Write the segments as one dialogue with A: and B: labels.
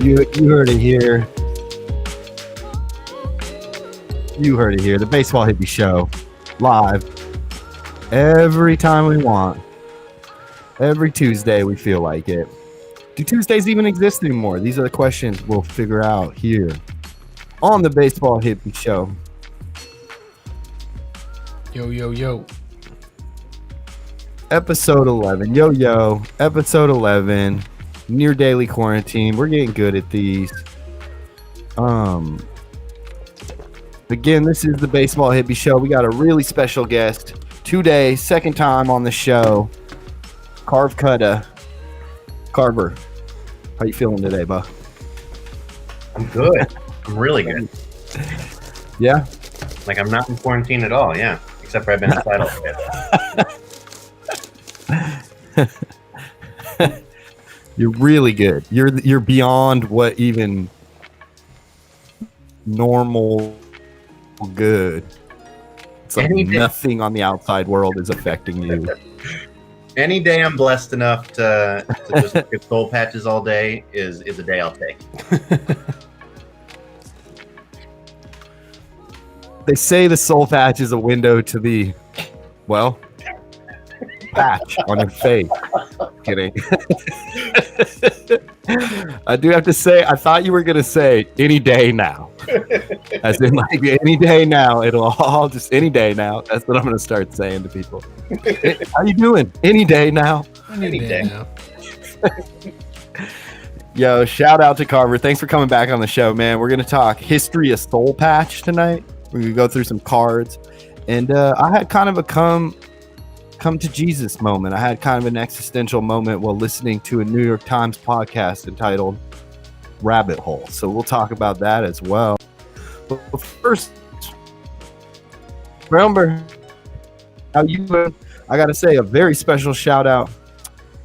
A: You heard it here. You heard it here. The Baseball Hippie Show, live every time we want. Every Tuesday we feel like it. Do Tuesdays even exist anymore? These are the questions we'll figure out here on the Baseball Hippie Show.
B: Yo, yo, yo.
A: Episode 11. Yo, yo. Episode 11. Near daily quarantine. We're getting good at these. Again, this is the Baseball Hippie Show. We got a really special guest today. Second time on the show. Carver. How you feeling today, bud?
C: I'm good. I'm really good.
A: Yeah?
C: Like, I'm not in quarantine at all, yeah. Except for I've been inside all day.
A: You're really good. You're beyond what even normal good. It's like nothing on the outside world is affecting you.
C: Any day I'm blessed enough to just look at soul patches all day is a day I'll take.
A: They say the soul patch is a window to the, well, patch on your face. Kidding. I do have to say, I thought you were going to say any day now. As in, like, any day now. It'll all just any day now. That's what I'm going to start saying to people. How you doing? Any day now.
C: Any day now.
A: Yo, shout out to Carver. Thanks for coming back on the show, man. We're going to talk history of Soul Patch tonight. We're going to go through some cards. And I had kind of a come to Jesus moment. I had kind of an existential moment while listening to a New York Times podcast entitled Rabbit Hole. So we'll talk about that as well. But first, Brownberg, how you doing? I got to say a very special shout out.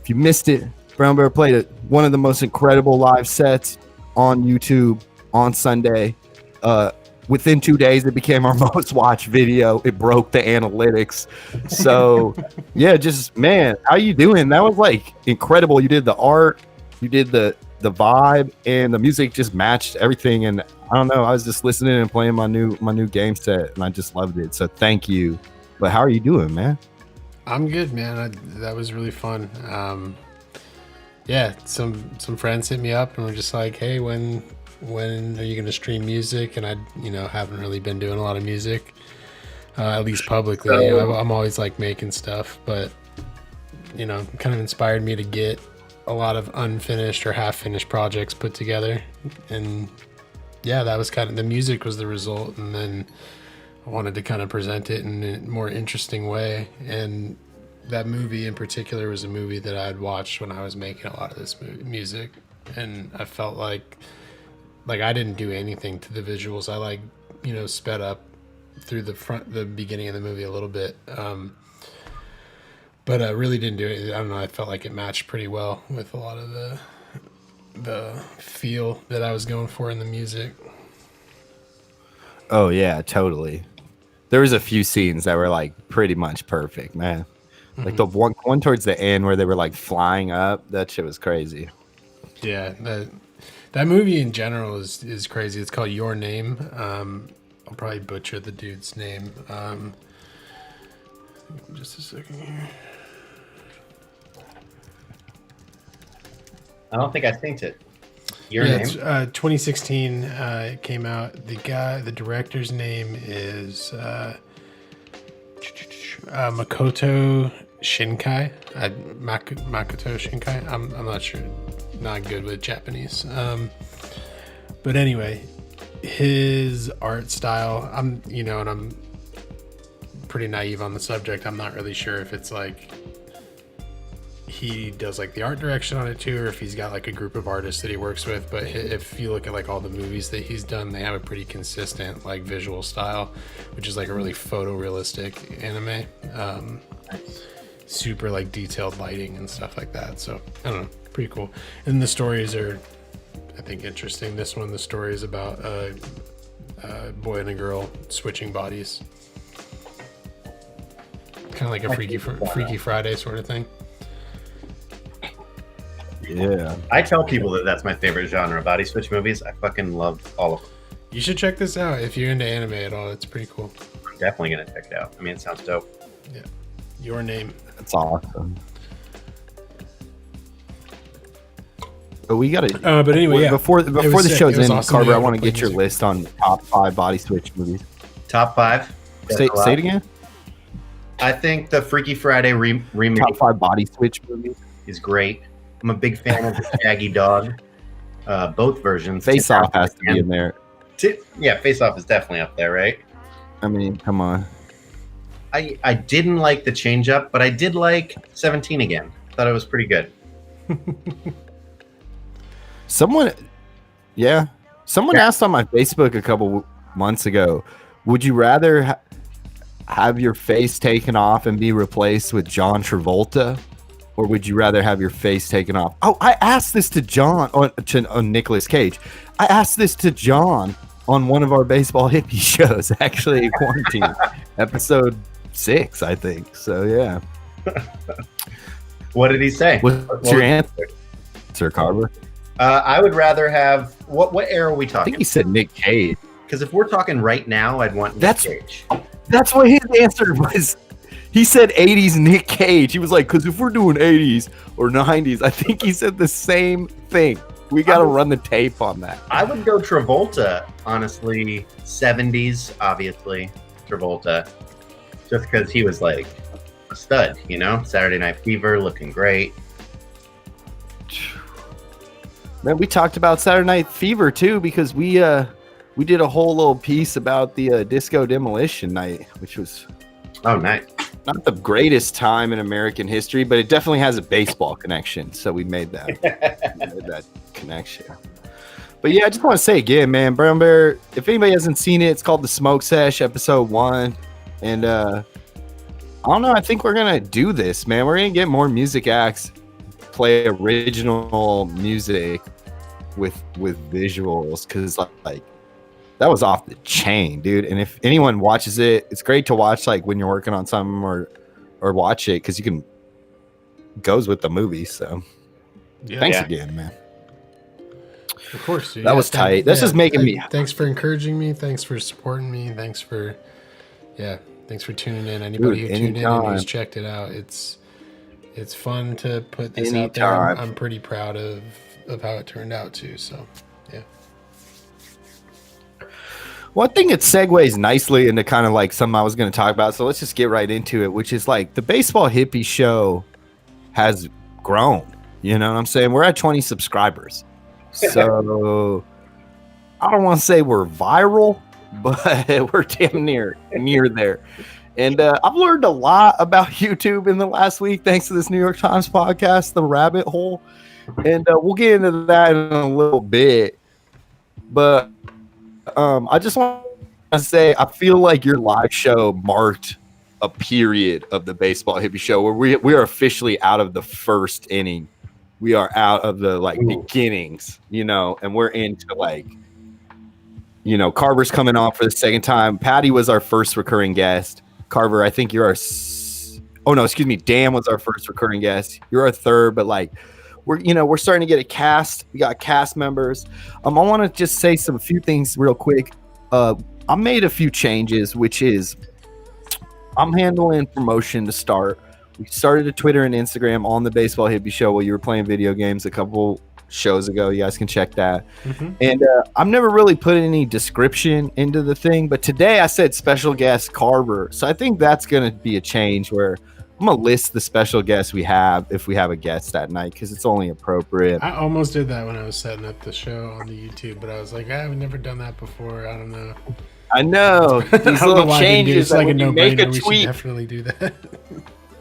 A: If you missed it, Brownberg played one of the most incredible live sets on YouTube on Sunday. Within 2 days, it became our most watched video. It broke the analytics. So, yeah, just, man, how you doing? That was, like, incredible. You did the art, you did the vibe, and the music just matched everything. And I don't know, I was just listening and playing my new game set, and I just loved it. So, thank you. But how are you doing, man?
B: I'm good, man. That was really fun. Yeah, some friends hit me up and were just like, hey, when are you going to stream music? And I, haven't really been doing a lot of music, at least publicly. I'm always like making stuff, but, kind of inspired me to get a lot of unfinished or half-finished projects put together. And yeah, that was kind of, the music was the result. And then I wanted to kind of present it in a more interesting way. And that movie in particular was a movie that I had watched when I was making a lot of this music. And I felt like I didn't do anything to the visuals. I sped up through the beginning of the movie a little bit. But I really didn't do it. I don't know. I felt like it matched pretty well with a lot of the feel that I was going for in the music.
A: Oh yeah, totally. There was a few scenes that were like pretty much perfect, man. Mm-hmm. Like the one towards the end where they were like flying up. That shit was crazy.
B: Yeah, that movie in general is crazy. It's called Your Name. I'll probably butcher the dude's name. Just a second here.
C: I don't think I synced it. Your name?
B: It's 2016. It came out. The director's name is Makoto Shinkai. Makoto Shinkai. I'm not sure. Not good with Japanese. But anyway, his art style, and I'm pretty naive on the subject. I'm not really sure if it's like he does like the art direction on it too, or if he's got like a group of artists that he works with. But if you look at like all the movies that he's done, they have a pretty consistent like visual style, which is like a really photorealistic anime. Super like detailed lighting and stuff like that. So I don't know, pretty cool. And the stories are, I think, interesting. This one, the story is about a boy and a girl switching bodies, kind of like a Freaky Friday sort of thing.
A: Yeah.
C: I tell people that that's my favorite genre, body switch movies. I fucking love all of them.
B: You should check this out if you're into anime at all. It's pretty cool.
C: I'm definitely gonna check it out. I mean, it sounds dope.
B: Yeah. Your Name.
A: That's awesome. But we got to.
B: But anyway, yeah.
A: Before the
B: sick.
A: show's
B: It was
A: in,
B: awesome
A: Carver,
B: being
A: I
B: able
A: want
B: to
A: to get
B: play
A: your
B: music.
A: list on top 5 body switch movies.
C: Top 5.
A: Say it again.
C: I think the Freaky Friday remake
A: Top 5 body switch movies.
C: is great. I'm a big fan of the Shaggy Dog. Both versions.
A: Face Off has to be in there.
C: Yeah, Face Off is definitely up there, right?
A: I mean, come on.
C: I didn't like the change up, but I did like 17 again. Thought it was pretty good.
A: Someone asked on my Facebook a couple months ago, would you rather have your face taken off and be replaced with John Travolta, or would you rather have your face taken off? Oh, I asked this to John on Nicolas Cage. I asked this to John on one of our baseball hippie shows, actually, quarantine episode 6, I think. So yeah.
C: What did he say?
A: What's your answer, Carver?
C: I would rather have what era are we
A: I
C: talking?
A: think he said Nick Cage.
C: Because if we're talking right now, I'd want Nick Cage.
A: That's what his answer was. He said 80s Nick Cage. He was like, because if we're doing 80s or 90s, I think he said the same thing. We got to run the tape on that.
C: I would go Travolta, honestly. 70s, obviously, Travolta. Just because he was like a stud, you know? Saturday Night Fever, looking great.
A: Man, we talked about Saturday Night Fever too, because we did a whole little piece about the Disco Demolition Night, which was
C: nice.
A: Not the greatest time in American history, but it definitely has a baseball connection. So we made that connection. But yeah, I just want to say again, man, Brown Bear, if anybody hasn't seen it, it's called The Smoke Sesh, episode 1. And I don't know, I think we're going to do this, man. We're going to get more music acts, play original music with visuals, because like that was off the chain, dude. And if anyone watches it, it's great to watch like when you're working on something or watch it, because you can goes with the movie. So thanks again, man.
B: Of course, dude.
A: That was tight. That's just making me.
B: Thanks for encouraging me. Thanks for supporting me. Thanks for tuning in. Anybody who tuned in and who's checked it out, it's fun to put this out there. I'm pretty proud of how it turned out too. So yeah.
A: Well, I think it segues nicely into kind of like something I was going to talk about. So let's just get right into it, which is like the Baseball Hippie show has grown. You know what I'm saying? We're at 20 subscribers. So I don't want to say we're viral, but we're damn near there. And I've learned a lot about YouTube in the last week, thanks to this New York Times podcast, The Rabbit Hole. And we'll get into that in a little bit. But I just want to say, I feel like your live show marked a period of the Baseball Hippie show where we are officially out of the first inning. We are out of the beginnings, you know, and we're into Carver's coming on for the second time. Patty was our first recurring guest. Carver, I think you're Dan was our first recurring guest. You're our third, but we're starting to get a cast. We got cast members. I want to just say some few things real quick. I made a few changes, which is I'm handling promotion to start. We started a Twitter and Instagram on the Baseball Hippie Show while you were playing video games a couple shows ago. You guys can check that. Mm-hmm. And I've never really put any description into the thing, but today I said special guest Carver. So I think that's going to be a change where I'm going to list the special guests we have if we have a guest that night, because it's only appropriate.
B: I almost did that when I was setting up the show on the YouTube, but I was like, I've never done that before. I don't know.
A: I know. These little changes.
B: Like
A: when you make a tweak,
B: we should definitely do that.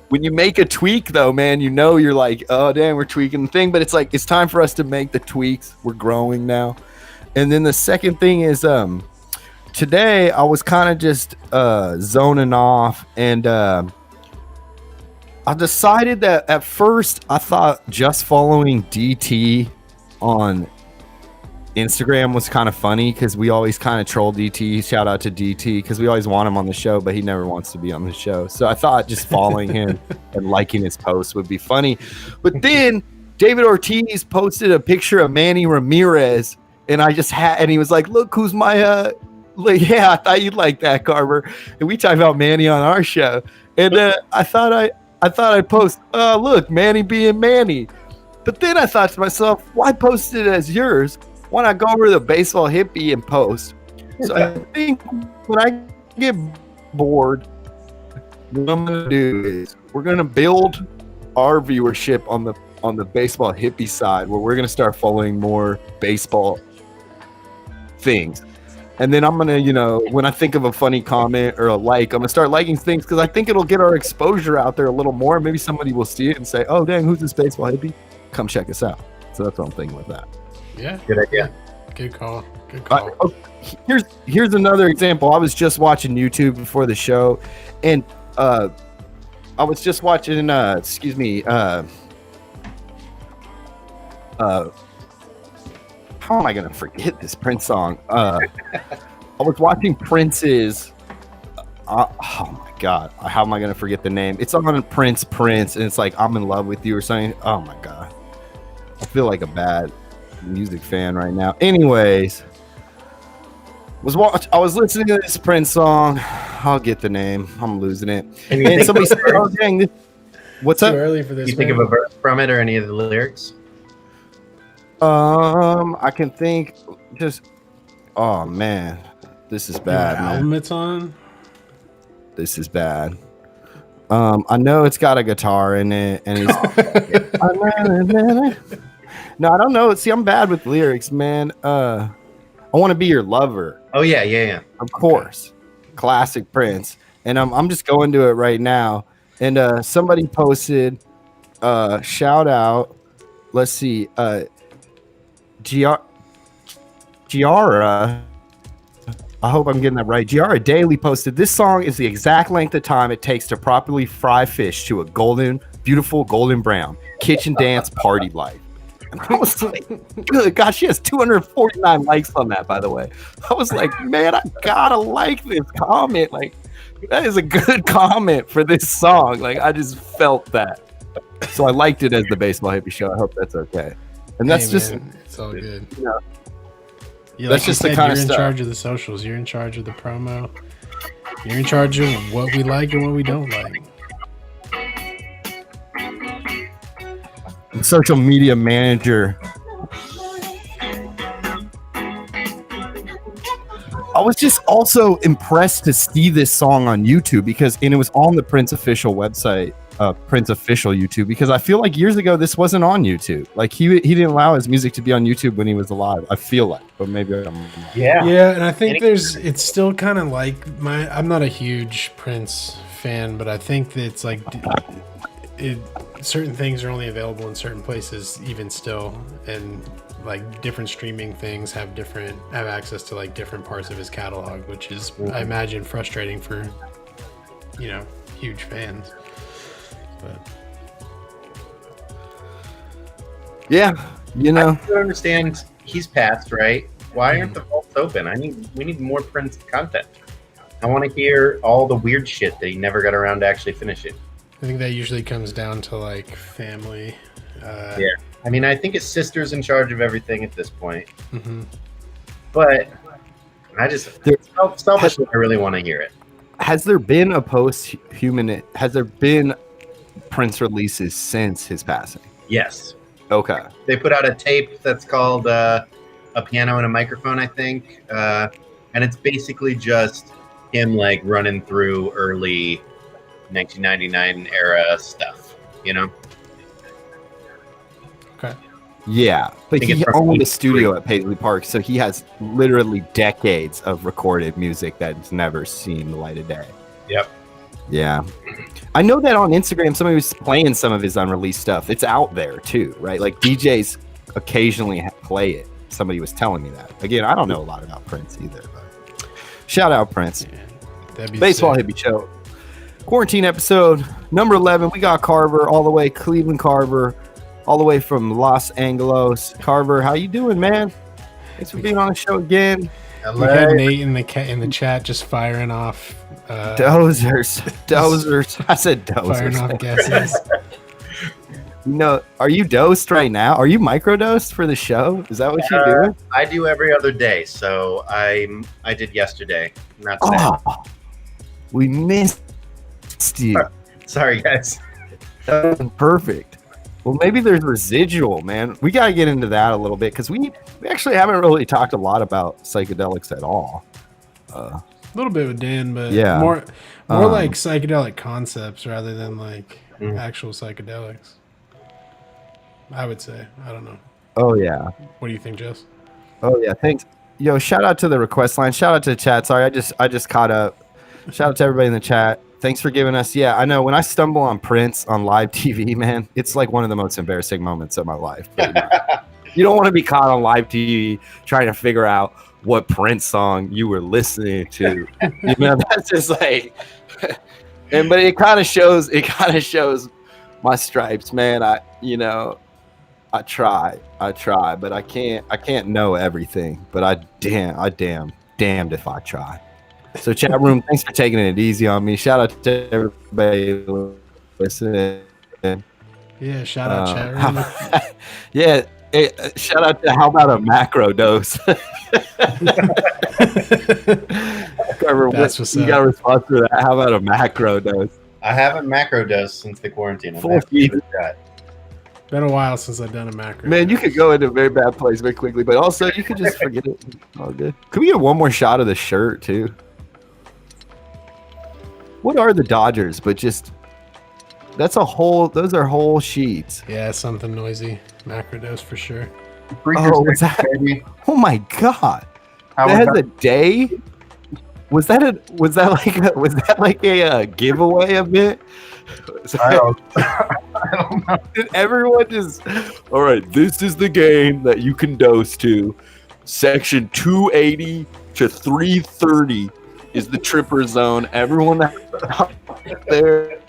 A: When you make a tweak, though, man, you're like, oh, damn, we're tweaking the thing. But it's like, it's time for us to make the tweaks. We're growing now. And then the second thing is today I was kind of just zoning off. And I decided that at first I thought just following DT on Instagram was kind of funny, because we always kind of troll DT. Shout out to DT, because we always want him on the show, but he never wants to be on the show. So I thought just following him and liking his posts would be funny. But then David Ortiz posted a picture of Manny Ramirez, and I just had, and he was like, "Look who's my like, yeah, I thought you'd like that, Carver." And we talked about Manny on our show, and I thought I'd post, look, Manny being Manny. But then I thought to myself, why post it as yours? Why not go over to the Baseball Hippy and post? So I think when I get bored, what I'm gonna do is we're gonna build our viewership on the Baseball Hippie side, where we're gonna start following more baseball things. And then I'm gonna, you know, when I think of a funny comment or a like, I'm gonna start liking things because I think it'll get our exposure out there a little more. Maybe somebody will see it and say, "Oh, dang, who's this Baseball Hippie? Come check us out." So that's what I'm thinking with that.
B: Yeah,
C: Good idea.
B: good call. Good call.
A: Here's another example. I was just watching YouTube before the show, and I was just watching. Excuse me. How am I gonna forget this Prince song? I was watching Prince's. Oh my God! How am I gonna forget the name? It's on Prince, and it's like "I'm in Love with You" or something. Oh my God! I feel like a bad music fan right now. Anyways, I was listening to this Prince song. I'll get the name. I'm losing it. And somebody said, "Oh dang, this, what's up?"
B: Too early for this.
C: You think of a verse from it or any of the lyrics?
A: I can think. Just, oh man, this is bad.
B: What
A: Man.
B: album it's on?
A: This is bad. I know it's got a guitar in it, and it's. No, I don't know. See, I'm bad with lyrics, man. I want to be your lover.
C: Oh yeah.
A: Of course, classic Prince. And I'm just going to it right now. And somebody posted, shout out. Let's see, Giara. I hope I'm getting that right. Giara Daily posted, "This song is the exact length of time it takes to properly fry fish to a beautiful golden brown. Kitchen dance party life." I was like, good God, she has 249 likes on that, by the way. I was like, man, I gotta like this comment. Like, that is a good comment for this song. Like, I just felt that. So I liked it as the Baseball Hippie Show. I hope that's okay. And that's
B: it's all good.
A: You know,
B: That's just the kind of stuff. You're in
A: stuff.
B: charge of the socials. You're in charge of the promo. You're in charge of what we like and what we don't like.
A: Social media manager. I was just also impressed to see this song on YouTube and it was on the Prince official website, Prince official YouTube, because I feel like years ago this wasn't on YouTube. Like he didn't allow his music to be on YouTube when he was alive. I feel like, but maybe I'm
B: yeah, and I think it's still kind of like I'm not a huge Prince fan, but I think that it's like certain things are only available in certain places even still, and like different streaming things have access to like different parts of his catalog, which is I imagine frustrating for huge fans. But
A: yeah,
C: I don't understand. He's passed, right? Why aren't the vaults open? We need more Prince content. I want to hear all the weird shit that he never got around to actually finishing.
B: I think that usually comes down to like family.
C: Yeah, I mean, I think his sister's in charge of everything at this point.
B: Mm-hmm.
C: But I just selfishly, I really want to hear it.
A: Has there been Has there been Prince releases since his passing?
C: Yes.
A: Okay.
C: They put out a tape that's called A Piano and a Microphone, I think, and it's basically just him like running through early 1999 era stuff,
B: Okay.
A: Yeah, but he owned a studio at Paisley Park, so he has literally decades of recorded music that's never seen the light of day.
C: Yep.
A: Yeah. I know that on Instagram somebody was playing some of his unreleased stuff. It's out there too, right? Like DJs occasionally play it. Somebody was telling me that. Again, I don't know a lot about Prince either, but shout out Prince.
B: Yeah,
A: Baseball Hippie Show. Quarantine episode number 11. We got Carver all the way, Cleveland Carver, all the way from Los Angeles. Carver, how you doing, man? Thanks for being on the show again.
B: We had Nate in the chat just firing off
A: dozers. I said dozers.
B: Firing off guesses.
A: No, are you dosed right now? Are you microdosed for the show? Is that what you do?
C: I do every other day, so I did yesterday, not today.
A: Oh, we missed you.
C: Sorry, guys.
A: That was perfect. Well, maybe there's residual, man. We got to get into that a little bit because we actually haven't really talked a lot about psychedelics at all.
B: A little bit with Dan, but
A: Yeah.
B: more like psychedelic concepts rather than like
C: Mm.
B: actual psychedelics. I would say. I don't know.
A: Oh yeah.
B: What do you think, Jess?
A: Oh yeah. Thanks. Yo, shout out to the request line. Shout out to the chat. Sorry, I just caught up. Shout out to everybody in the chat. Thanks for giving us. Yeah, I know when I stumble on Prince on live TV, man, it's like one of the most embarrassing moments of my life. You don't want to be caught on live TV trying to figure out what Prince song you were listening to. You know, that's just like, but it kind of shows my stripes, man. I try, but I can't know everything. But I damned if I try. So chat room, thanks for taking it easy on me. Shout out to everybody listening.
B: Yeah, shout out chat room.
A: Yeah, hey, shout out to how about a macro dose?
B: That's what's
A: you
B: up.
A: got a response for that. How about a macro dose?
C: I haven't macro dosed since the quarantine. I'm
A: Full
C: gonna have to
A: feed.
C: give it a shot.
B: Been a while since I've done a macro.
A: Man, you could go into a very bad place very quickly, but also you could just forget it. All good. Can we get one more shot of the shirt too? What are the Dodgers? But just those are whole sheets.
B: Yeah, something noisy. Macrodose for sure.
A: Oh, what's that?
C: Baby.
A: Oh my god.
C: How
A: That
C: was
A: has a day? Was that like a giveaway event?
C: I don't know.
A: Did everyone just all right, this is the game that you can dose to. Section 280 to 330 is the tripper zone. Everyone out there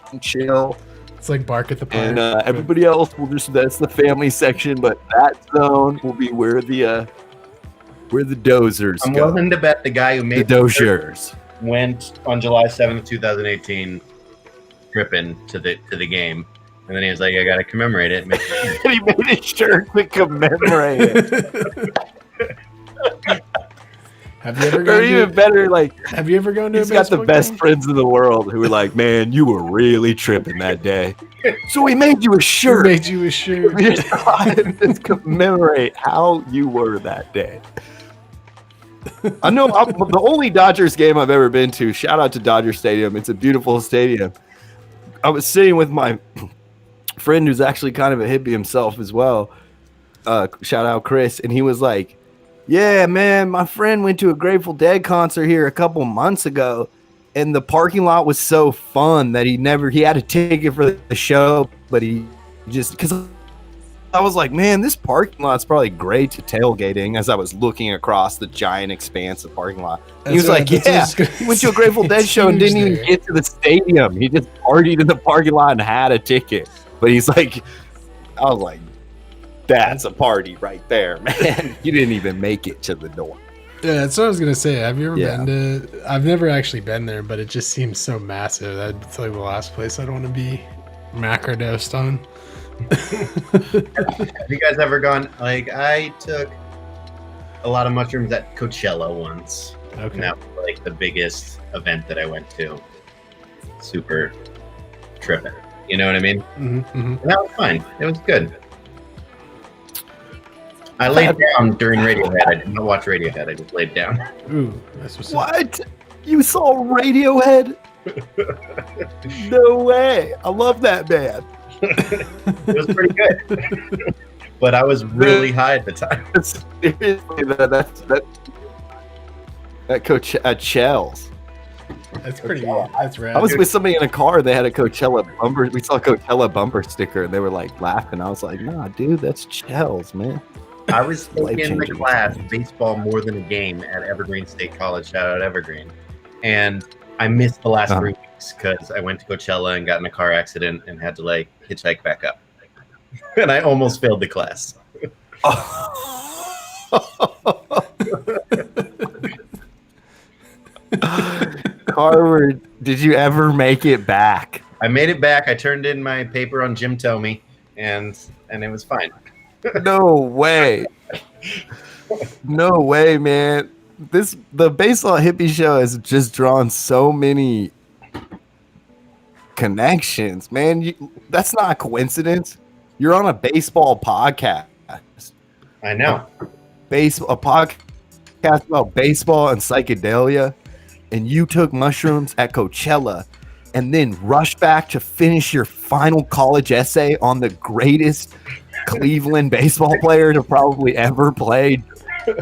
A: can chill.
B: It's like bark at the park.
A: And everybody else will that's the family section, but that zone will be where the dozers
C: I'm
A: go.
C: willing to bet the guy who
A: The
C: made
A: dozers.
C: went on July 7th, 2018, tripping to the game, and then he was like, "I gotta commemorate it." Make sure.
A: He made a shirt to commemorate it.
B: Have you ever
A: Or
B: gone
A: even
B: to?
A: better, like
B: Have you ever gone to?
A: he's
B: a
A: got the
B: baseball
A: best
B: game?
A: friends in the world who are like, man, you were really tripping that day. So we made you a
B: Who
A: shirt.
B: made you a shirt?
A: We just wanted to commemorate how you were that day. I know the only Dodgers game I've ever been to. Shout out to Dodger Stadium. It's a beautiful stadium. I was sitting with my friend who's actually kind of a hippie himself as well. Shout out Chris, and he was like, "Yeah, man, my friend went to a Grateful Dead concert here a couple months ago, and the parking lot was so fun that he had a ticket for the show, but he just because." I was like, man, this parking lot's probably great to tailgating as I was looking across the giant expanse of parking lot. He was like, yeah, he went to a Grateful Dead show and didn't even get to the stadium. He just partied in the parking lot and had a ticket. But he's like, I was like, that's a party right there, man. You didn't even make it to the door.
B: Yeah, that's what I was gonna say. Have you ever
A: Yeah.
B: been to? I've never actually been there, but it just seems so massive. That's like the last place I'd want to be macrodosed on.
C: Have you guys ever gone? Like, I took a lot of mushrooms at Coachella once, and
B: Okay.
C: that was like the biggest event that I went to. Super tripping. You know what I mean?
B: Mm-hmm.
C: And that was fine. It was good. I laid down during Radiohead. I did not watch Radiohead. I just laid down.
B: Ooh, that's what's up.
A: What? You saw Radiohead? No way. I love that band.
C: It was pretty good. But I was really high at the time.
A: Seriously, that Coach at Shell's.
B: That's pretty good. That's rad.
A: I was with somebody in a car. They had a Coachella bumper. We saw a Coachella bumper sticker, and they were like laughing. I was like, "Nah, dude, that's Chels, man."
C: I was taking the
A: Life-changing
C: class
A: experience.
C: baseball more than a game at Evergreen State College. Shout out Evergreen. And I missed the last 3 weeks because I went to Coachella and got in a car accident and had to like hitchhike back up. And I almost failed the class.
A: Carver, did you ever make it back?
C: I made it back. I turned in my paper on Jim Tomey, and it was fine.
A: No way. No way, man. The Baseball Hippie show has just drawn so many connections, man. That's not a coincidence. You're on a baseball podcast.
C: I know.
A: A podcast about baseball and psychedelia, and you took mushrooms at Coachella and then rushed back to finish your final college essay on the greatest Cleveland baseball player to probably ever play,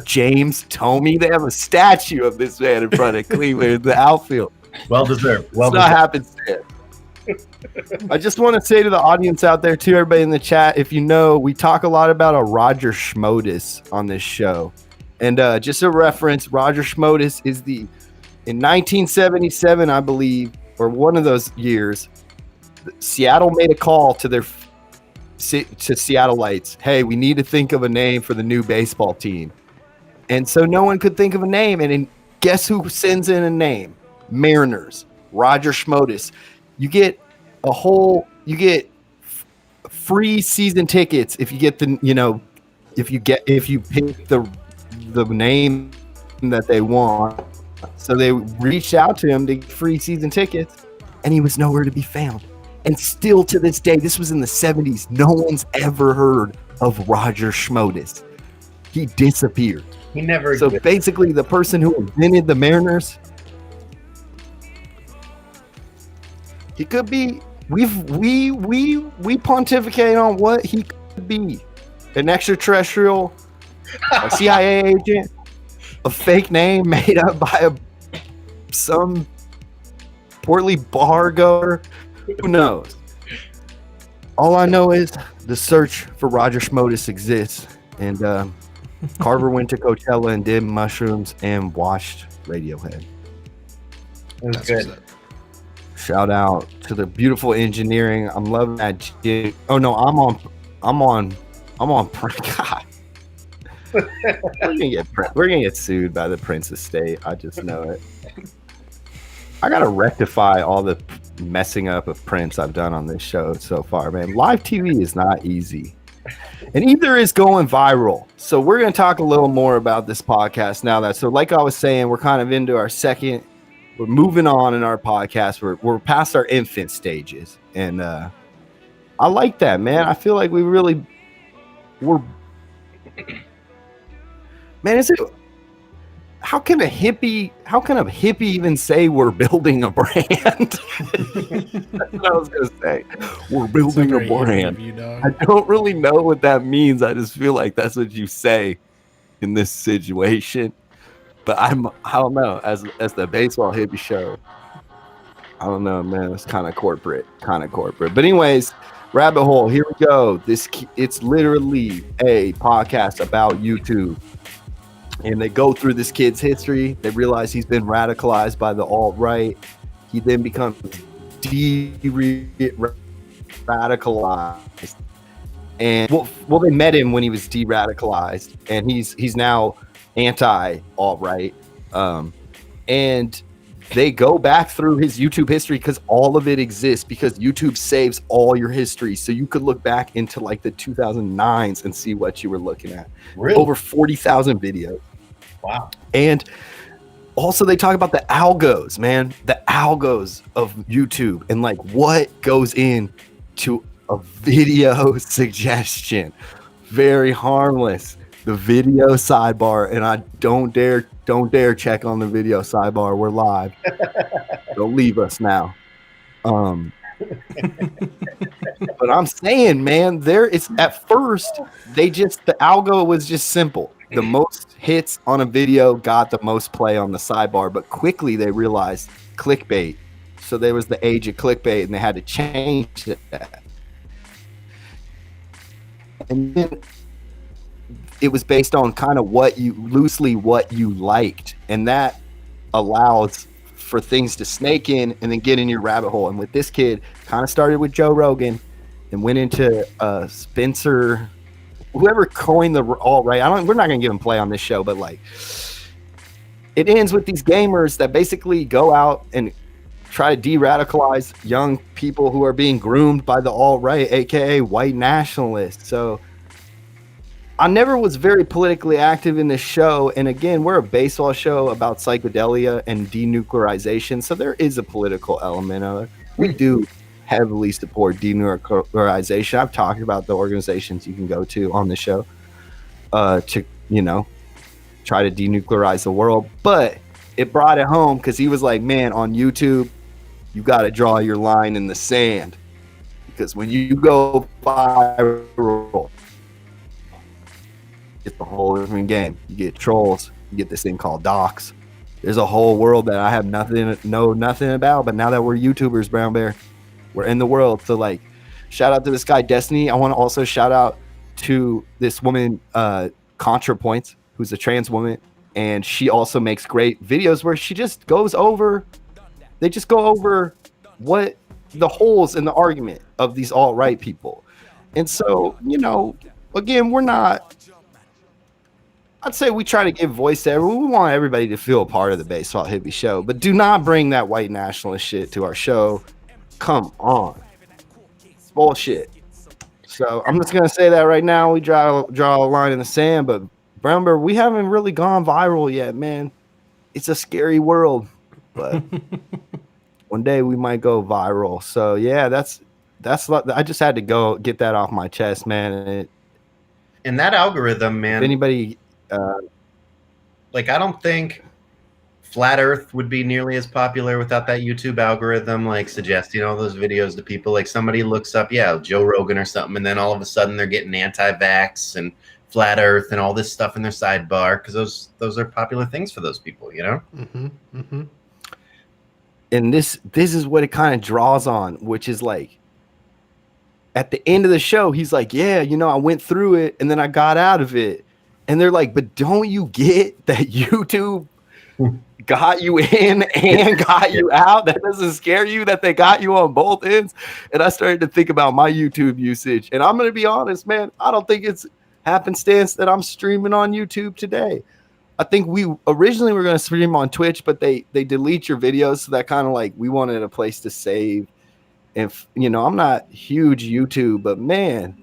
A: James Tomey. They have a statue of this man in front of Cleveland in the outfield.
C: Well deserved.
A: It's not happenstance. I just want to say to the audience out there, too, everybody in the chat, if you know, we talk a lot about a Roger Schmotis on this show. And just a reference, Roger Schmotis is in 1977, I believe, or one of those years, Seattle made a call to Seattleites. Hey, we need to think of a name for the new baseball team. And so no one could think of a name. And then guess who sends in a name? Mariners. Roger Schmotis. You get free season tickets if you get if you pick the name that they want. So they reached out to him to get free season tickets, and he was nowhere to be found. And still to this day, this was in the 70s, no one's ever heard of Roger Schmotis. He disappeared.
C: He never
A: So
C: existed.
A: basically, the person who invented the Mariners, he could be. We pontificate on what he could be: an extraterrestrial, a CIA agent, a fake name made up by some portly bar goer. Who knows? All I know is the search for Roger Schmotis exists, and Carver went to Coachella and did mushrooms and watched Radiohead.
C: It was
B: That's
C: good.
B: what's up.
A: Shout out to the beautiful engineering. I'm loving that. Oh no, I'm on. God. We're gonna get sued by the Prince Estate. I just know it. I gotta rectify all the messing up of Prince I've done on this show so far, man. Live TV is not easy, and either is going viral. So we're gonna talk a little more about this podcast now. So like I was saying, we're kind of into our second. We're moving on in our podcast. We're past our infant stages, and I like that, man. I feel like we're. Man, is it? How can a hippie even say we're building a brand? That's what I was gonna say. We're building a brand. I don't really know what that means. I just feel like that's what you say in this situation. But I don't know. As the Baseball Hippie show, I don't know, man. It's kind of corporate. But anyways, rabbit hole. Here we go. It's literally a podcast about YouTube, and they go through this kid's history. They realize he's been radicalized by the alt-right. He then becomes de-radicalized, and well, they met him when he was de-radicalized, and he's now anti-alt-right, and they go back through his YouTube history because all of it exists, because YouTube saves all your history, so you could look back into like the 2009s and see what you were looking at.
C: Really?
A: Over 40,000 videos.
C: Wow.
A: And also they talk about the algos, man, the algos of YouTube, and like what goes in to a video suggestion. Very harmless. The video sidebar, and I don't dare check on the video sidebar. We're live. Don't leave us now. But I'm saying, man, it's at first the algo was just simple. The most hits on a video got the most play on the sidebar, but quickly they realized clickbait. So there was the age of clickbait, and they had to change that. And then it was based on kind of what you liked, and that allows for things to snake in and then get in your rabbit hole. And with this kid, kind of started with Joe Rogan and went into Spencer, whoever coined the alt-right. We're not gonna give him play on this show, but like it ends with these gamers that basically go out and try to de-radicalize young people who are being groomed by the alt-right, aka white nationalists. So I never was very politically active in this show, and again, we're a baseball show about psychedelia and denuclearization, so there is a political element of it. We do heavily support denuclearization. I've talked about the organizations you can go to on the show to, you know, try to denuclearize the world, but it brought it home because he was like, man, on YouTube, you got to draw your line in the sand, because when you go viral, it's a whole different game. You get trolls, you get this thing called docs. There's a whole world that I have nothing about, but now that we're YouTubers, Brown Bear, we're in the world. So like, shout out to this guy Destiny. I want to also shout out to this woman ContraPoints, who's a trans woman, and she also makes great videos where she just goes over what the holes in the argument of these alt-right people. And so, you know, again, I'd say we try to give voice to everyone. We want everybody to feel a part of the Baseball Hippie show, but do not bring that white nationalist shit to our show. Come on. It's bullshit. So I'm just going to say that right now. We draw a line in the sand, but Brown Bear, we haven't really gone viral yet, man. It's a scary world, but one day we might go viral. So yeah, that's I just had to go get that off my chest, man.
C: And that algorithm, man.
A: If anybody,
C: like, I don't think Flat Earth would be nearly as popular without that YouTube algorithm, like suggesting all those videos to people. Like somebody looks up, Joe Rogan or something, and then all of a sudden they're getting anti-vax and Flat Earth and all this stuff in their sidebar because those are popular things for those people, you know.
B: Mm-hmm. Mm-hmm.
A: And this is what it kind of draws on, which is like at the end of the show, he's like, yeah, you know, I went through it and then I got out of it. And they're like, but don't you get that YouTube got you in and got you out? That doesn't scare you that they got you on both ends? And I started to think about my YouTube usage. And I'm going to be honest, man, I don't think it's happenstance that I'm streaming on YouTube today. I think we originally were going to stream on Twitch, but they delete your videos. So that kind of like, we wanted a place to save. And, you know, I'm not huge YouTube, but man,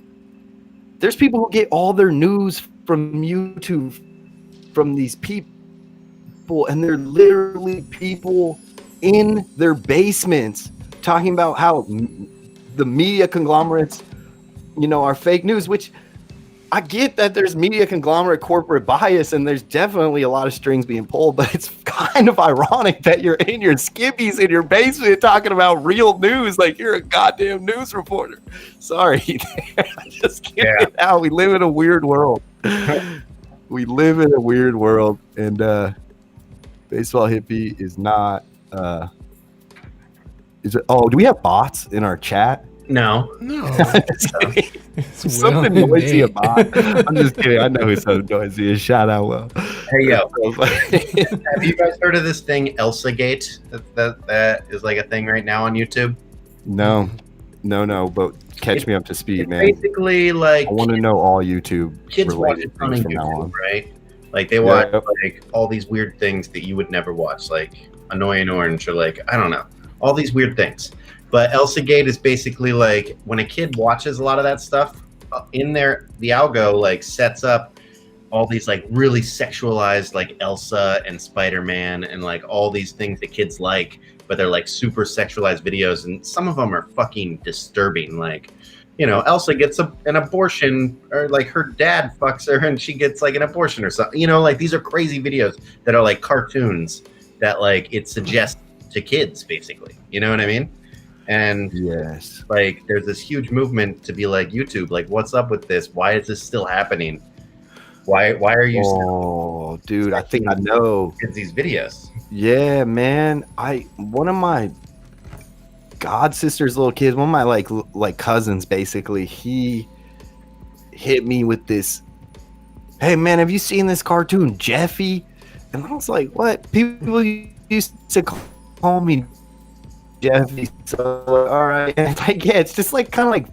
A: there's people who get all their news from YouTube from these people, and they're literally people in their basements talking about how the media conglomerates, you know, are fake news, which I get that there's media conglomerate corporate bias and there's definitely a lot of strings being pulled, but it's kind of ironic that you're in your skippies in your basement talking about real news like you're a goddamn news reporter. Sorry. I just can't get out. We live in a weird world. We live in a weird world, and Baseball Hippie is not is it? Oh, do we have bots in our chat?
C: No.
A: Something noisy about. I'm just kidding. I know who's so noisy. Shout out, Will.
C: Hey, yo. Have you guys heard of this thing, ElsaGate? That is like a thing right now on YouTube?
A: No. But catch me up to speed, man.
C: Basically, like,
A: I want to know all YouTube
C: kids watch
A: related
C: from
A: things from now
C: YouTube,
A: on.
C: right? Like they watch like all these weird things that you would never watch, like Annoying Orange or like, I don't know, all these weird things. But ElsaGate is basically like when a kid watches a lot of that stuff in there, the algo like sets up all these like really sexualized like Elsa and Spider-Man and like all these things that kids like, but they're like super sexualized videos, and some of them are fucking disturbing. Like, you know, Elsa gets an abortion, or like her dad fucks her and she gets like an abortion or something. You know, like these are crazy videos that are like cartoons that like it suggests to kids, basically. You know what I mean? And
A: yes,
C: like there's this huge movement to be like, YouTube, like, what's up with this? Why is this still happening? Why are you
A: still dude, I think I know
C: these videos?
A: Yeah, man. One of my god sister's little kids, one of my like cousins, basically, he hit me with this, hey man, have you seen this cartoon Jeffy? And I was like, what? People used to call me Jeffy, so all right. And like, yeah, it's just like kind of like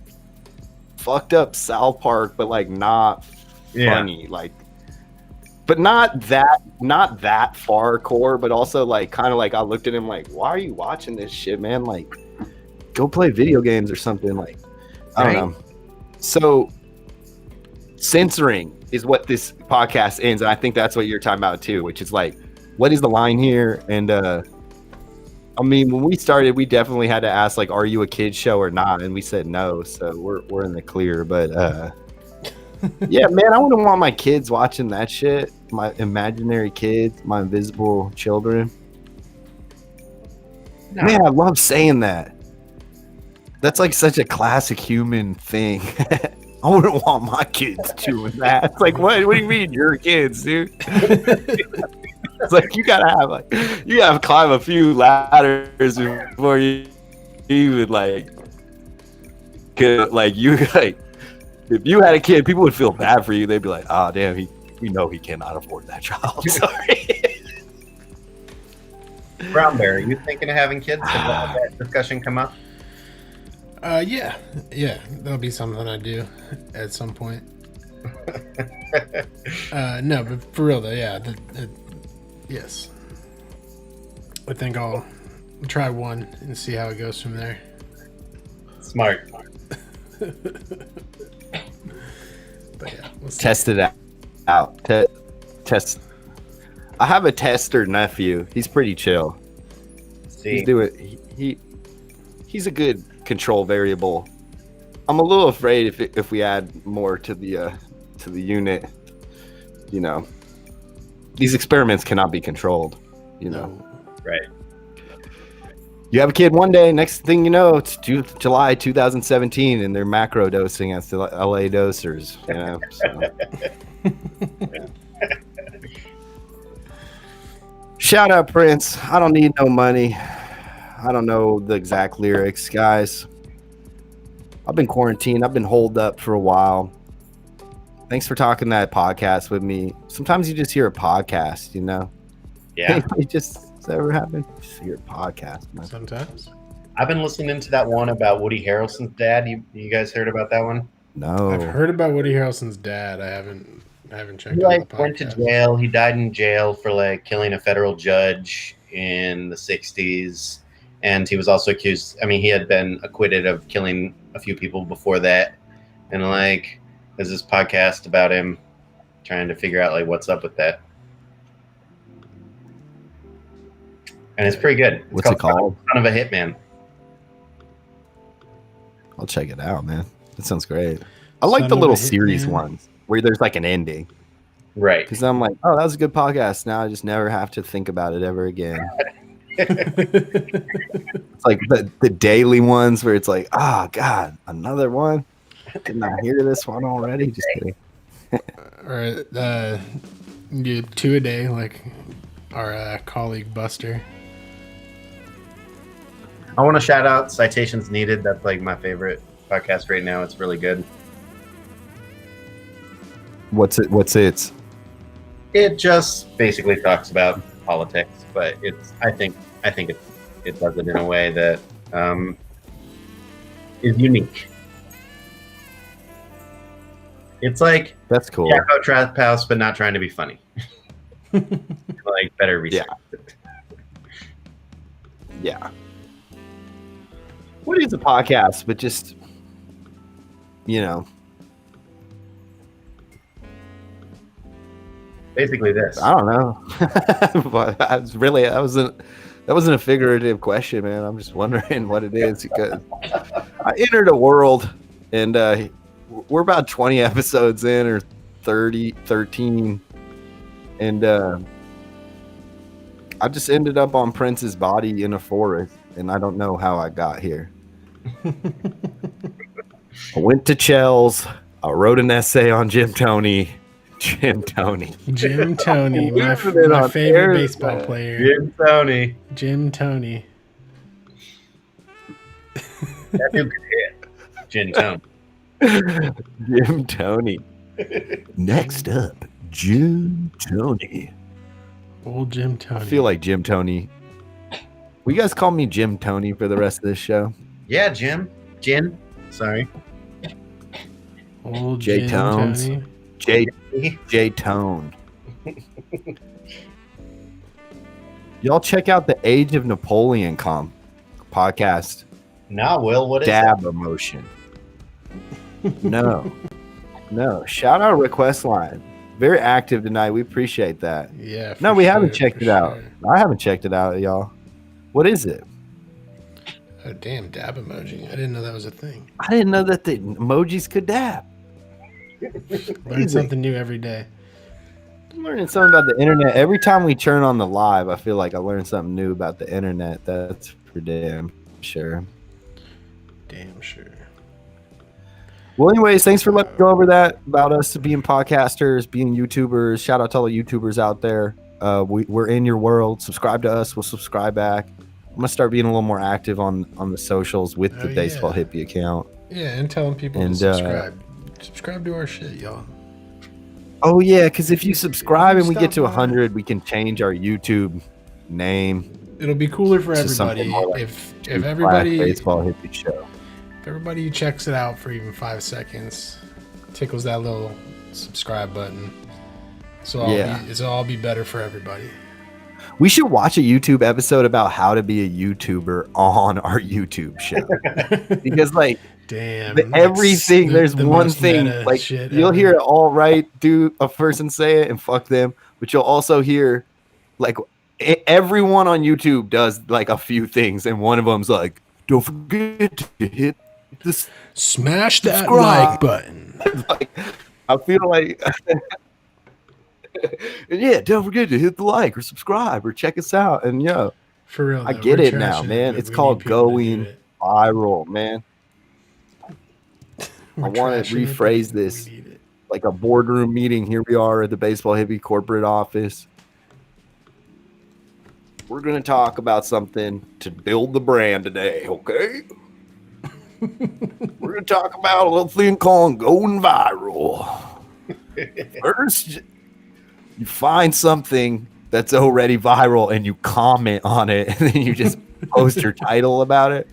A: fucked up South Park, but like not funny. Like but not that far core, but also like kind of like I looked at him like, why are you watching this shit, man? Like, go play video games or something. Like, I don't know. So censoring is what this podcast ends, and I think that's what you're talking about too, which is like, what is the line here? And I mean, when we started, we definitely had to ask like, are you a kid's show or not? And we said no, so we're in the clear. But yeah, man, I wouldn't want my kids watching that shit. My imaginary kids, my invisible children. No. Man, I love saying that. That's like such a classic human thing. I wouldn't want my kids doing that. It's like, what do you mean, your kids, dude? It's like you gotta climb a few ladders before you even like could like you like. If you had a kid, people would feel bad for you. They'd be like, "Oh, damn, we know he cannot afford that child." Sorry.
C: Brown Bear, are you thinking of having kids? Did that discussion come up?
B: Yeah, that'll be something I do at some point. No, but for real though, yeah, yes. I think I'll try one and see how it goes from there.
C: Smart.
B: But yeah, we'll
A: test it out. Test. I have a tester nephew. He's pretty chill.
C: See,
A: he's a good control variable. I'm a little afraid if we add more to the unit, you know, these experiments cannot be controlled. You know,
C: right?
A: You have a kid one day, next thing you know, it's July 2017, and they're macro dosing as the LA dosers. You know, so. Shout out Prince. I don't need no money. I don't know the exact lyrics, guys. I've been quarantined. I've been holed up for a while. Thanks for talking that podcast with me. Sometimes you just hear a podcast, you know?
C: Yeah.
A: It just... Does that ever happen? Just hear a podcast, man.
B: Sometimes.
C: I've been listening to that one about Woody Harrelson's dad. You guys heard about that one?
A: No.
B: I've heard about Woody Harrelson's dad. I haven't checked
C: he
B: out the podcast.
C: Went to jail. He died in jail for like killing a federal judge in the 60s. And he was also accused, I mean, he had been acquitted of killing a few people before that. And like, there's this podcast about him trying to figure out like what's up with that. And it's pretty good.
A: What's it called?
C: Son of a Hitman.
A: I'll check it out, man. That sounds great. I like the little series ones where there's like an ending.
C: Right.
A: Because I'm like, oh, that was a good podcast. Now I just never have to think about it ever again. It's like the daily ones where it's like, oh, God, another one? Didn't I hear this one already? Just kidding.
B: Or do 2 a day like our colleague Buster.
C: I want to shout out Citations Needed. That's like my favorite podcast right now. It's really good.
A: What's it?
C: It just basically talks about politics, but I think it does it in a way that is unique. It's like
A: that's cool.
C: Jacko Trap House, but not trying to be funny. Like better research.
A: Yeah. What is a podcast? But just, you know,
C: basically this.
A: I don't know. But that wasn't a figurative question, man. I'm just wondering what it is because I entered a world and we're about 20 episodes in or 13 and I just ended up on Prince's body in a forest and I don't know how I got here. I went to Chell's. I wrote an essay on Jim Toney. My
B: favorite baseball player. Jim Toney.
C: That dude could hit. Jim Toney.
A: Jim Toney. Next up, Jim Toney.
B: Old Jim Toney.
A: I feel like Jim Toney. Will you guys call me Jim Toney for the rest of this show?
C: Yeah, Jim. Sorry.
B: Old
A: J
B: Jim
A: Tones.
B: Toney.
A: J Tone. Y'all check out the Age of Napoleon podcast.
C: Nah, Will, what is
A: Dab emotion. No. Shout out request line. Very active tonight. We appreciate that.
B: Yeah.
A: No, we haven't checked it out.
B: Sure.
A: I haven't checked it out, y'all. What is it?
B: Oh, damn, dab emoji. I didn't know that was a thing.
A: I didn't know that the emojis could dab.
B: Learn something new every day.
A: I'm learning something about the internet. Every time we turn on the live, I feel like I learn something new about the internet. That's for damn sure.
B: Damn sure.
A: Well, anyways, thanks for letting me go over that about us being podcasters, being YouTubers. Shout out to all the YouTubers out there. We're in your world. Subscribe to us. We'll subscribe back. I'm going to start being a little more active on the socials with the Baseball Hippy account.
B: Yeah, and telling people to subscribe. Subscribe to our shit, y'all.
A: Oh, yeah, because if you subscribe and we get to 100, we can change our YouTube name.
B: It'll be cooler for everybody
A: like
B: if everybody
A: Baseball Hippy show.
B: If everybody who checks it out for even 5 seconds tickles that little subscribe button, so it'll all be better for everybody.
A: We should watch a YouTube episode about how to be a YouTuber on our YouTube show. Because like everything, there's one thing like you'll hear it all right, do a person say it and fuck them, but you'll also hear like everyone on YouTube does like a few things, and one of them's like, don't forget to hit this,
B: smash that like button.
A: Like, I feel like yeah, don't forget to hit the like or subscribe or check us out. And
B: for real,
A: I get it now, man. It's called going viral, man. I want to rephrase this like a boardroom meeting. Here we are at the Baseball Hippy corporate office. We're going to talk about something to build the brand today, okay? We're going to talk about a little thing called going viral. First, you find something that's already viral and you comment on it, and then you just post your title about it.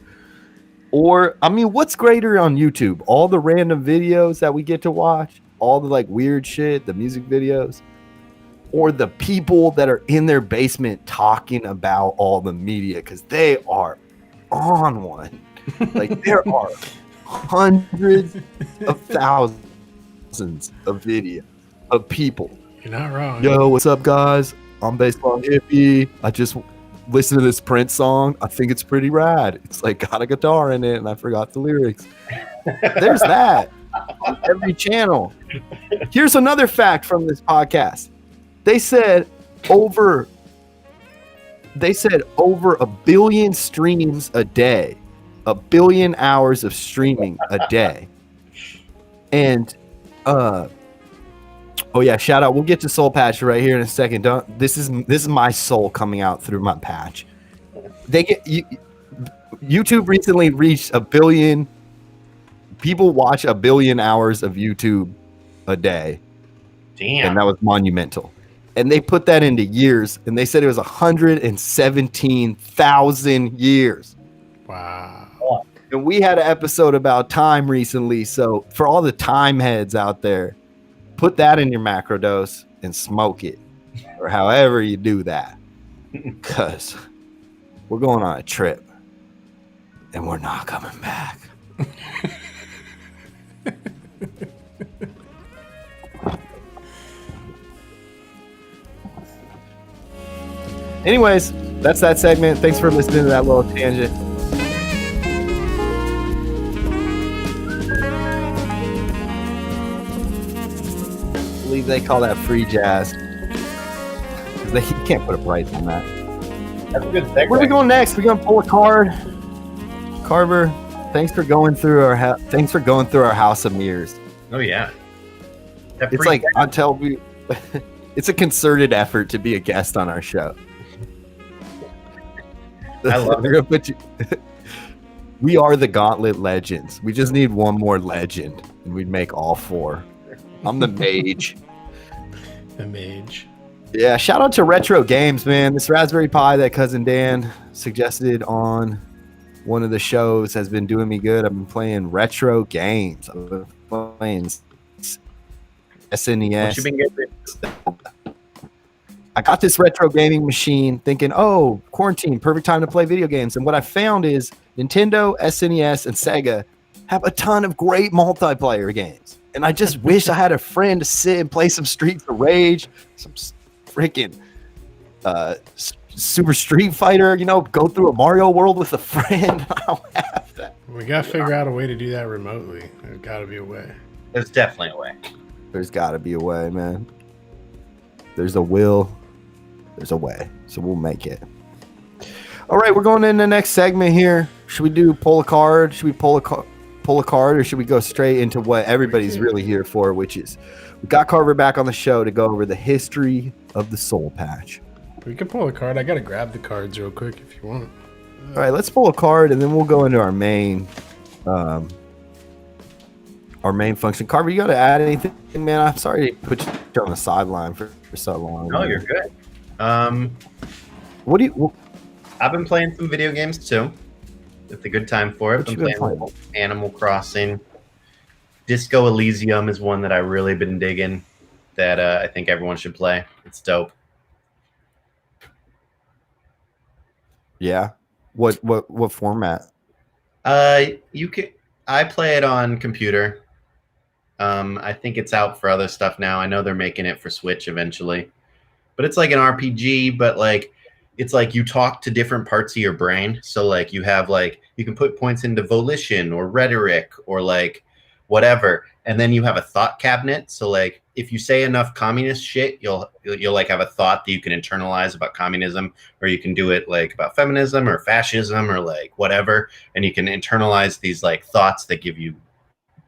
A: Or, I mean, what's greater on YouTube? All the random videos that we get to watch, all the like weird shit, the music videos, or the people that are in their basement talking about all the media, because they are on one. Like, there are hundreds of thousands of videos of people.
B: You're not wrong.
A: Yo, what's up, guys? I'm Baseball Hippy. I just listened to this Prince song. I think it's pretty rad. It's like got a guitar in it, and I forgot the lyrics. There's that on every channel. Here's another fact from this podcast. They said over 1 billion streams a day, 1 billion hours of streaming a day. And oh yeah, shout out. We'll get to Soul Patch right here in a second. This is my soul coming out through my patch. YouTube recently reached 1 billion people watch 1 billion hours of YouTube a day.
C: Damn.
A: And that was monumental. And they put that into years, and they said it was 117,000 years.
B: Wow.
A: And we had an episode about time recently, so for all the time heads out there, put that in your macro dose and smoke it, or however you do that, because we're going on a trip, and we're not coming back. Anyways, that's that segment. Thanks for listening to that little tangent. I believe they call that free jazz. Because you can't put a price on that.
C: That's a good segue.
A: Where are we going next? We're going to pull a card. Carver, thanks for going through our house of mirrors.
C: Oh yeah.
A: It's like I tell you, it's a concerted effort to be a guest on our show.
C: I love
A: They're gonna put you. We are the Gauntlet Legends. We just need one more legend, and we'd make all 4. I'm the mage.
B: The mage.
A: Yeah, shout out to Retro Games, man. This Raspberry Pi that Cousin Dan suggested on one of the shows has been doing me good. I've been playing retro games. I've been playing SNES.
C: What you been getting?
A: I got this retro gaming machine thinking, oh, quarantine, perfect time to play video games. And what I found is Nintendo, SNES, and Sega have a ton of great multiplayer games. And I just wish I had a friend to sit and play some Streets of Rage, some freaking Super Street Fighter, go through a Mario world with a friend. I don't have that.
B: We got to figure out a way to do that remotely. There's got to be a way.
C: There's definitely a way.
A: There's got to be a way, man. There's a will. There's a way. So we'll make it. All right, we're going in the next segment here. Should we do pull a card? Should we pull a card, or should we go straight into what everybody's really here for, which is we got Carver back on the show to go over the history of the Soul Patch.
B: We can pull a card. I got to grab the cards real quick if you want.
A: All right, let's pull a card, and then we'll go into our main function. Carver, you got to add anything, man? I'm sorry to put you on the sideline for so long.
C: No, you're good. I've been playing some video games too. It's a good time for it. I've been playing Animal Crossing. Disco Elysium is one that I really been digging. That I think everyone should play. It's dope.
A: Yeah. What format?
C: I play it on computer. I think it's out for other stuff now. I know they're making it for Switch eventually. But it's like an RPG, but like it's like you talk to different parts of your brain. So like you have like you can put points into volition or rhetoric or like whatever, and then you have a thought cabinet. So like if you say enough communist shit, you'll like have a thought that you can internalize about communism, or you can do it like about feminism or fascism or like whatever, and you can internalize these like thoughts that give you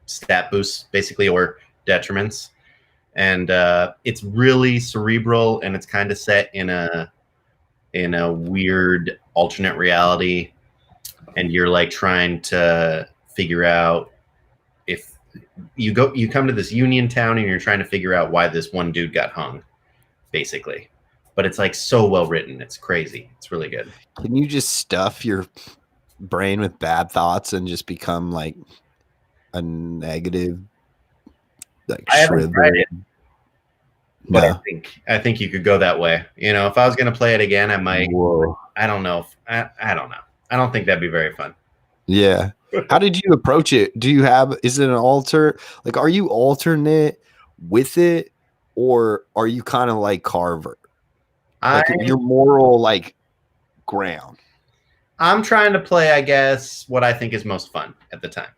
C: stat boosts basically or detriments. And it's really cerebral, and it's kind of set in a weird alternate reality, and you're like trying to figure out if you come to this Union town and you're trying to figure out why this one dude got hung, basically. But it's like so well written, it's crazy. It's really good.
A: Can you just stuff your brain with bad thoughts and just become like a negative? Like
C: I haven't tried it, but
A: no.
C: I think you could go that way. You know, if I was going to play it again, I might.
A: Whoa.
C: I don't know. I don't know. I don't think that'd be very fun.
A: Yeah. How did you approach it? Is it an alter? Like, are you alternate with it, or are you kind of like Carver? Like your moral like ground.
C: I'm trying to play, I guess, what I think is most fun at the time.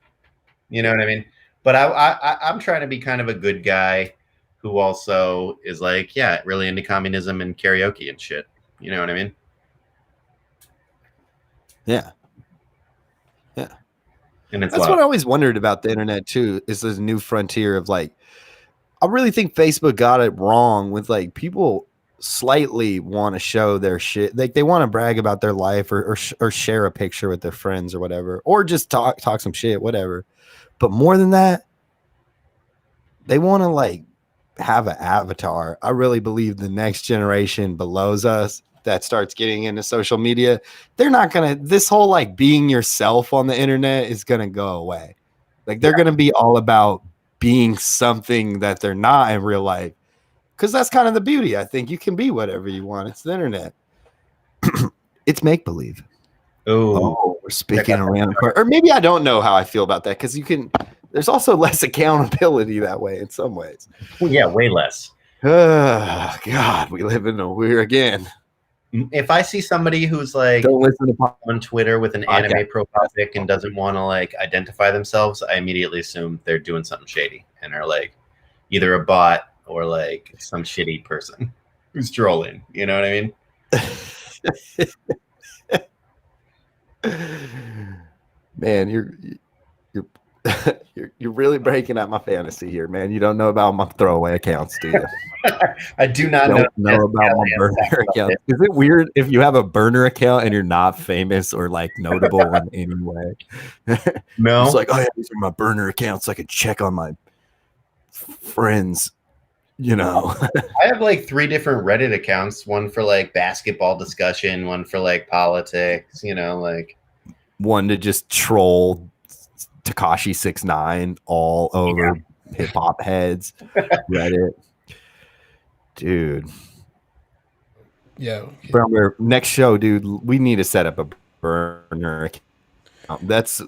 C: You know what I mean? But I'm trying to be kind of a good guy who also is like, yeah, really into communism and karaoke and shit. You know what I mean?
A: Yeah. Yeah.
C: And that's
A: what I always wondered about the internet too, is this new frontier of like, I really think Facebook got it wrong with like people slightly want to show their shit. Like they want to brag about their life or share a picture with their friends or whatever, or just talk some shit, whatever. But more than that, they want to like have an avatar. I really believe the next generation below us that starts getting into social media, they're not going to, this whole like being yourself on the internet is going to go away. Like they're going to be all about being something that they're not in real life. Because that's kind of the beauty. I think you can be whatever you want. It's the internet. It's make-believe. Oh, we're speaking of random part. Or maybe I don't know how I feel about that, because there's also less accountability that way in some ways.
C: Well, yeah, way less.
A: God, we live in a weird again.
C: If I see somebody who's like
A: don't listen to
C: on Twitter with an anime profile pic and doesn't want to like identify themselves, I immediately assume they're doing something shady and are like either a bot or like some shitty person who's trolling. You know what I
A: mean? Man, you're really breaking out my fantasy here, man. You don't know about my throwaway accounts, do you?
C: I do not
A: know about my burner account. Is it weird if you have a burner account and you're not famous or like notable in any way?
C: No.
A: It's like, oh yeah, these are my burner accounts, so I can check on my friends. You know,
C: I have like 3 different Reddit accounts, one for like basketball discussion, one for like politics, you know, like
A: one to just troll Tekashi 6ix9ine all over hip hop heads. Reddit. Dude.
B: Yeah.
A: Brown Bear, next show, dude, we need to set up a burner account. That's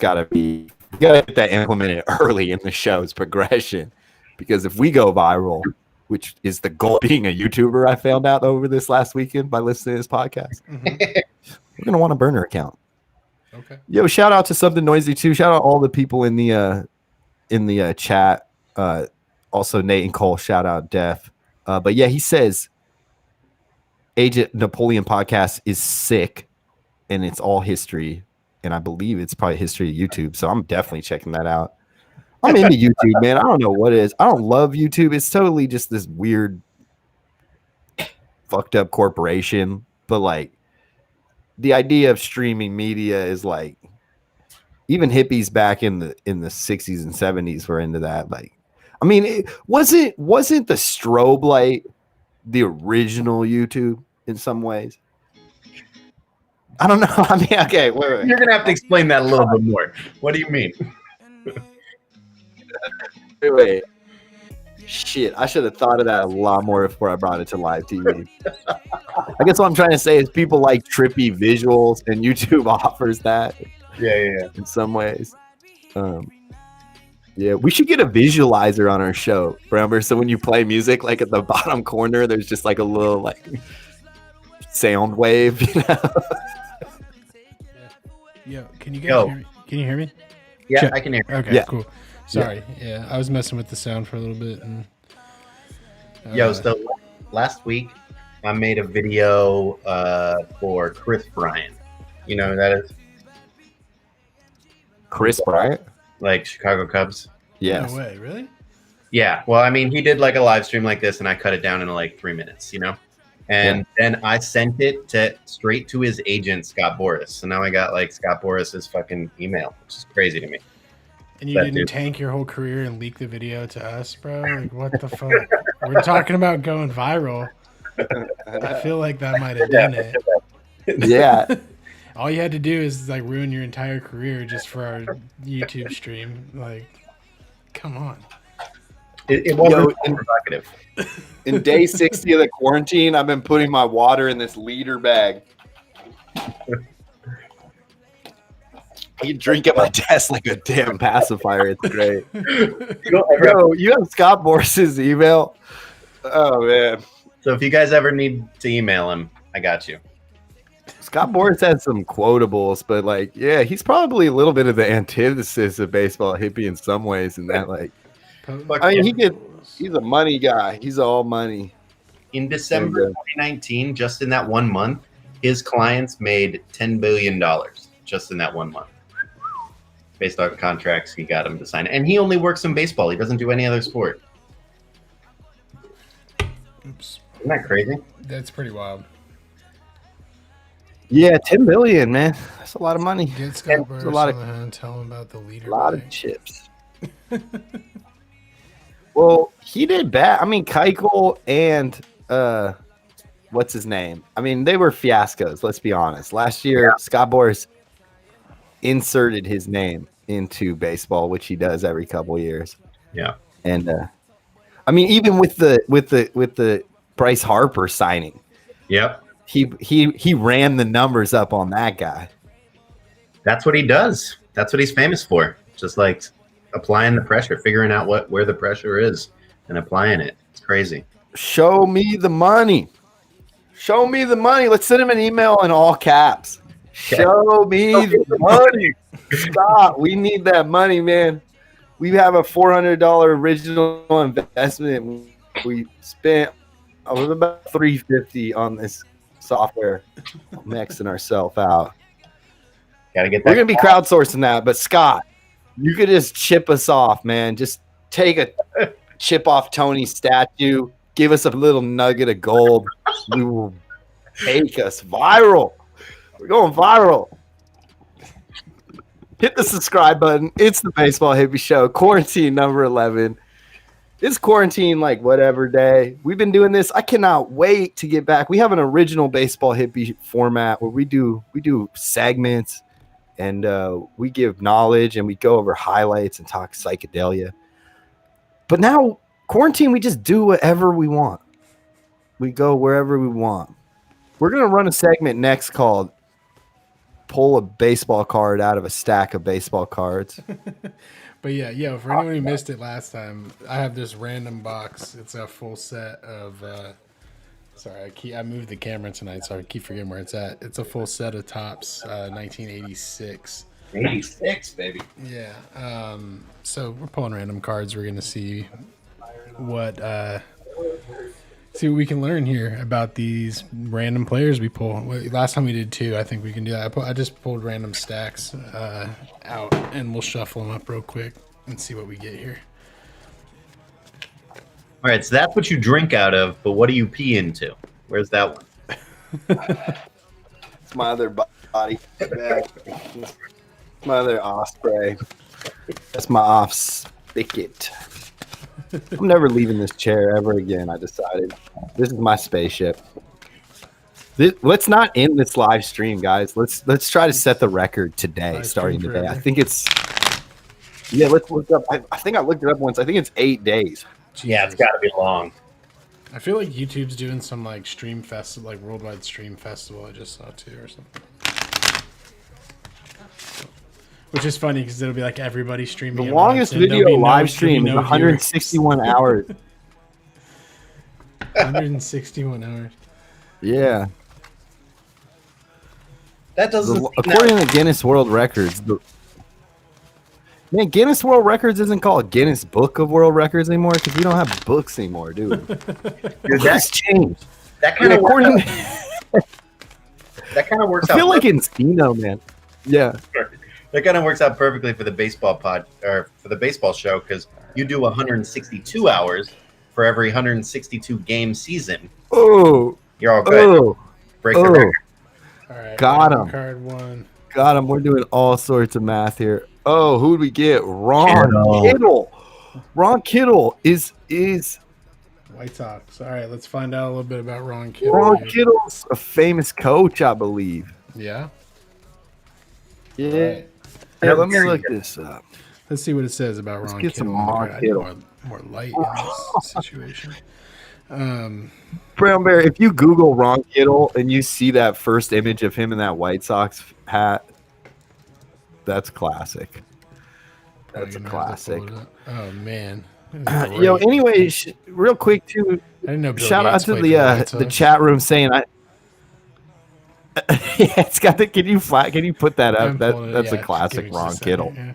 A: gotta be, we gotta get that implemented early in the show's progression. Because if we go viral, which is the goal of being a YouTuber, I found out over this last weekend by listening to this podcast, we're gonna want a burner account.
B: Okay.
A: Yo, shout out to Something Noisy too. Shout out all the people in the chat. Also Nate and Cole, shout out Def. But yeah, he says Agent Napoleon podcast is sick and it's all history. And I believe it's probably history of YouTube. So I'm definitely checking that out. I'm into YouTube, man. I don't know what it is. I don't love YouTube. It's totally just this weird fucked up corporation. But like the idea of streaming media is like, even hippies back in the 60s and 70s were into that. Like, I mean, it wasn't the strobe light the original YouTube in some ways? I don't know. I mean, okay, wait.
C: You're gonna have to explain that a little bit more. What do you mean?
A: Wait. Shit, I should have thought of that a lot more before I brought it to live TV. I guess what I'm trying to say is people like trippy visuals, and YouTube offers that.
C: Yeah.
A: In some ways. Yeah, we should get a visualizer on our show, Bramber. So when you play music, like at the bottom corner, there's just like a little like sound wave, you know?
B: Yo, can you guys hear me? Can you hear me?
C: Yeah,
B: Check.
C: I can hear you.
B: Okay,
A: Yeah.
B: cool. Sorry. Yeah, I was messing with the sound for a little bit. And,
C: So last week I made a video for Chris Bryant. You know who that is?
A: Chris Bryant?
C: Like Chicago Cubs.
A: Yes.
B: No way, really?
C: Yeah. Well, I mean, he did like a live stream like this, and I cut it down into like 3 minutes, you know? And then I sent it straight to his agent, Scott Boras. So now I got like Scott Boras's fucking email, which is crazy to me.
B: And you didn't tank your whole career and leak the video to us, bro? Like, what the fuck? We're talking about going viral. I feel like that might have done it.
A: Yeah.
B: All you had to do is like ruin your entire career just for our YouTube stream. Like, come on.
C: It wasn't provocative.
A: In day 60 of the quarantine, I've been putting my water in this liter bag. You drink at my desk like a damn pacifier. It's great. You have Scott Boras's email? Oh, man.
C: So if you guys ever need to email him, I got you.
A: Scott Boras had some quotables, but like, yeah, he's probably a little bit of the antithesis of baseball hippie in some ways. In that, like, I mean, he's a money guy. He's all money.
C: In December 2019, just in that 1 month, his clients made $10 billion just in that 1 month, based on contracts he got him to sign. And he only works in baseball. He doesn't do any other sport.
B: Oops.
C: Isn't that crazy?
B: That's pretty wild.
A: Yeah, 10 billion, man. That's a lot of money.
B: Get Scott Burris
A: a lot
B: on the hand, tell him about the leader.
A: A lot of chips. Well, he did bad. I mean, Keuchel and what's his name? I mean, they were fiascos. Let's be honest. Last year, Scott Boras inserted his name into baseball, which he does every couple years.
C: Yeah,
A: and I mean, even with the Bryce Harper signing,
C: yep,
A: he ran the numbers up on that guy.
C: That's what he does. That's what he's famous for. Just like applying the pressure, figuring out where the pressure is and applying it. It's crazy.
A: Show me the money. Show me the money. Let's send him an email in all caps. Show me the money. Stop. We need that money, man. We have a $400 original investment. We spent about $350 on this software, maxing ourselves out.
C: Gotta get that.
A: We're gonna be crowdsourcing that, but Scott, you could just chip us off, man. Just take a chip off Tony's statue. Give us a little nugget of gold. We will take us viral. We're going viral. Hit the subscribe button. It's the Baseball Hippie Show. Quarantine number 11. It's quarantine like whatever day. We've been doing this. I cannot wait to get back. We have an original Baseball Hippie format where we do segments and we give knowledge and we go over highlights and talk psychedelia. But now quarantine, we just do whatever we want. We go wherever we want. We're gonna run a segment next called "Pull a baseball card out of a stack of baseball cards."
B: But yeah, for anyone who missed it last time, I have this random box. It's a full set of. Sorry, I moved the camera tonight, so I keep forgetting where it's at. It's a full set of Topps 1986.
C: 86, baby.
B: Yeah. So we're pulling random cards. We're gonna see what we can learn here about these random players we pull. Last time we did 2. I think we can do that. I just pulled random stacks out, and we'll shuffle them up real quick and see what we get here.
C: All right, so that's what you drink out of, but what do you pee into? Where's that one?
A: It's my other body bag. My other osprey. That's my off spigot. I'm never leaving this chair ever again. I decided this is my spaceship. Let's not end this live stream, guys. Let's try to set the record today, starting today.
B: Forever.
A: I think it's let's look up. I think I looked it up once. I think it's 8 days.
B: Jesus.
C: Yeah, it's got to be long.
B: I feel like YouTube's doing some like stream festival, like worldwide stream festival. I just saw too, or something. Which is funny because it'll be like everybody streaming.
A: The
B: at
A: longest
B: once, and
A: video
B: there'll be
A: live stream is
B: no
A: 161 hours.
B: 161 hours.
A: Yeah.
C: That doesn't.
A: According to Guinness World Records, man, Guinness World Records isn't called Guinness Book of World Records anymore because we don't have books anymore, dude.
C: Dude,
A: That's changed.
C: that kind of
A: According,
C: that kind of works
A: I
C: out.
A: feel like Encino, man. Yeah.
C: That kind of works out perfectly for the baseball or for the baseball show because you do 162 hours for every 162 game season.
A: Oh.
C: You're all good.
A: Oh.
C: Break the record.
B: All right,
A: Got him.
B: Card 1.
A: Got him. We're doing all sorts of math here. Oh, who'd we get? Ron Kittle. Ron Kittle is
B: White Sox. All right, let's find out a little bit about Ron Kittle.
A: Ron Kittle's a famous coach, I believe.
B: Yeah.
A: Yeah.
B: Right.
A: Hey, let me look this up.
B: Let's see what it says about Ron
A: get some
B: Kittle.
A: Ron
B: I need
A: Kittle.
B: more light in this situation.
A: Brown Bear, if you Google Ron Kittle and you see that first image of him in that White Sox hat, that's classic. That's a
B: Probably gonna have to
A: classic.
B: pull it up. Oh man.
A: Yo, anyway, real quick too,
B: I didn't know Bill
A: shout out
B: Gates
A: to
B: played for the White
A: the
B: Sox.
A: chat room saying yeah, it's got the. Can you put that up?
B: I'm pulling it.
A: That's
B: Yeah,
A: a
B: just
A: classic
B: give me just a
A: Ron
B: second,
A: Kittle.
B: yeah.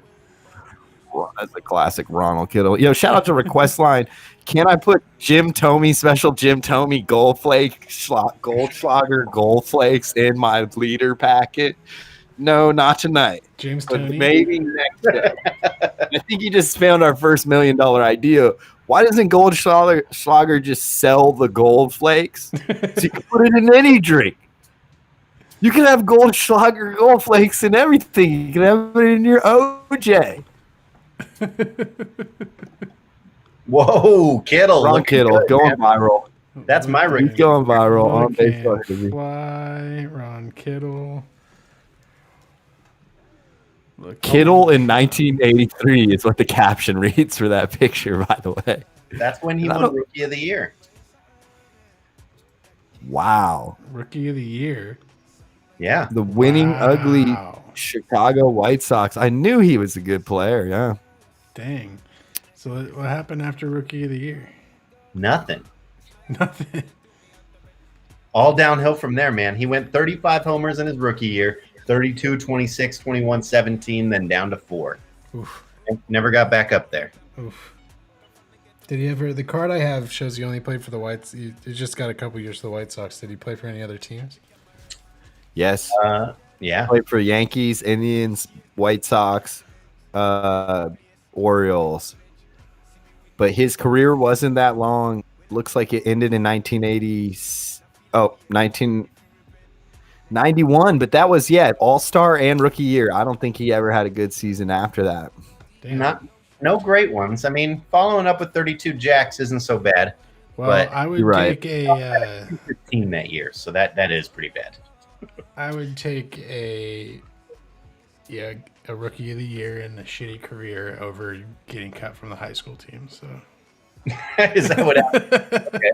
A: Well, that's a classic Ronald Kittle. Yo, shout out to Request Line. Can I put Jim Tomey, special Jim Tomey Goldschlager Gold Flakes in my leader packet? No, not tonight.
B: James
A: But
B: Toney.
A: maybe next day. I think you just found our first $1 million idea. Why doesn't Goldschlager just sell the gold flakes? So you can put it in any drink. You can have Goldschlager gold flakes in everything. You can have it in your OJ.
C: Whoa, Kittle.
A: Ron
C: looking
A: Kittle
C: good,
A: going
C: man.
A: viral.
C: That's my
A: He's
C: rookie.
A: going viral on
B: Okay,
A: Facebook. TV.
B: Fly, Ron Kittle. Look,
A: Kittle in 1983 is what the caption reads for that picture, by the way.
C: That's when he
A: And I
C: won
A: don't-
C: Rookie of the Year.
A: Wow.
B: Rookie of the Year.
C: Yeah.
A: The winning, ugly
B: Wow.
A: Chicago White Sox. I knew he was a good player, yeah.
B: Dang. So what happened after Rookie of the Year?
C: Nothing.
B: Nothing.
C: All downhill from there, man. He went 35 homers in his rookie year, 32, 26, 21, 17, then down to 4.
B: Oof.
C: Never got back up there.
B: Oof. Did he ever? The card I have shows he only played for the Whites. He just got a couple years for the White Sox. Did he play for any other teams?
A: Yes.
C: Yeah.
A: Played for Yankees, Indians, White Sox, Orioles. But his career wasn't that long. Looks like it ended in 1991. But that was, all-star and rookie year. I don't think he ever had a good season after that.
B: Damn.
C: No great ones. I mean, following up with 32 jacks isn't so bad.
B: Well,
C: but
B: I would
A: you're right.
B: take a.
C: 15 that year, so that is pretty bad.
B: I would take a rookie of the year and a shitty career over getting cut from the high school team. So
C: Is that what happened? Okay.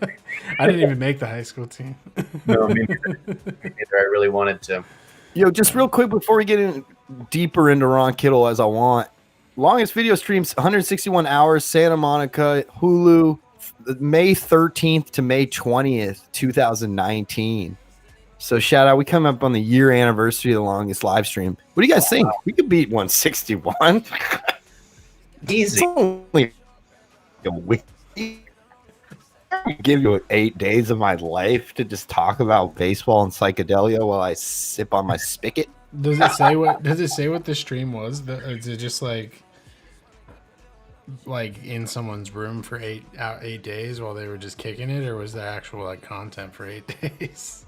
B: I didn't even make the high school team.
C: No, me neither. I really wanted to.
A: Yo, just real quick before we get in deeper into Ron Kittle as I want. Longest video streams, 161 hours, Santa Monica, Hulu, May 13th to May 20th, 2019. So shout out. We come up on the year anniversary of the longest live stream. What do you guys think? We could beat 161.
C: Easy.
A: It's only a week. Give you 8 days of my life to just talk about baseball and psychedelia while I sip on my spigot.
B: Does it say what the stream was? Is it just like in someone's room for 8 days while they were just kicking it, or was there actual like content for 8 days?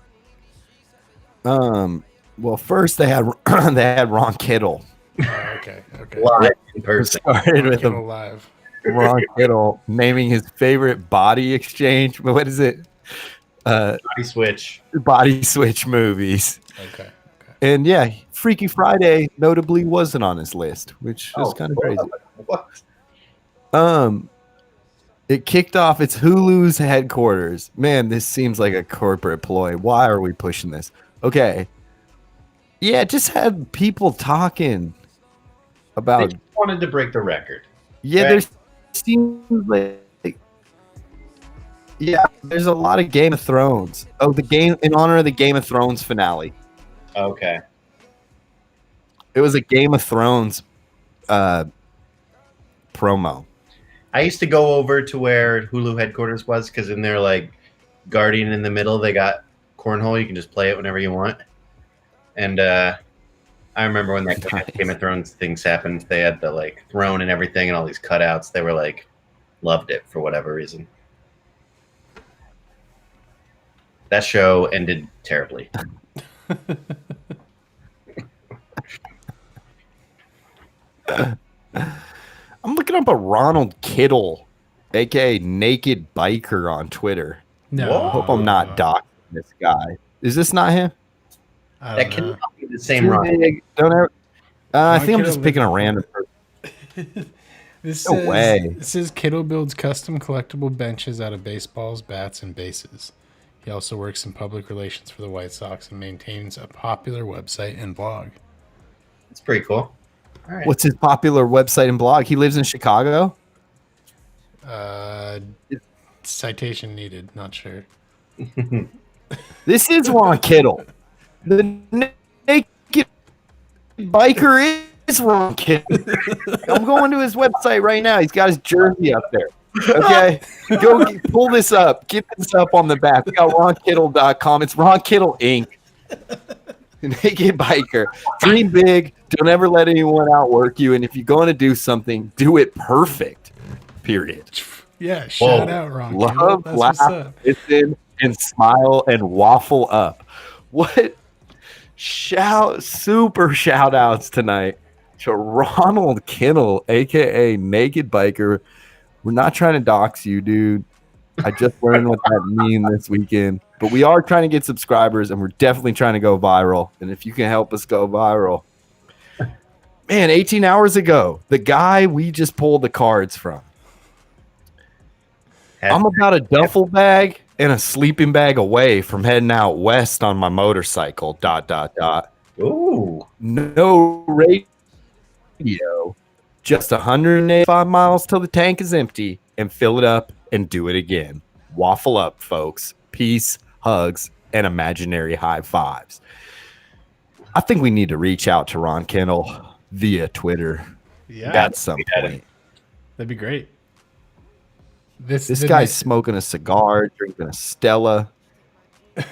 A: Well, first they had Ron Kittle.
B: Oh, okay.
C: Live in person.
A: Started with
B: Kittle live.
A: Ron Kittle naming his favorite body exchange. What is it?
C: Body switch.
A: Body switch movies.
B: Okay.
A: And yeah, Freaky Friday notably wasn't on his list, which is kind of crazy.
C: What?
A: It kicked off its Hulu's headquarters. Man, this seems like a corporate ploy. Why are we pushing this? Okay. Yeah, it just had people talking about.
C: They just wanted to break the record.
A: Yeah,
C: right?
A: there seems like. Yeah, there's a lot of Game of Thrones. Oh, the game in honor of the Game of Thrones finale.
C: Okay.
A: It was a Game of Thrones promo.
C: I used to go over to where Hulu headquarters was because in their like Guardian in the middle, they got cornhole. You can just play it whenever you want. And I remember when that
A: Nice.
C: Game of Thrones things happened, they had the like throne and everything and all these cutouts. They were like, loved it for whatever reason. That show ended terribly.
A: I'm looking up a Ronald Kittle, aka Naked Biker, on Twitter.
B: No,
C: Whoa.
A: I hope I'm not docking this guy. Is this not him?
B: I
C: That
B: don't
C: can
B: know.
C: be the same Ron.
A: Don't ever. I
B: Ron
A: think I'm
B: Kittle
A: just picking a random person.
B: This
A: No
B: says,
A: way.
B: It says Kittle builds custom collectible benches out of baseballs, bats, and bases. He also works in public relations for the White Sox and maintains a popular website and blog.
C: It's pretty cool. All right.
A: What's his popular website and blog? He lives in Chicago.
B: Citation needed. Not sure.
A: This is Ron Kittle. The Naked Biker is Ron Kittle. I'm going to his website right now. He's got his jersey up there. Okay, pull this up. Get this up on the back. We got RonKittle.com. It's Ron Kittle Inc. Naked Biker. Dream big. Don't ever let anyone outwork you. And if you're going to do something, do it perfect. Period.
B: Yeah, shout
C: Whoa.
B: out, Ron Kittle.
A: Love,
B: That's what's
A: laugh,
B: up.
A: listen, and smile and waffle up. What super shout outs tonight to Ronald Kittle, aka Naked Biker. We're not trying to dox you, dude. I just learned what that means this weekend. But we are trying to get subscribers, and we're definitely trying to go viral. And if you can help us go viral. Man, 18 hours ago, the guy we just pulled the cards from. I'm about a duffel bag and a sleeping bag away from heading out west on my motorcycle. ...
C: Ooh.
A: No radio. Just 185 miles till the tank is empty, and fill it up and do it again. Waffle up, folks. Peace, hugs, and imaginary high fives. I think we need to reach out to Ron Kittle via Twitter
B: Yeah,
A: at some point.
B: that'd be great.
A: This guy's smoking a cigar, drinking a Stella. This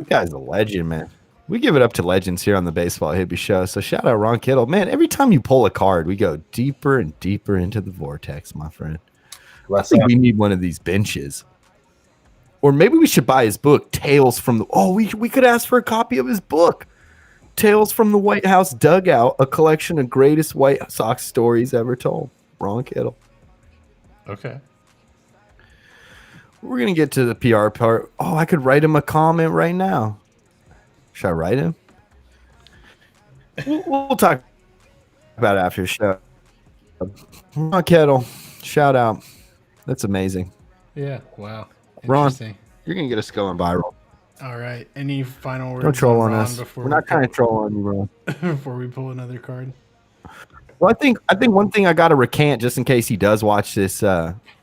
A: guy's a legend, man. We give it up to legends here on the Baseball Hippie Show. So shout out Ron Kittle. Man, every time you pull a card, we go deeper and deeper into the vortex, my friend. I think we need one of these benches. Or maybe we should buy his book, Tales from the... Oh, we could ask for a copy of his book. Tales from the White House Dugout, a collection of greatest White Sox stories ever told. Ron Kittle.
B: Okay.
A: We're going to get to the PR part. Oh, I could write him a comment right now. Should I write him? We'll talk about it after the show. Ron Kittle, shout out. That's amazing.
B: Yeah. Wow.
A: Ron,
B: Interesting.
A: you're gonna get us going viral.
B: All right. Any final words
A: Don't troll on
B: Ron
A: us.
B: before
A: We're not trying to troll on you, Ron.
B: before we pull another card?
A: Well, I think one thing I got to recant, just in case he does watch this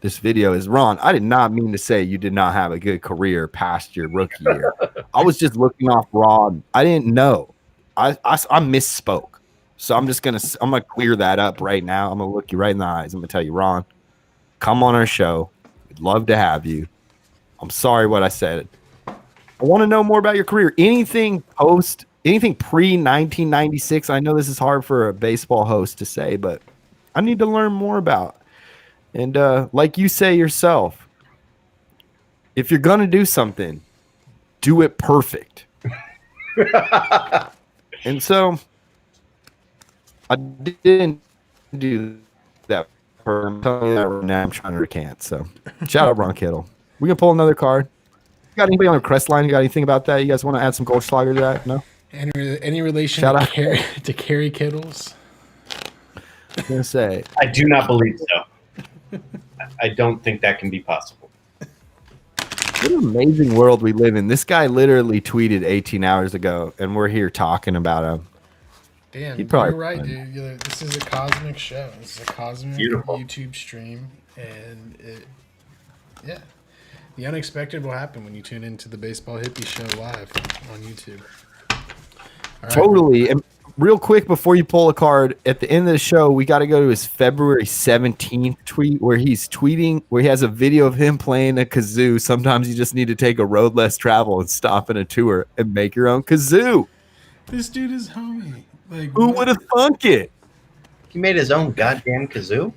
A: this video, is Ron. I did not mean to say you did not have a good career past your rookie year. I was just looking off Ron. I didn't know. I misspoke. So I'm gonna clear that up right now. I'm gonna look you right in the eyes. I'm gonna tell you, Ron, come on our show. We'd love to have you. I'm sorry what I said. I want to know more about your career. Anything pre 1996. I know this is hard for a baseball host to say, but I need to learn more about. And like you say yourself, if you're gonna do something, do it perfect. And so I didn't do that. I'm telling you that right now. I'm trying to recant. So shout out Ron Kittle. We can pull another card. Got anybody on the crest line? You got anything about that? You guys want to add some Goldschlager to that? No?
B: Any relation
A: Shout
B: to,
A: out.
B: to Kerry Kittles?
A: I was gonna say.
C: I do not believe so. I don't think that can be possible.
A: What an amazing world we live in. This guy literally tweeted 18 hours ago, and we're here talking about him.
B: Damn,
A: He'd probably
B: you're right,
A: win.
B: dude. This is a cosmic show. This is a cosmic
C: Beautiful.
B: YouTube stream, and the unexpected will happen when you tune into the Baseball Hippie Show live on YouTube. All right.
A: Totally. And real quick before you pull a card, at the end of the show, we got to go to his February 17th tweet where he has a video of him playing a kazoo. Sometimes you just need to take a road less travel and stop in a tour and make your own kazoo.
B: This dude is homie. Like,
A: Who would have thunk it?
C: He made his own goddamn kazoo.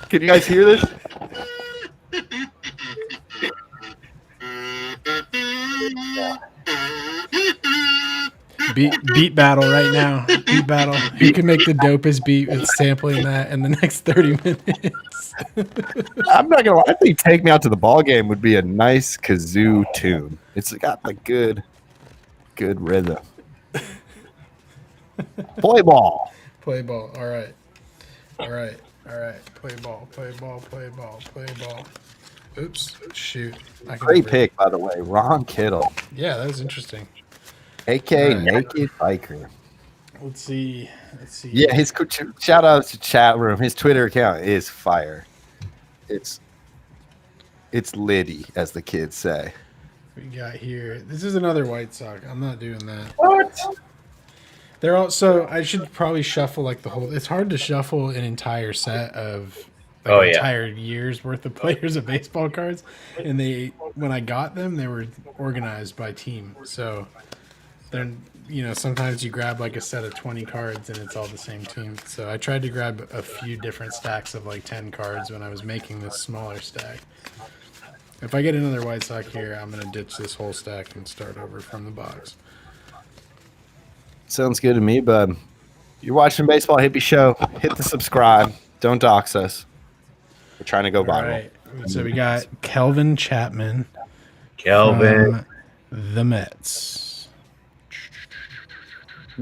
A: Can you guys hear this?
B: Beat battle right now. Beat battle. Who can make the dopest beat with sampling that in the next 30 minutes?
A: I'm not gonna lie. I think "Take Me Out to the Ball Game" would be a nice kazoo tune. It's got like good rhythm. Play ball.
B: Play ball. All right. Play ball. Oops. Shoot. I can
A: Great
B: never-
A: pick, by the way, Ron Kittle,
B: Yeah, that was interesting.
A: aka
B: Right.
A: Naked Biker.
B: Let's see.
A: Yeah, his shout out to chat room. His Twitter account is fire. It's litty, as the kids say.
B: We got here. This is another White Sox. I'm not doing that.
C: What?
B: They're also. I should probably shuffle like the whole. It's hard to shuffle an entire set of entire year's worth of players of baseball cards, and when I got them, they were organized by team. So they're sometimes you grab like a set of 20 cards and it's all the same team. So I tried to grab a few different stacks of like 10 cards when I was making this smaller stack. If I get another White Sox here, I'm gonna ditch this whole stack and start over from the box.
A: Sounds good to me, bud. You're watching Baseball Hippie Show. Hit the subscribe. Don't dox us. We're trying to go
B: All
A: viral.
B: right. So we got Kelvin Chapman
C: Kelvin.
B: from the Mets.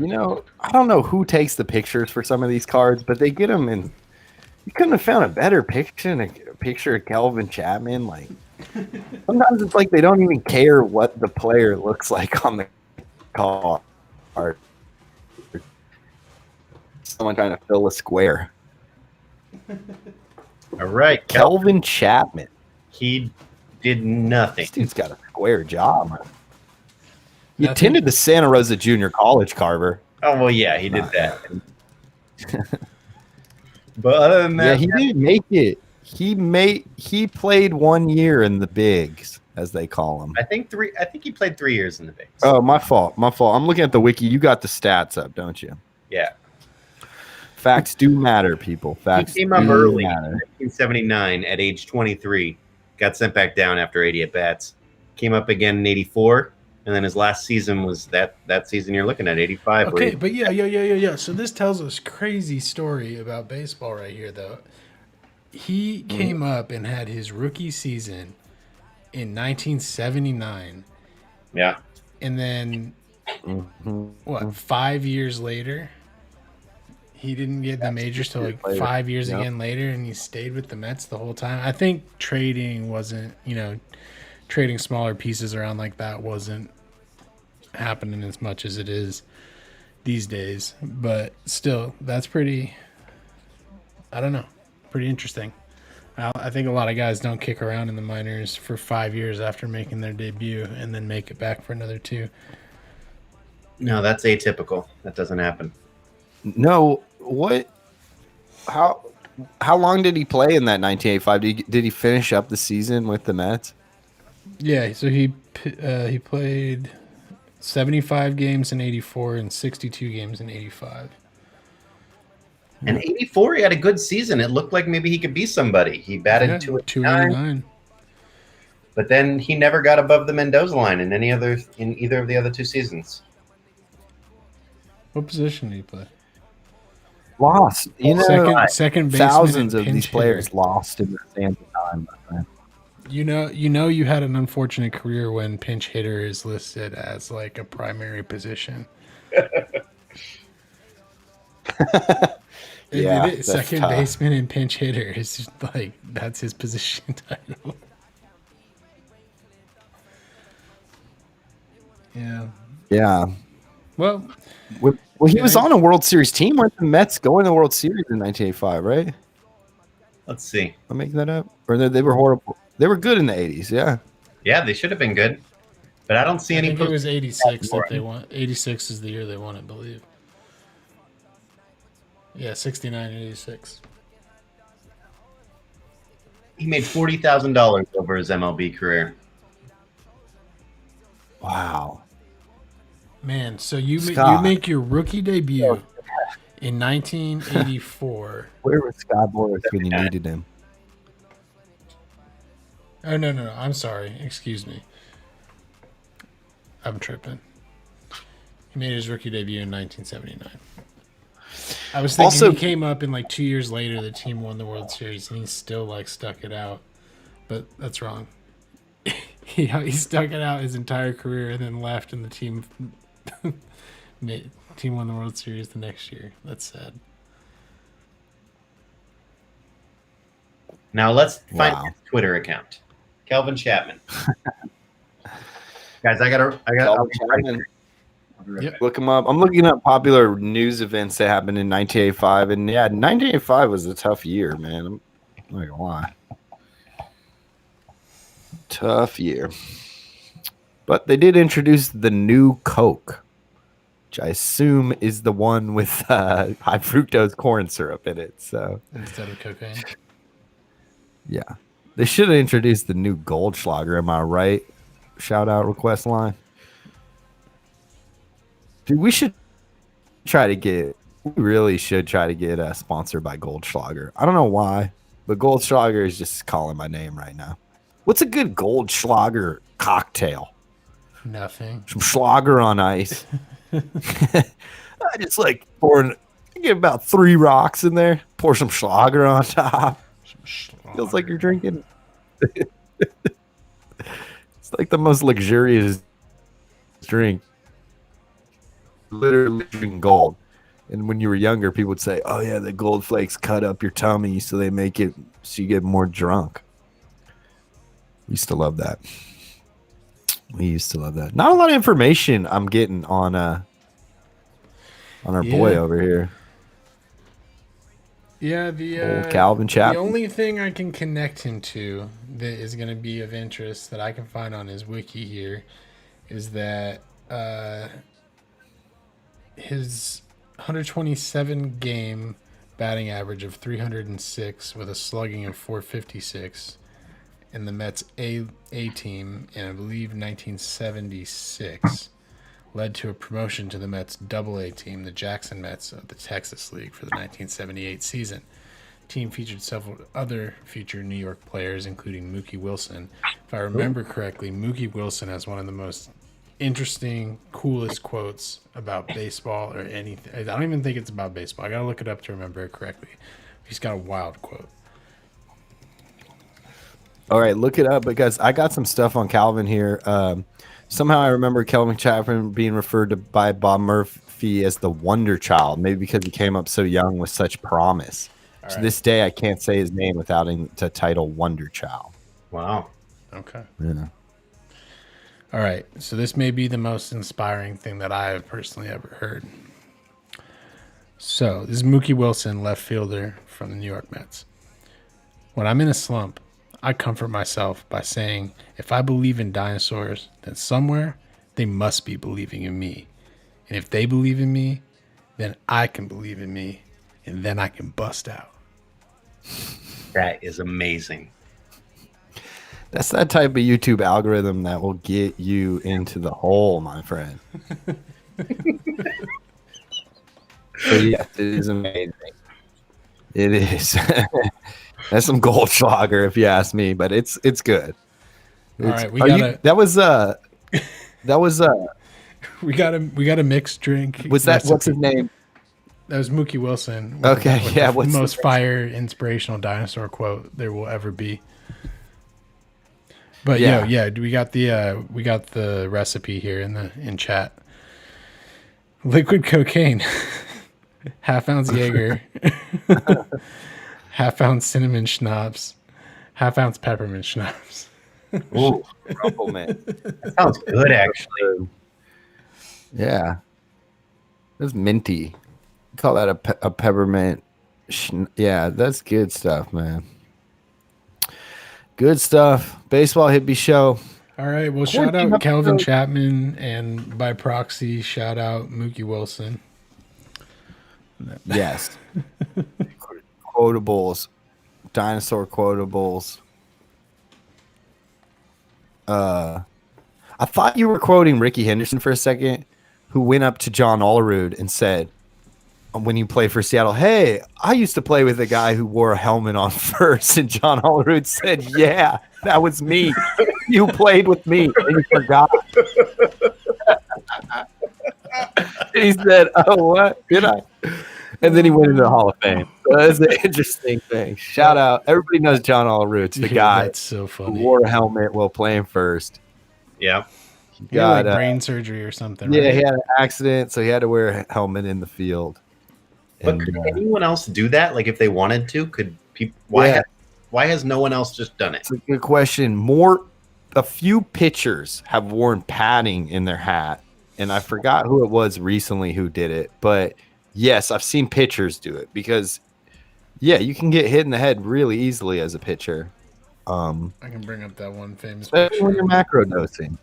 A: I don't know who takes the pictures for some of these cards, but they get them in. You couldn't have found a better picture than a picture of Kelvin Chapman. Like sometimes it's like they don't even care what the player looks like on the card. Someone trying to fill a square.
C: All right,
A: Kelvin Chapman.
C: He did nothing.
A: This dude's got a square job. He
B: Nothing.
A: attended the Santa Rosa Junior College, Carver.
C: Oh well, yeah, he did that. But other than
A: Yeah,
C: that,
A: he didn't make it. He played 1 year in the bigs, as they call them.
C: I think he played 3 years in the bigs.
A: Oh, my fault. I'm looking at the wiki. You got the stats up, don't you?
C: Yeah,
A: Facts do matter, people. Facts
C: he came up
A: do
C: early,
A: matter.
C: 1979, at age 23. Got sent back down after 80 at bats. Came up again in 84, and then his last season was that season you're looking at, 85.
B: Okay, but yeah. So this tells us crazy story about baseball right here, though. He came up and had his rookie season in 1979,
C: Yeah,
B: and then
A: Mhm.
B: what? 5 years later, he didn't get the majors till like
A: later.
B: 5 years
A: Yep.
B: again later, and he stayed with the Mets the whole time. I think trading wasn't, trading smaller pieces around like that wasn't happening as much as it is these days. But still, that's pretty, I don't know, pretty interesting. I think a lot of guys don't kick around in the minors for 5 years after making their debut and then make it back for another 2.
C: No, that's atypical. That doesn't happen.
A: No, what? How long did he play in that 1985? Did he finish up the season with the Mets?
B: Yeah, so he played 75 games in 84 and 62 games in 85.
C: And 84, he had a good season. It looked like maybe he could be somebody. He batted 289, but then he never got above the Mendoza line in either of the other 2 seasons.
B: What position did he play?
A: Lost.
B: Second baseman.
A: Thousands of these
B: hitter.
A: players lost in the sands of time, my friend.
B: You had an unfortunate career when pinch hitter is listed as like a primary position.
A: Yeah,
B: second baseman and pinch hitter is just like that's his position title.
A: Yeah.
B: Well,
A: he was on a World Series team. Weren't the Mets going to the World Series in 1985, right?
C: Let's see.
A: I'm making that up. Or they were horrible. They were good in the 80s, yeah.
C: Yeah, they should have been good. But I don't see any.
B: I think it was 86 that they won. 86 is the year they won, I believe. Yeah, 69 and 86.
C: He made $40,000 over his MLB career.
A: Wow.
B: Man, so you
A: Scott.
B: make your rookie debut in 1984.
A: Where was Scott Boras when you needed him?
B: Oh, no. I'm sorry. Excuse me. I'm tripping. He made his rookie debut in 1979. I was thinking he came up and like 2 years later the team won the World Series and he still like stuck it out. But that's wrong. he stuck it out his entire career and then left and the team won the World Series the next year. That's sad.
C: Now let's find his Twitter account. Kelvin Chapman. Guys, I got
A: Chapman. Yep. Look him up. I'm looking up popular news events that happened in 1985, and yeah, 1985 was a tough year, man. I'm not gonna lie, tough year. But they did introduce the new Coke, which I assume is the one with high fructose corn syrup in it. So
B: instead of cocaine,
A: yeah, they should have introduced the new Goldschlager. Am I right? Shout out request line. Dude, we really should try to get sponsored by Goldschlager. I don't know why, but Goldschlager is just calling my name right now. What's a good Goldschlager cocktail?
B: Nothing.
A: Some Schlager on ice. I just like get about 3 rocks in there, pour some Schlager on top. Feels like you're drinking. It's like the most luxurious drink. Literally drinking gold. And when you were younger, people would say, oh yeah, the gold flakes cut up your tummy so they make it so you get more drunk. We used to love that. Not a lot of information I'm getting on our boy over here.
B: Yeah, the
A: old Calvin Chapman.
B: The only thing I can connect him to that is going to be of interest that I can find on his wiki here is that his 127 game batting average of 306 with a slugging of 456 in the Mets A team in I believe 1976 led to a promotion to the Mets AA team, the Jackson Mets of the Texas League for the 1978 season. The team featured several other future New York players, including Mookie Wilson. If I remember correctly, Mookie Wilson has one of the most interesting, coolest quotes about baseball or anything. I don't even think it's about baseball. I gotta look it up to remember it correctly. He's got a wild quote.
A: All right, look it up because I got some stuff on Calvin here. Somehow I remember Kelvin Chapman being referred to by Bob Murphy as the Wonder Child, maybe because he came up so young with such promise.
B: All
A: To
B: right.
A: this day, I can't say his name without the title Wonder Child.
C: Wow.
B: Okay.
A: Yeah.
B: All right. So this may be the most inspiring thing that I have personally ever heard. So this is Mookie Wilson, left fielder from the New York Mets. When I'm in a slump, I comfort myself by saying, if I believe in dinosaurs, then somewhere they must be believing in me. And if they believe in me, then I can believe in me, and then I can bust out.
C: That is amazing.
A: That's that type of YouTube algorithm that will get you into the hole, my friend. So yes, it is amazing. It is. That's some Goldschlager, if you ask me, but it's good.
B: All right, we
A: that was
B: we got a mixed drink.
A: was that
B: recipe.
A: what's his name?
B: That was Mookie Wilson.
A: Okay, yeah.
B: The
A: What's the
B: most fire inspirational dinosaur quote there will ever be. But yeah, we got the recipe here in chat. Liquid cocaine, half ounce Jaeger, half ounce cinnamon schnapps, half ounce peppermint schnapps.
A: Ooh, Rumble Man.
C: That sounds good, actually.
A: Yeah, that's minty. Call that a peppermint. Yeah, that's good stuff, man. Good stuff. Baseball Hippie Show.
B: All right, well, shout out Kelvin Chapman, and by proxy, shout out Mookie Wilson.
A: Yes. Quotables. Dinosaur quotables. I thought you were quoting Ricky Henderson for a second, who went up to John Olerud and said, when you play for Seattle, hey, I used to play with a guy who wore a helmet on first. And John Olerud said, yeah, that was me. You played with me and you forgot. He said, oh, what? Did I? And then he went into the Hall of Fame. So that's an interesting thing. Shout out. Everybody knows John Olerud, the guy
B: That's so funny.
A: who wore a helmet while playing first.
C: Yeah.
B: He had like brain surgery or something,
A: Yeah,
B: right?
A: he had an accident, so he had to wear a helmet in the field.
C: But
A: And,
C: could anyone else do that? Like, if they wanted to, could people? Why has no one else just done it?
A: It's a good question. A few pitchers have worn padding in their hat, and I forgot who it was recently who did it. But yes, I've seen pitchers do it because, yeah, you can get hit in the head really easily as a pitcher.
B: I can bring up that one famous
A: Especially
B: picture.
A: when you're macro dosing.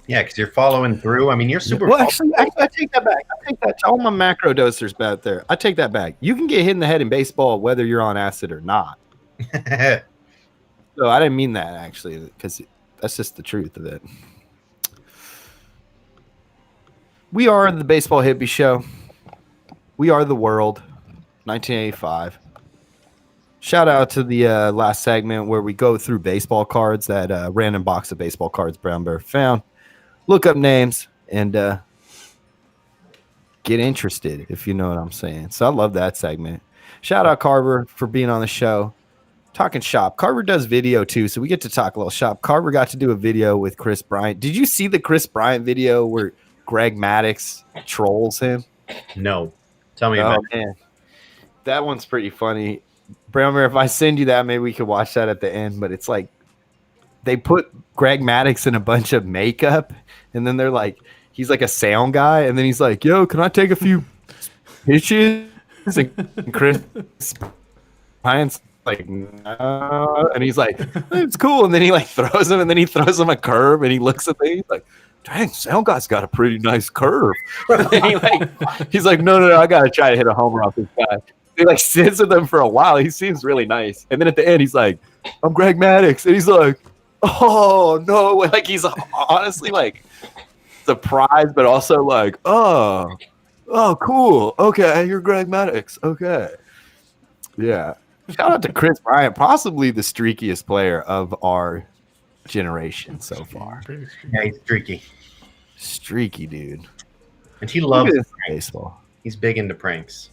C: Yeah, because you're following through. I mean, you're super.
A: Well, actually, I take that back. I take that to all my macro dosers out there. I take that back. You can get hit in the head in baseball whether you're on acid or not. So I didn't mean that actually, because that's just the truth of it. We are the Baseball Hippie Show. We are the world. 1985. Shout out to the last segment where we go through baseball cards, that random box of baseball cards Brown Bear found. Look up names and get interested, if you know what I'm saying. So I love that segment. Shout out Carver for being on the show. Talking shop. Carver does video too, so we get to talk a little shop. Carver got to do a video with Chris Bryant. Did you see the Chris Bryant video where Greg Maddux trolls him?
C: No. Tell me about it.
A: Man. That one's pretty funny. Brown Bear, if I send you that, maybe we could watch that at the end. But it's like they put Greg Maddux in a bunch of makeup, and then they're like, he's like a sound guy, and then he's like, yo, can I take a few pitches? And Chris Bryant's like, no. And he's like, it's cool. And then he like throws him, and then he throws him a curve, and he looks at me, he's like, dang, sound guy's got a pretty nice curve. And then he's like, no, I gotta try to hit a homer off this guy. He like sits with him for a while. He seems really nice. And then at the end, he's like, I'm Greg Maddux. And he's like, oh, no. Like, he's honestly like surprised, but also like, oh, cool. Okay, you're Greg Maddux. Okay. Yeah. Shout out to Chris Bryant, possibly the streakiest player of our generation so far.
C: Yeah, he's streaky.
A: Streaky, dude.
C: And he loves
A: baseball.
C: He's big into pranks.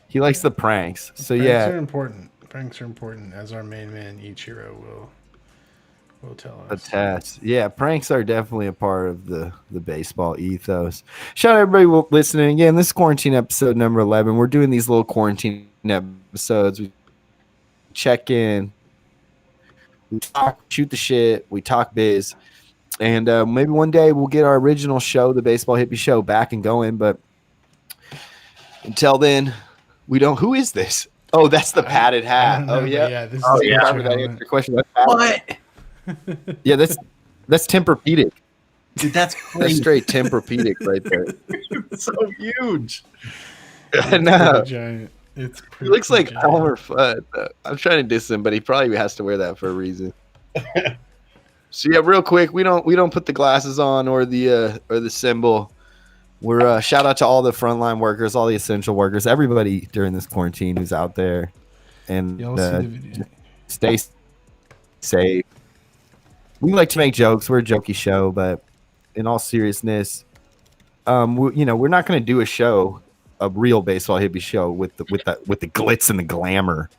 A: He likes the pranks. So
B: Pranks
A: yeah,
B: are important. Pranks are important, as our main man Ichiro will tell
A: A
B: us.
A: test. Yeah, pranks are definitely a part of the baseball ethos. Shout out everybody listening. Again, this is quarantine episode number 11. We're doing these little quarantine episodes. We check in, we talk, shoot the shit, we talk biz. And maybe one day we'll get our original show, the Baseball Hippie Show, back and going. But until then, we don't. Who is this? Oh, that's the padded hat.
B: Know,
A: oh, yeah.
B: yeah. This
C: Oh,
B: is
C: yeah.
A: That answered your question. What? Yeah, that's Tempur-Pedic.
C: Dude, that's
A: That's
C: crazy.
A: straight Tempur-Pedic right there.
C: It's so huge.
A: I know.
B: Giant. It's
A: He looks like
B: giant.
A: Elmer Fudd. I'm trying to diss him, but he probably has to wear that for a reason. So yeah, real quick, we don't put the glasses on or the symbol. We're shout out to all the frontline workers, all the essential workers, everybody during this quarantine who's out there, and
B: Y'all see the video.
A: stay safe. We like to make jokes. We're a jokey show, but in all seriousness, we're not going to do a real baseball hippie show with the glitz and the glamour,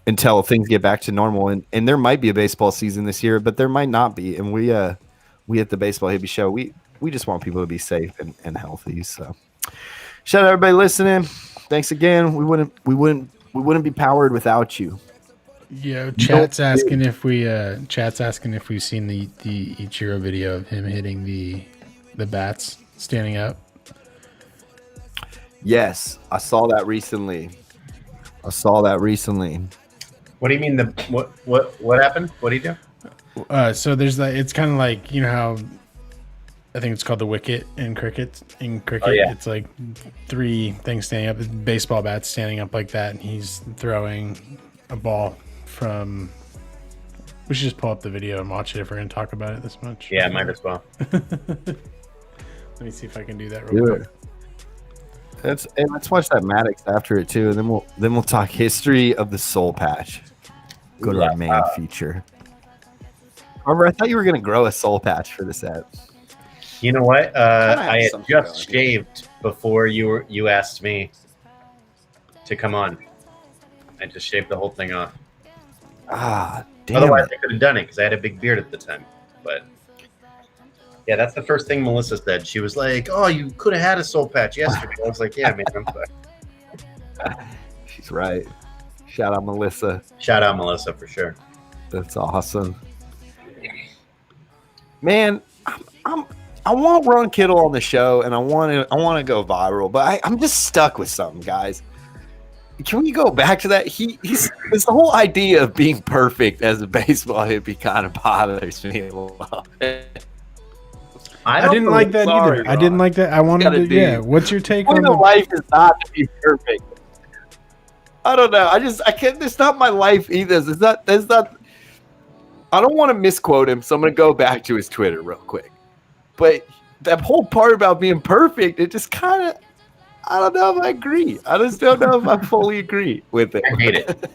A: until things get back to normal. And there might be a baseball season this year, but there might not be. And we at the Baseball Hippie Show, we just want people to be safe and healthy. So shout out everybody listening. Thanks again. We wouldn't be powered without you.
B: Yeah, chat's asking if we've seen the Ichiro video of him hitting the bats standing up.
A: Yes, I saw that recently.
C: What do you mean? What happened? What did he do?
B: So there's that. It's kind of like, you know how I think it's called the wicket in cricket.
C: Oh, yeah.
B: It's like 3 things standing up, baseball bats standing up like that, and he's throwing a ball from. We should just pull up the video and watch it if we're going to talk about it this much.
C: Yeah, might as well.
B: Let me see if I can do that real
A: Do
B: quick.
A: it. Let's watch that Maddox after it too, and then we'll talk history of the soul patch. Go to our main feature. However, I thought you were gonna grow a soul patch for this ad.
C: You know what? I had
A: something
C: just
A: going.
C: shaved before you asked me to come on. I just shaved the whole thing off.
A: Ah, damn
C: Otherwise,
A: it.
C: I could have done it because I had a big beard at the time. But yeah, that's the first thing Melissa said. She was like, "Oh, you could have had a soul patch yesterday." I was like, "Yeah, man, I'm sorry."
A: She's right. Shout out Melissa.
C: Shout out Melissa for sure.
A: That's awesome. Man, I want Ron Kittle on the show, and I want to go viral, but I'm just stuck with something, guys. Can we go back to that? It's the whole idea of being perfect as a baseball hippie kind of bothers me a little.
B: I didn't like that either. I didn't like that. I wanted
A: gotta
B: to.
A: do.
B: Yeah. What's your take on
A: Point
B: the
A: of life is not to be perfect. I don't know. I can't. It's not my life either. It's not. I don't want to misquote him, so I'm going to go back to his Twitter real quick. But that whole part about being perfect, it just kind of, I don't know if I agree. I just don't know if I fully agree with it.
C: I hate it.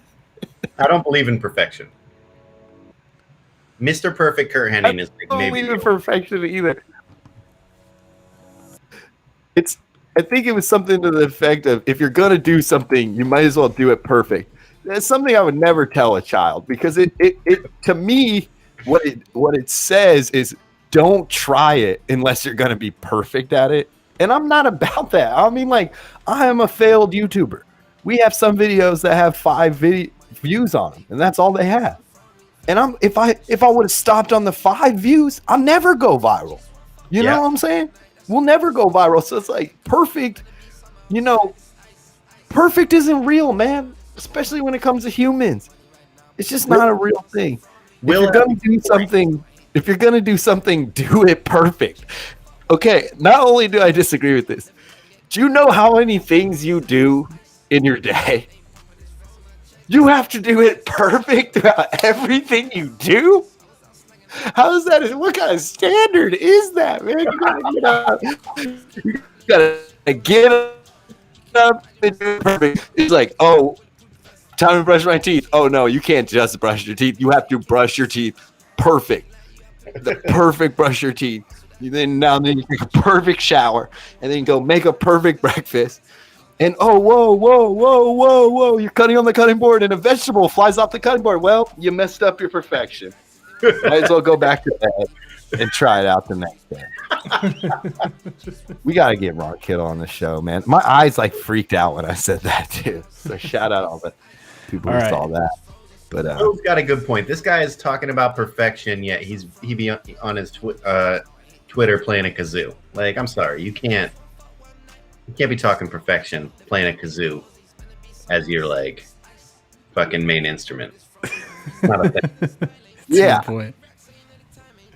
C: I don't believe in perfection. Mr. Perfect Kurt Hennig is
A: I
C: like
A: don't
C: maybe.
A: believe in perfection either. I think it was something to the effect of, if you're going to do something, you might as well do it perfect. That's something I would never tell a child, because it to me, what it says is, don't try it unless you're going to be perfect at it. And I'm not about that. I mean, like, I am a failed YouTuber. We have some videos that have 5 views on them, and that's all they have. And if I would have stopped on the 5 views, I'll never go viral. You know what I'm saying? We'll never go viral. So it's like, perfect, perfect isn't real, man. Especially when it comes to humans. It's just not a real thing. If you're gonna do something, do it perfect. Okay, not only do I disagree with this, do you know how many things you do in your day? You have to do it perfect throughout everything you do? How is that? What kind of standard is that, man? You gotta get up and do it perfect. It's like, oh, time to brush my teeth. Oh no, you can't just brush your teeth. You have to brush your teeth perfect. The perfect brush your teeth. Then you take a perfect shower, and then go make a perfect breakfast, And oh, whoa, you're cutting on the cutting board and a vegetable flies off the cutting board. Well, you messed up your perfection. Might as well go back to bed and try it out the next day. We got to get Ron Kittle on the show, man. My eyes like freaked out when I said that too. So shout out all the people who saw that. But
C: Will's got a good point. This guy is talking about perfection, yet he be on his Twitter playing a kazoo. Like, I'm sorry, you can't be talking perfection playing a kazoo as your like fucking main instrument. Not a thing.
A: Yeah,
B: point.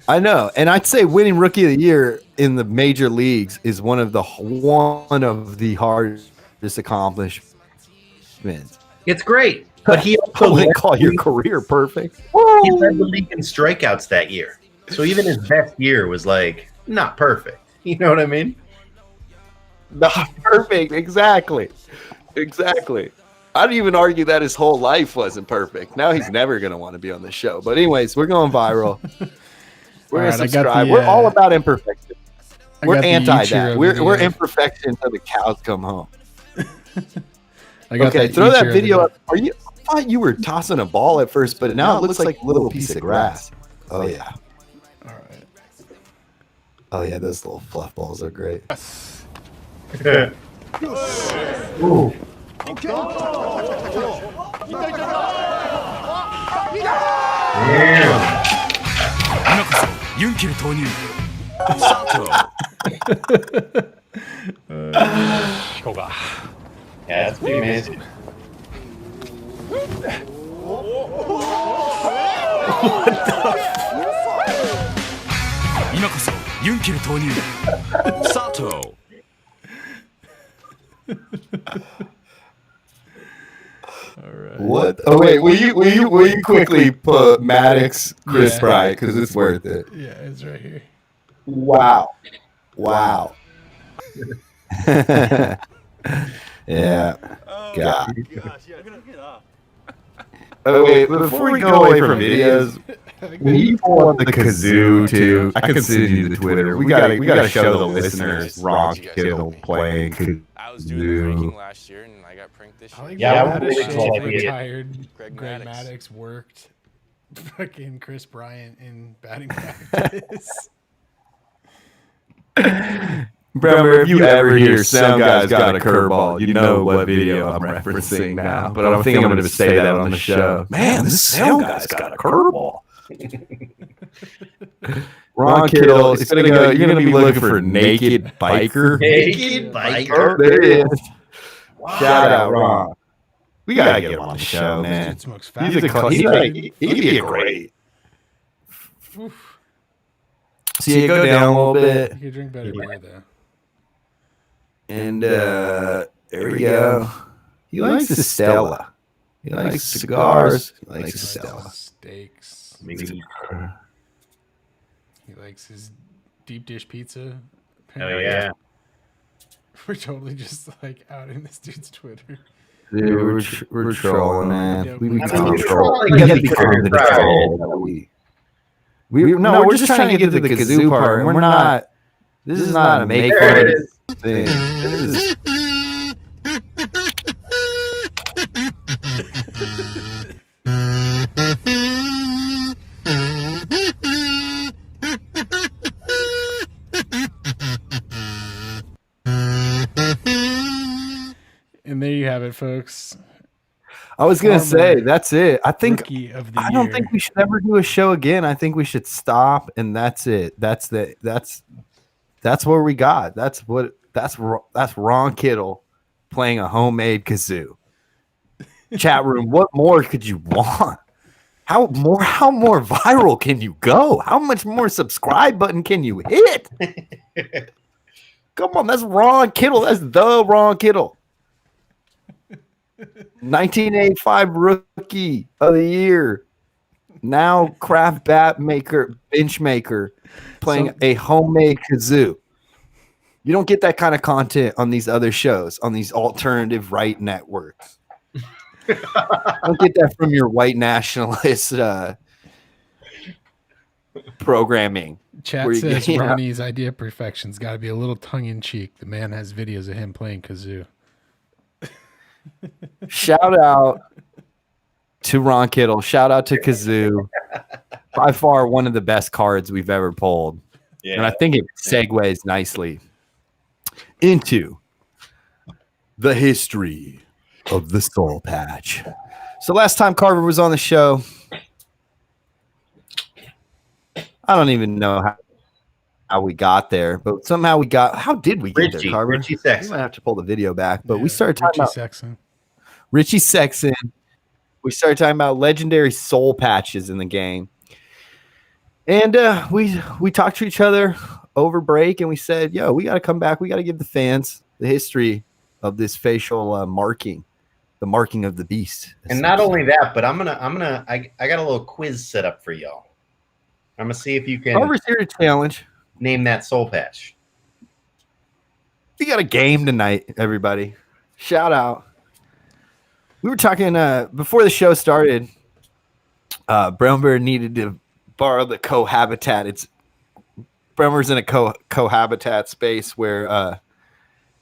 A: I know, and I'd say winning Rookie of the Year in the major leagues is one of the hardest accomplishments.
C: It's great, but he
A: I wouldn't call your career perfect.
C: He led the league in strikeouts that year, so even his best year was like not perfect. You know what I mean?
A: Not perfect, exactly. I'd even argue that his whole life wasn't perfect. Now he's never going to want to be on the show. But anyways, we're going viral. We're going to subscribe. We're all about imperfection. We're anti that. We're imperfection until the cows come home. Okay, throw that video up. I thought you were tossing a ball at first, but now it looks like a little piece of grass. Oh, yeah.
B: All right.
A: Oh, yeah, those little fluff balls are great.
C: Ooh.
D: 今こそユンケル投入スタート
C: Yeah, that's pretty amazing.
D: 今こそユンケル投入スタート
A: What? Oh wait, will you quickly put Maddox, Chris Bryant because it's worth it.
B: Yeah, it's right here.
A: Wow. Yeah. God. Oh wait, before we go away from videos, will you pull up the kazoo too? I can send you the Twitter. We gotta show the listeners Ron Kittle playing kazoo.
E: I was doing the ranking last year and I got pranked this year.
C: Yeah,
B: Maddox retired.
E: Greg
B: Greg
E: Maddux.
B: Maddux worked. Fucking Chris Bryant in batting practice.
A: Remember, if you ever hear some guy's got a curveball, you know what video I'm referencing now. But I don't think I'm going to say that on the show. Man, this sound guy's got a curveball. Ron Kittle, it's gonna go. You're gonna be looking for naked biker.
C: Naked biker.
A: There it is. Wow. Shout out, Ron. We gotta get him on the show, man.
B: Dude smokes
A: He'd be a great. See, you go down a little bit,
B: You could drink better beer though.
A: and there we go. He likes the Stella. He likes cigars. He likes the Stella.
B: Steaks.
C: Maybe.
B: He likes his deep dish pizza.
C: Oh yeah.
B: We're totally just like out in this dude's Twitter.
A: Dude, we're trolling, man.
B: Yeah,
A: We
B: we-
A: become
C: We're
A: troll.
C: trolling.
A: We gotta become the troll that we're just trying to get to the kazoo part. We're not. This is not a make
C: There it
A: fun thing. This is.
B: And there you have it, folks.
A: I was gonna say
B: Former
A: that's it. I think
B: Rookie of the
A: I don't
B: year.
A: think we should ever do a show again. I think we should stop, and that's it. That's where we got. That's Ron Kittle playing a homemade kazoo. Chat room, what more could you want? How more viral can you go? How much more subscribe button can you hit? Come on, that's Ron Kittle. That's the Ron Kittle. 1985 Rookie of the Year. Now craft bat maker, bench maker, playing a homemade kazoo. You don't get that kind of content on these other shows, on these alternative right networks. Don't get that from your white nationalist programming.
B: Chat
A: where you
B: says
A: get-
B: Ronnie's idea of perfection's got to be a little tongue in cheek. The man has videos of him playing kazoo.
A: Shout out to Ron Kittle. Shout out to Kazoo. By far one of the best cards we've ever pulled.
C: Yeah.
A: And I think it segues nicely into the history of the Soul Patch. So last time Carver was on the show, I don't even know how we got there, but somehow we got. How did we get there, Carver?
C: Richie
A: We
C: Sexton.
A: might have to pull the video back, but we started talking about
B: Sexton.
A: Richie Sexton. We started talking about legendary soul patches in the game, and we talked to each other over break, and we said, "Yo, we got to come back. We got to give the fans the history of this facial marking, the marking of the beast."
C: And not only that, but I got a little quiz set up for y'all. I'm gonna see if you can
A: Carver's here to challenge.
C: name that soul patch.
A: We got a game tonight, everybody. Shout out. We were talking before the show started. Brown Bear needed to borrow the cohabitat. Brown Bear's in a cohabitat space where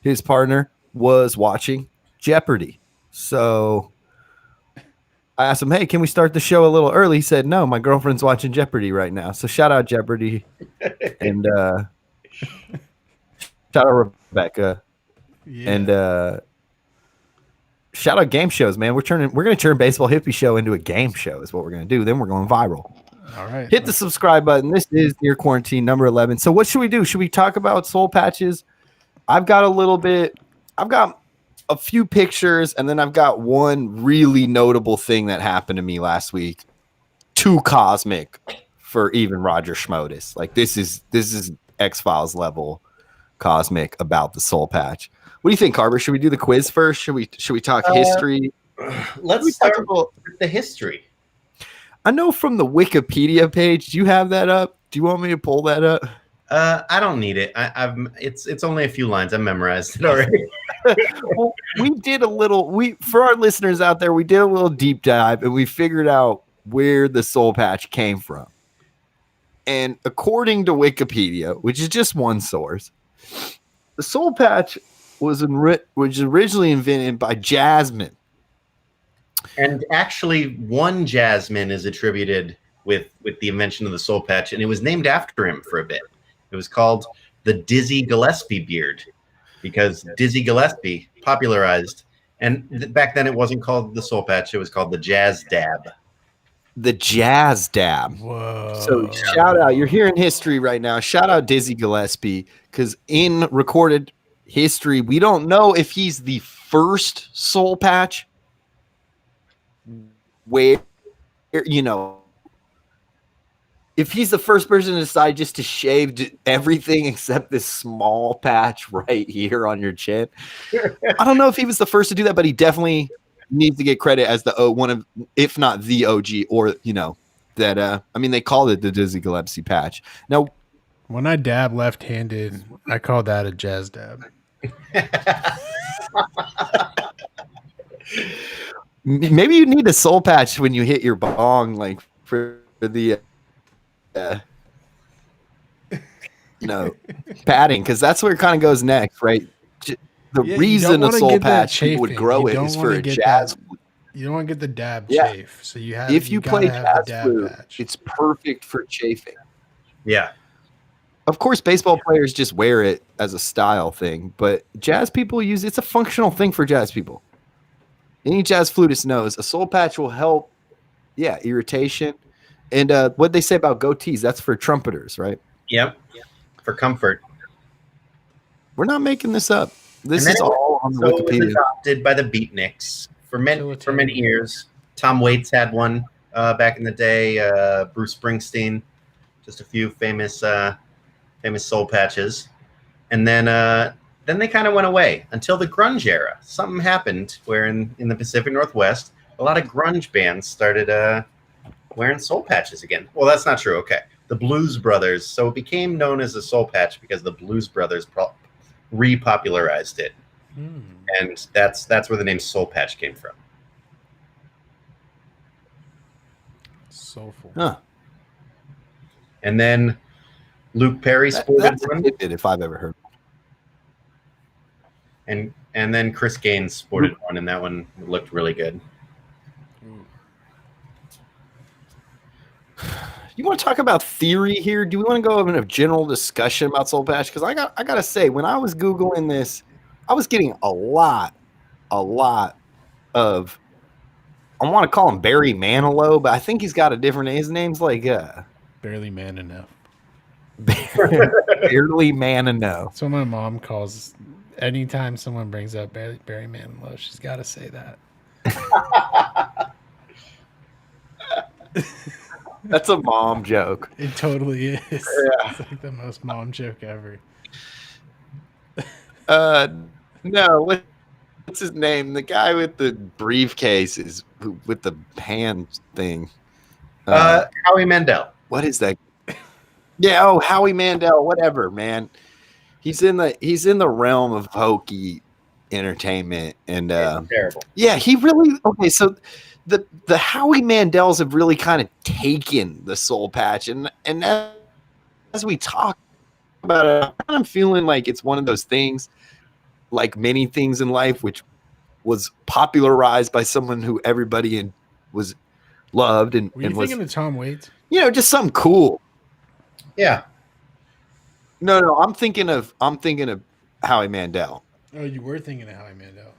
A: his partner was watching Jeopardy. So I asked him, "Hey, can we start the show a little early?" He said, "No, my girlfriend's watching Jeopardy right now." So shout out Jeopardy, and shout out Rebecca, and shout out game shows, man. We're gonna turn Baseball Hippie Show into a game show. Is what we're gonna do. Then we're going viral.
B: All right.
A: Hit the subscribe button. This is Near Quarantine number 11. So what should we do? Should we talk about soul patches? I've got a few pictures, and then I've got one really notable thing that happened to me last week. Too cosmic for even Roger Schmotis. Like this is X-Files level cosmic about the soul patch. What do you think, Carver? Should we do the quiz first? Should we talk history?
C: Let's start with the history.
A: I know from the Wikipedia page. Do you have that up? Do you want me to pull that up?
C: I don't need it. It's only a few lines. I memorized it already.
A: Well, for our listeners out there, we did a little deep dive and we figured out where the soul patch came from. And according to Wikipedia, which is just one source, the soul patch was originally invented by Jasmine.
C: And actually, one Jasmine is attributed with the invention of the soul patch, and it was named after him for a bit. It was called the Dizzy Gillespie beard because Dizzy Gillespie popularized, and back then it wasn't called the soul patch; it was called the Jazz Dab.
A: The Jazz Dab.
B: Whoa.
A: So shout out, you're hearing history right now. Shout out Dizzy Gillespie, because in recorded history, we don't know if he's the first soul patch where, if he's the first person to decide just to shave everything except this small patch right here on your chin. I don't know if he was the first to do that, but he definitely needs to get credit as one of, if not the OG, or that. They called it the Dizzy Gillespie patch. Now,
B: when I dab left-handed, I call that a jazz dab.
A: Maybe you need a soul patch when you hit your bong, like for the. Padding, because that's where it kind of goes next, right? The reason a soul patch would grow it is for a jazz.
B: You don't want to get the dab chafe, so you have.
A: If you play jazz flute,
B: patch.
A: It's perfect for chafing.
C: Yeah,
A: of course, baseball players just wear it as a style thing, but jazz people use it's a functional thing for jazz people. Any jazz flutist knows a soul patch will help. Yeah, irritation. And what they say about goatees, that's for trumpeters, right?
C: Yep. For comfort.
A: We're not making this up. This is all on the Wikipedia.
C: It was adopted by the Beatniks for many years. Tom Waits had one back in the day. Bruce Springsteen, just a few famous soul patches, and then they kind of went away until the grunge era. Something happened where in the Pacific Northwest, a lot of grunge bands started wearing soul patches again. Well, that's not true. Okay. The Blues Brothers. So it became known as a soul patch because the Blues Brothers repopularized it. And that's where the name soul patch came from.
B: Soulful.
A: Huh.
C: And then Luke Perry sported
A: That's
C: one.
A: if I've ever heard.
C: And And then Chris Gaines sported one, and that one looked really good.
A: You want to talk about theory here? Do we want to go in a general discussion about soul patch? Because I gotta say, when I was Googling this, I was getting a lot of, I want to call him Barry Manilow, but I think he's got a different name. His name's like
B: Barely man enough.
A: Barely man enough.
B: So my mom calls anytime someone brings up Barry Manilow, she's got to say that.
A: That's a mom joke.
B: It totally is. Yeah. It's like the most mom joke ever.
A: No, what's his name? The guy with the briefcase is with the hand thing.
C: Howie Mandel.
A: What is that? Yeah, Howie Mandel, whatever, man. He's in the realm of hokey entertainment, and
C: terrible.
A: Yeah, he really okay. So the Howie Mandels have really kind of taken the soul patch, and as we talk about it, I'm feeling like it's one of those things, like many things in life, which was popularized by someone who everybody was loved and
B: Were you
A: was
B: thinking of Tom Waits?
A: Just something cool.
C: Yeah.
A: No, I'm thinking of Howie Mandel.
B: Oh, you were thinking of Howie Mandel.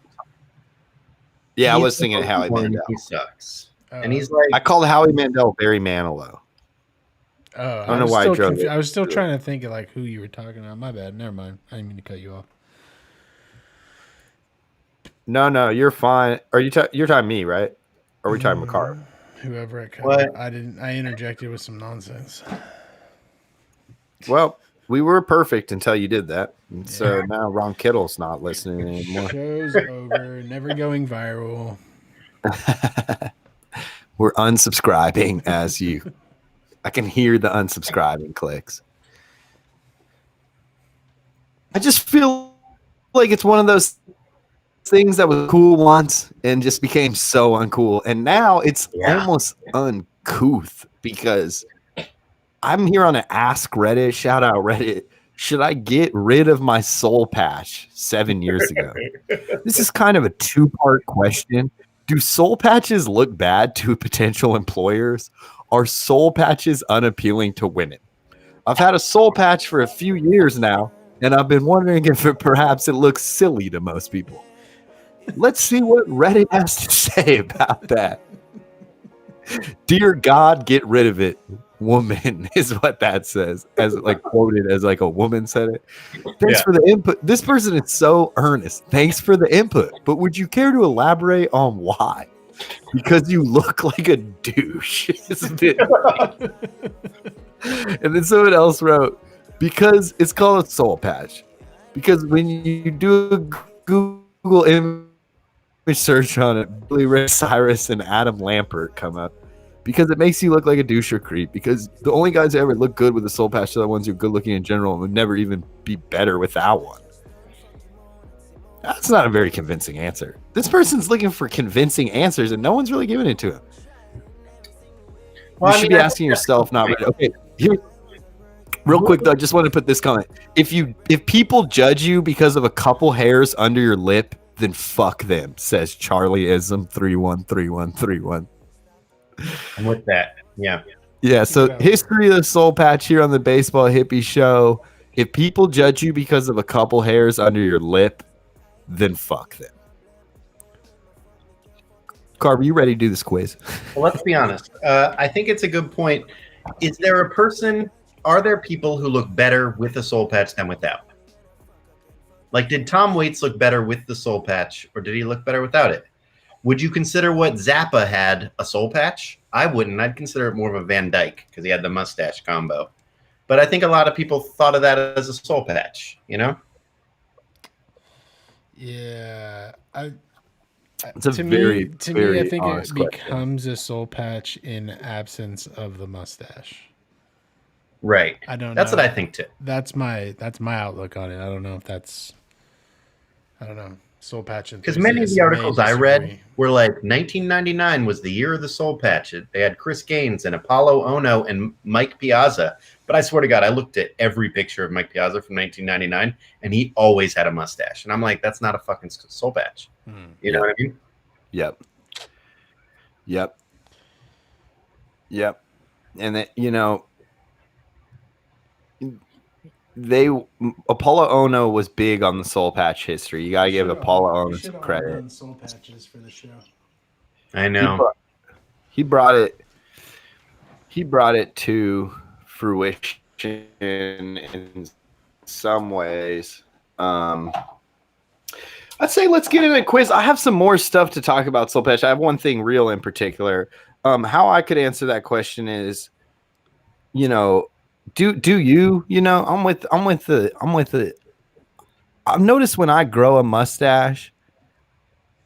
A: Yeah, I was thinking of Howie Mandel.
C: He sucks. And he's like,
A: I called Howie Mandel Barry Manilow.
B: Oh,
A: I don't know why I drove it.
B: I was still trying to think of like who you were talking about. My bad. Never mind. I didn't mean to cut you off.
A: No, you're fine. Are you're talking me, right? Or are we talking McCarr?
B: Whoever I cut.
C: What?
B: I interjected with some nonsense.
A: Well, we were perfect until you did that. And so now Ron Kittle's not listening anymore.
B: Show's over. Never going viral.
A: We're unsubscribing as you. I can hear the unsubscribing clicks. I just feel like it's one of those things that was cool once and just became so uncool. And now it's almost uncouth because I'm here on an Ask Reddit, shout out Reddit. Should I get rid of my soul patch 7 years ago? This is kind of a two-part question. Do soul patches look bad to potential employers? Are soul patches unappealing to women? I've had a soul patch for a few years now, and I've been wondering if perhaps it looks silly to most people. Let's see what Reddit has to say about that. Dear God, get rid of it. Woman is what that says, as like quoted as like a woman said it. Thanks for the input. This person is so earnest. Thanks for the input. But would you care to elaborate on why? Because you look like a douche. And then someone else wrote, because it's called a soul patch. Because when you do a Google image search on it, Billy Ray Cyrus and Adam Lampert come up. Because it makes you look like a douche or creep. Because the only guys that ever look good with a soul patch are the ones who are good looking in general and would never even be better without one. That's not a very convincing answer. This person's looking for convincing answers and no one's really giving it to him. Well, you should be asking yourself, not really. Okay, here, real quick though, I just want to put this comment. If people judge you because of a couple hairs under your lip, then fuck them, says Charlieism 313131.
C: I'm with that. Yeah.
A: Yeah. So history of the soul patch here on the Baseball Hippie Show. If people judge you because of a couple hairs under your lip, then fuck them. Carver, you ready to do this quiz?
C: Well, let's be honest. I think it's a good point. Are there people who look better with a soul patch than without? Like, did Tom Waits look better with the soul patch or did he look better without it? Would you consider what Zappa had a soul patch? I wouldn't. I'd consider it more of a Van Dyke because he had the mustache combo. But I think a lot of people thought of that as a soul patch, you know?
B: Yeah.
A: It's a very
B: I think it
A: question.
B: becomes a soul patch in absence of the mustache.
C: Right.
B: I don't know.
C: That's what I think too.
B: That's my outlook on it. I don't know if that's soul patch.
C: Because many of the articles I read were like 1999 was the year of the soul patch. They had Chris Gaines and Apollo Ono and Mike Piazza. But I swear to God, I looked at every picture of Mike Piazza from 1999, and he always had a mustache. And I'm like, that's not a fucking soul patch. You know what I mean?
A: Yep. And that, you know, Apollo Ono was big on the soul patch history. You gotta give Apollo Ono some credit.
B: Done soul patches for the show.
C: I know.
A: He brought it to fruition in some ways. I'd say let's get into a quiz. I have some more stuff to talk about soul patch. I have one thing real in particular. How I could answer that question is, you know, do you, you know, I've noticed when I grow a mustache,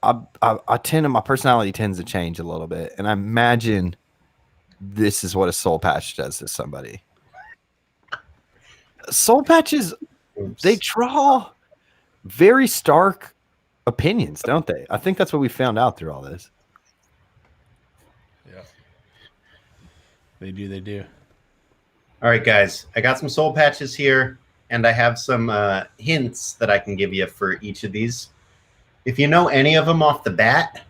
A: my personality tends to change a little bit. And I imagine this is what a soul patch does to somebody. Soul patches, they draw very stark opinions, don't they? I think that's what we found out through all this.
B: Yeah. They do.
C: All right, guys, I got some soul patches here, and I have some hints that I can give you for each of these. If you know any of them off the bat,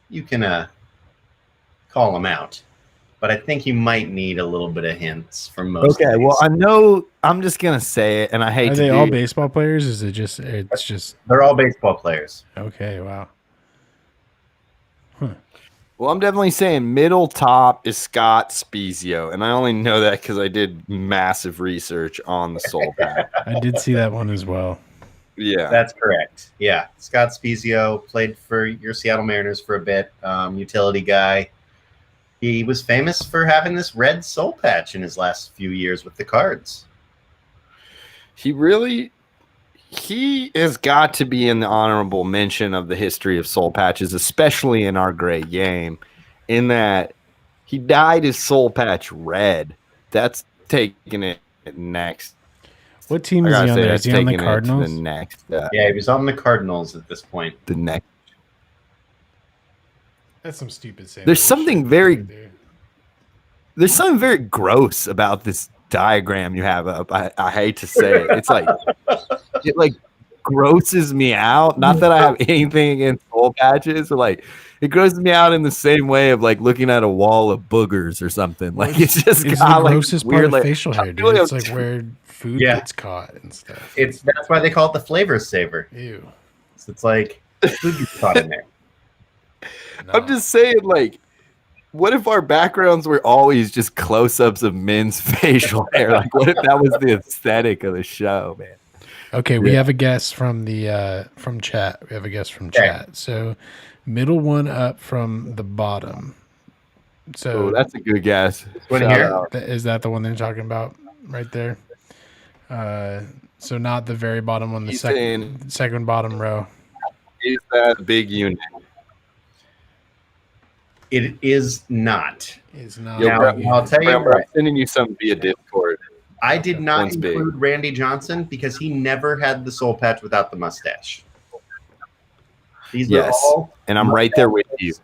C: you can call them out. But I think you might need a little bit of hints from most.
A: Okay, well, I know. I'm just gonna say it, and I hate.
B: Are they all baseball players? Is it just? It's just.
C: They're all baseball players.
B: Okay. Wow.
A: Well, I'm definitely saying middle top is Scott Spezio, and I only know that because I did massive research on the soul patch.
B: I did see that one as well.
A: Yeah,
C: that's correct. Yeah, Scott Spezio played for your Seattle Mariners for a bit. Utility guy. He was famous for having this red soul patch in his last few years with the Cards.
A: He has got to be in the honorable mention of the history of soul patches, especially in our great game, in that he dyed his soul patch red. That's taking it next.
B: What team is he on there? Is he on the Cardinals?
A: The next,
C: yeah, he was on the Cardinals at this point.
A: The next.
B: That's some stupid saying.
A: There's something very gross about this diagram you have up. I hate to say it. It's like it like grosses me out. Not that I have anything against soul patches, but like it grosses me out in the same way of like looking at a wall of boogers or something. Like it's just
B: the grossest part of facial hair, dude. It's like where food gets caught and stuff.
C: That's why they call it the flavor saver.
B: Ew.
C: So it's like food gets caught in there.
A: No. I'm just saying, like, what if our backgrounds were always just close-ups of men's facial hair? Like, what if that was the aesthetic of the show, man?
B: Okay, we have a guest from the from chat. We have a guest from chat. So, middle one up from the bottom. So
A: that's a good guess.
B: Is that the one they're talking about right there? So not the very bottom one, the second bottom row.
A: Is that a big unit?
C: It is not.
B: It's not.
C: Now, I'll tell you what.
A: I'm sending you something via Discord.
C: I did not include Randy Johnson because he never had the soul patch without the mustache. These are all
A: and I'm right there with you.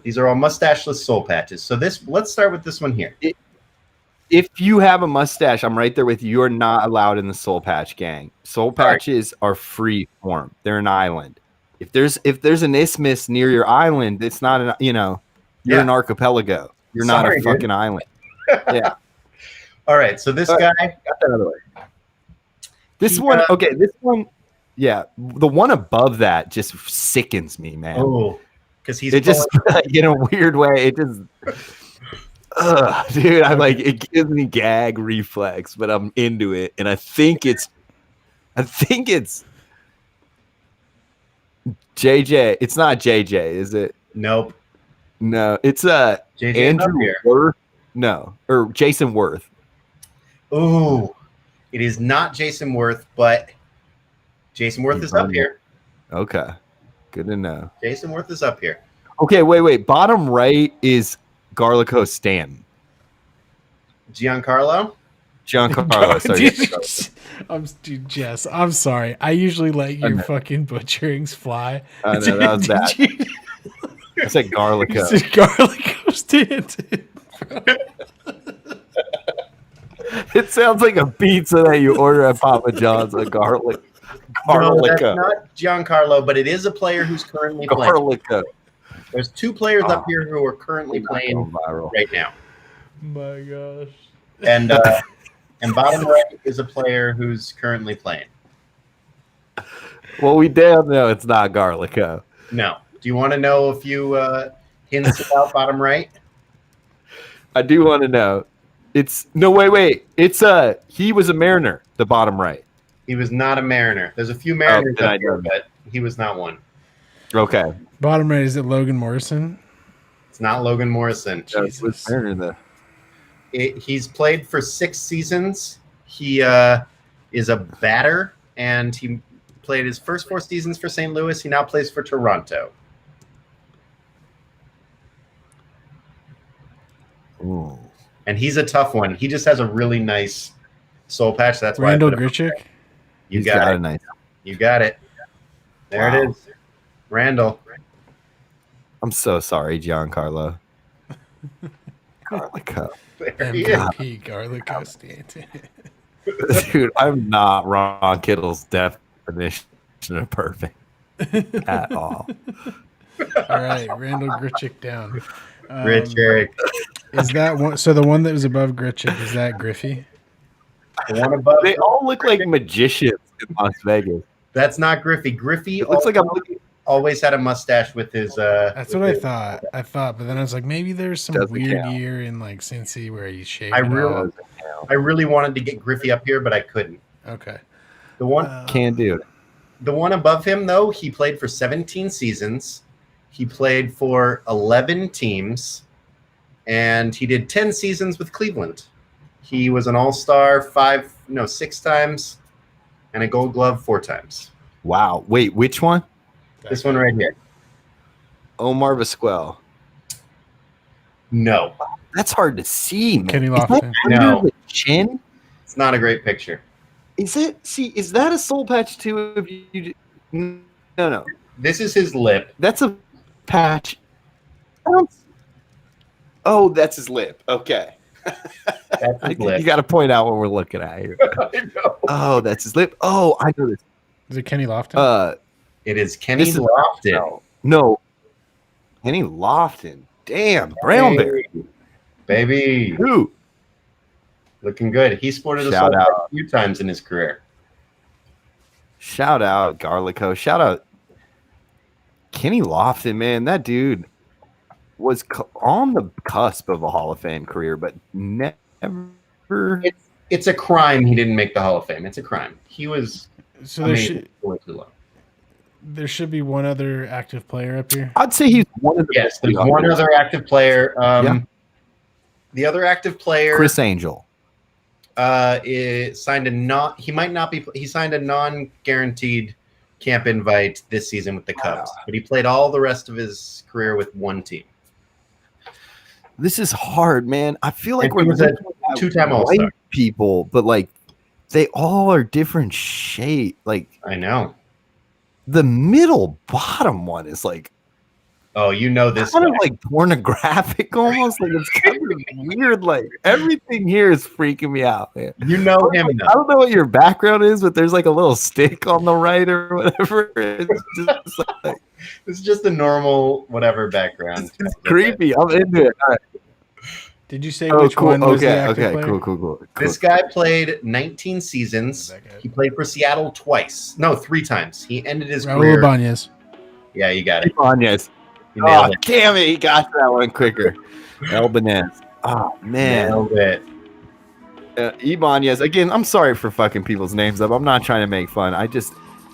C: These are all mustacheless soul patches. So let's start with this one here.
A: If you have a mustache, I'm right there with you. You're not allowed in the soul patch gang. Soul patches are free form. They're an island. If there's an isthmus near your island, it's not you're an archipelago. You're not a fucking island. Yeah.
C: All right. So this guy got that out of the way.
A: This one, yeah. The one above that just sickens me, man.
C: Oh, because he's
A: just in a weird way. It just, dude. It gives me gag reflex, but I'm into it, and I think it's JJ. It's not JJ, is it?
C: Nope.
A: No, it's
C: JJ
A: Andrew Worth. No, or Jason Worth.
C: Oh, it is not Jason Worth, but Jason Worth is up here.
A: Okay, good to know.
C: Jason Worth is up here.
A: Okay, wait. Bottom right is Garlico Stanton.
C: Giancarlo.
A: Sorry.
B: Jess, I'm sorry. I usually let your fucking butcherings fly.
A: I know, that was bad. I said Garlico.
B: Garlico Stanton.
A: It sounds like a pizza that you order at Papa John's. A garlic.
C: No, that's
A: Garlica.
C: not Giancarlo, but it is a player who's currently playing.
A: Garlica.
C: There's 2 players up here who are currently playing
A: Viral.
C: right now.
B: My gosh.
C: And bottom right is a player who's currently playing.
A: Well, we damn know it's not Garlico.
C: No. Do you want to know a few hints about bottom right?
A: I do want to know. It's no wait. It's he was a Mariner, the bottom right.
C: He was not a Mariner. There's a few Mariners
A: then
C: up
A: I
C: here,
A: know.
C: but he was not one.
A: Okay.
B: Bottom right, is it Logan Morrison?
C: It's not Logan Morrison.
B: Jesus.
A: It was Mariner
C: He's played for 6 seasons. He is a batter, and he played his first 4 seasons for St. Louis. He now plays for Toronto.
A: Ooh.
C: And he's a tough one. He just has a really nice soul patch. That's why
B: Randall
C: I put him up
B: Grichuk?
C: there. You
A: He's
C: got it.
A: a nice.
C: You got it. There
A: Wow.
C: it is. Randall.
A: I'm so sorry, Giancarlo. Garlico.
C: There he is.
B: MVP Garlico Stanton.
A: Dude, I'm not Ron Kittle's definition of perfect at all.
B: All right, Randall Grichuk down.
C: Richard.
B: Is that one? So the one that was above Grichuk, is that Griffey?
C: The one above.
A: They all look like magicians in Las Vegas.
C: That's not Griffey. Griffey
A: It looks like I'm looking.
C: always had a mustache with his.
B: That's what I thought. But then I was like, maybe there's some
A: Doesn't
B: weird
A: count.
B: year in like Cincy where he shaved.
C: I
B: it
C: really-
B: off.
C: I really wanted to get Griffey up here, but I couldn't.
B: Okay.
C: The one,
A: Can't do it.
C: the one above him, though, he played for 17 seasons. He played for 11 teams, and he did 10 seasons with Cleveland. He was an All-Star 6 times, and a Gold Glove 4 times.
A: Wow. Wait, which one?
C: This one right here.
A: Omar Vizquel.
C: No,
A: That's hard to see, man.
B: Kenny
A: Is that
B: Lofton.
A: under
C: No.
A: the chin?
C: it's not a great picture.
A: Is it? See, is that a soul patch too? If you no,
C: This is his lip.
A: that's a patch. Oh, that's his lip. Okay,
C: That's his lip.
A: you got to point out what we're looking at here.
C: I know.
A: Oh, that's his lip. Oh, I know this.
B: Is it Kenny Lofton?
C: It is Kenny
A: This is
C: Lofton.
A: No, Kenny Lofton. Damn, Brownberry.
C: Baby.
A: Who?
C: Looking good. He sported a
A: Shout
C: soul
A: out.
C: patch a few times in his career.
A: Shout out Garlico. Shout out Kenny Lofton, man. That dude was on the cusp of a Hall of Fame career, but never.
C: It's a crime he didn't make the Hall of Fame. It's a crime. He was
B: So there
C: amazing
B: should
C: way too low.
B: there should be one other active player up here.
A: I'd say he's one of the
C: Yes,
A: best
C: there's
A: young
C: one
A: ones.
C: other active player.
A: Yeah.
C: The other active player
A: Chris Angel.
C: signed he signed a non-guaranteed camp invite this season with the Cubs, but he played all the rest of his career with one team.
A: This is hard, man. I feel like
C: And he was a
A: looking at
C: two-time
A: white
C: All-Star.
A: people, but like they all are different shape. Like
C: I know.
A: the middle bottom one is like
C: Oh, you know this
A: kind
C: guy.
A: of like pornographic almost. Like it's kind of weird. Like everything here is freaking me out, man.
C: You know him
A: I
C: though.
A: don't know what your background is, but there's like a little stick on the right or whatever. It's just like
C: This is just a normal whatever background.
A: it's creepy. I'm into it. All right.
B: Did you say
A: Oh,
B: which
A: cool.
B: one was the
A: Okay,
B: active
A: okay,
B: player?
A: cool.
C: This guy played 19 seasons.
B: That guy.
C: He played for Seattle twice. No, 3 times. He ended his
B: Raul
C: career.
B: Ibanez.
C: Yeah, you got it.
A: Ibanez.
C: You nailed
A: Oh,
C: it.
A: damn it. He got that one quicker. Ibanez. Oh, man.
C: Nailed it.
A: Ibanez. Again, I'm sorry for fucking people's names up. I'm not trying to make fun.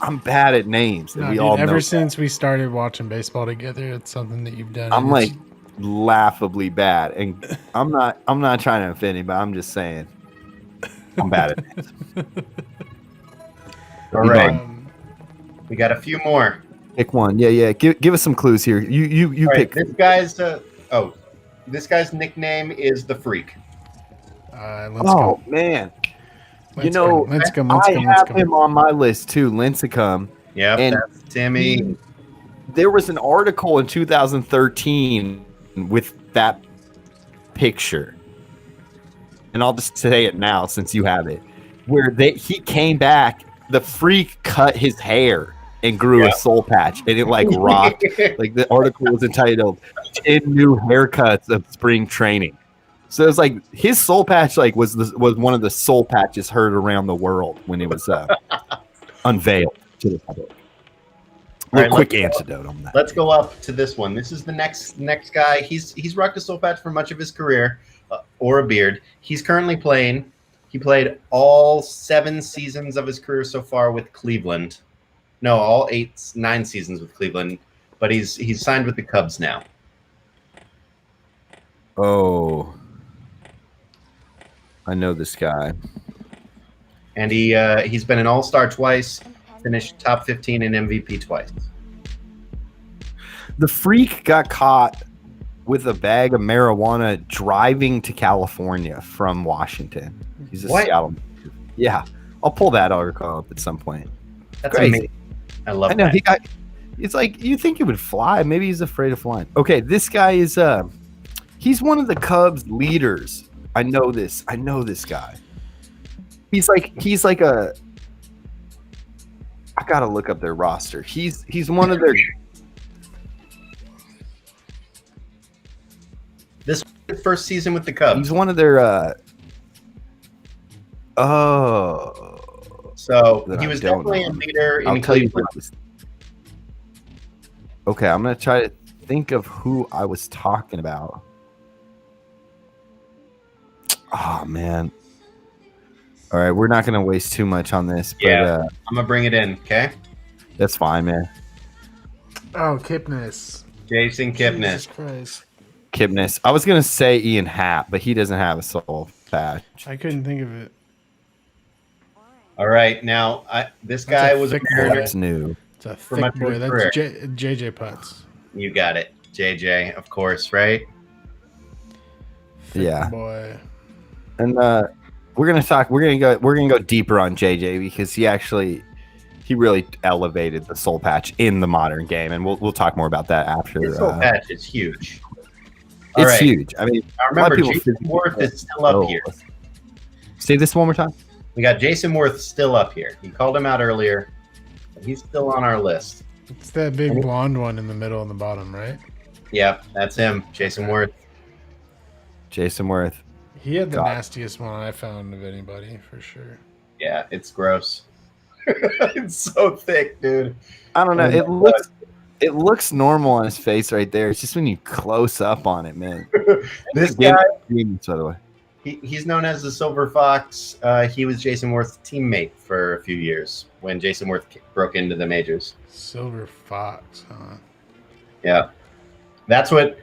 A: I'm bad at names. And
B: No,
A: we
B: dude,
A: all know
B: ever
A: that.
B: since we started watching baseball together, it's something that you've done.
A: I'm
B: and
A: like
B: it's-
A: laughably bad. And I'm not trying to offend anybody. I'm just saying I'm bad at names.
C: All right.
B: um,
C: We got a few more.
A: Pick one. Yeah. Give us some clues here. You
C: All right,
A: pick.
C: this guy's nickname is the Freak.
B: let's
A: Oh
B: go.
A: man.
B: Let's
A: you know,
B: go. Let's go.
A: I have him on my list too, Lincecum.
C: Yep,
A: And
C: that's Timmy.
A: There was an article in 2013 with that picture. and I'll just say it now since you have it, where he came back, the freak cut his hair and grew a soul patch, and it like rocked. Like the article was entitled 10 new haircuts of spring training. So it was like his soul patch like was one of the soul patches heard around the world when it was unveiled to the public. Quick antidote on that.
C: Let's go up to this one. This is the next guy. He's rocked a soul patch for much of his career, or a beard. He's currently playing. He played all 7 seasons of his career so far with Cleveland. No, all 9 seasons with Cleveland. But he's signed with the Cubs now.
A: Oh, I know this guy.
C: And he's been an All-Star twice. Finished top 15 in MVP twice.
A: The freak got caught with a bag of marijuana driving to California from Washington. He's a Seattle. Yeah, I'll pull that article up at some point.
C: That's amazing. I love that.
A: It's like you think he would fly. Maybe he's afraid of flying. Okay, this guy is he's one of the Cubs leaders. I know this guy. He's like a. I gotta look up their roster. He's one of their.
C: This first season with the Cubs.
A: He's one of their.
C: So he was definitely a leader in Cleveland.
A: Okay, I'm gonna try to think of who I was talking about. Oh man. All right, we're not going to waste too much on this. But,
C: I'm going to bring it in, okay?
A: That's fine, man.
B: Oh, Kipnis.
C: Jason Kipnis.
B: Jesus Christ.
A: Kipnis. I was going to say Ian Happ, but he doesn't have a soul patch.
B: I couldn't think of it.
C: All right, now, this guy was a Mariner.
A: That's new.
B: It's a thick boy. That's JJ Putz.
C: You got it. JJ, of course, right?
A: Thick
B: boy.
A: And we're gonna go deeper on JJ because he really elevated the soul patch in the modern game, and we'll talk more about that after.
C: His soul patch is huge.
A: It's huge. I mean,
C: I remember Jason Worth is still up here.
A: Say this one more time.
C: We got Jason Worth still up here. You called him out earlier, but he's still on our list.
B: It's that big blonde one in the middle and the bottom, right?
C: Yep, that's him, Jason Worth.
A: Jason Worth.
B: He had the nastiest one I found of anybody, for sure.
C: Yeah, it's gross. It's so thick, dude.
A: I don't know. It looks normal on his face right there. It's just when you close up on it, man.
C: This guy,
A: by the way,
C: he's known as the Silver Fox. He was Jason Worth's teammate for a few years when Jason Worth broke into the majors.
B: Silver Fox, huh?
C: Yeah, that's what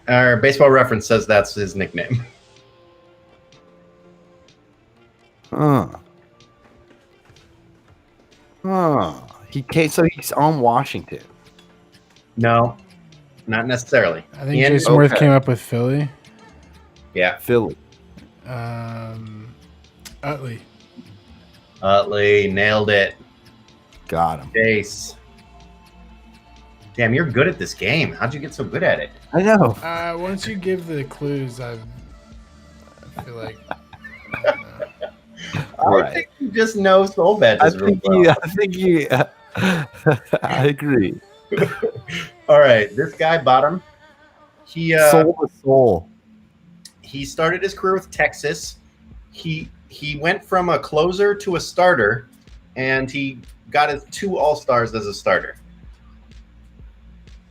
C: our Baseball Reference says. That's his nickname.
A: So he's on Washington.
C: No, not necessarily.
B: I think Jason Worth came up with Philly.
C: Yeah,
A: Philly.
B: Utley.
C: Nailed it.
A: Got him.
C: Jace. Damn, you're good at this game. How'd you get so good at it?
A: I know.
B: Once you give the clues, I feel like.
C: I think you just know soul badges real well.
A: I agree.
C: All right, this guy, bottom.
A: Soul to soul.
C: He started his career with Texas. He went from a closer to a starter, and he got his 2 All-Stars as a starter.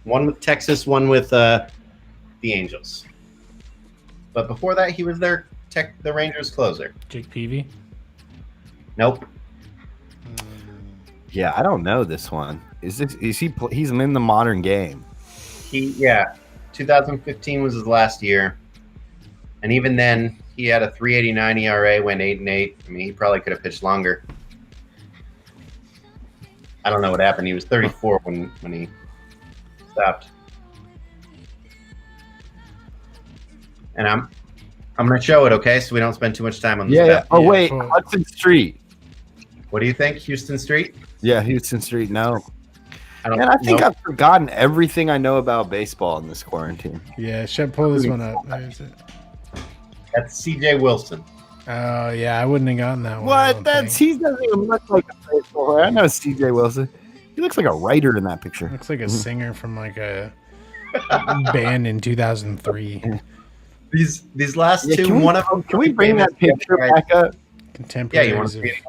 C: One with Texas, one with the Angels. But before that, he was the Rangers closer.
B: Jake Peavy?
C: Nope.
A: Yeah, I don't know this one. He's in the modern game.
C: 2015 was his last year. And even then, he had a 3.89 ERA, went 8-8. I mean, he probably could have pitched longer. I don't know what happened. He was 34 when he stopped. And I'm going to show it, okay? So we don't spend too much time on this.
A: Yeah. Oh, wait. Hudson Street.
C: What do you think? Houston Street?
A: Yeah, Houston Street. No. I think I've forgotten everything I know about baseball in this quarantine.
B: Yeah, should pull this one up. There's it.
C: That's CJ Wilson.
B: Oh yeah, I wouldn't have gotten that one.
A: What? He doesn't even look like a facial hair. I know CJ Wilson. He looks like a writer in that picture.
B: Looks like a singer from like a band in 2003.
C: These last two,
A: can we bring that picture back up?
B: Contemporary.
C: Yeah, you want to see it?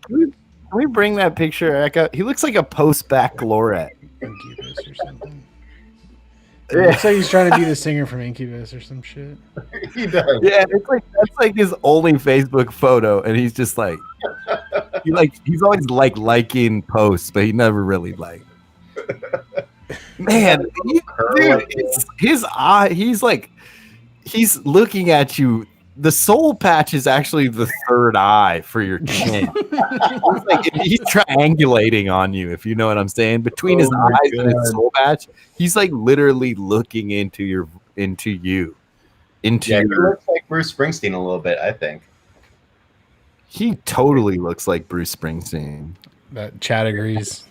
A: Can we bring that picture back up? He looks like a post baccalaureate.
B: Incubus or something. It looks like he's trying to be the singer from Incubus or some shit.
C: He does.
A: Yeah, it's like that's like his only Facebook photo, and he's just like, he's always like liking posts, but he never really like. Man, dude, his eye, he's looking at you. The soul patch is actually the third eye for your chin. It's like he's triangulating on you, if you know what I'm saying. Between his eyes and his soul patch, he's like literally looking into you.
C: He looks like Bruce Springsteen a little bit, I think.
A: He totally looks like Bruce Springsteen.
B: That Chad agrees.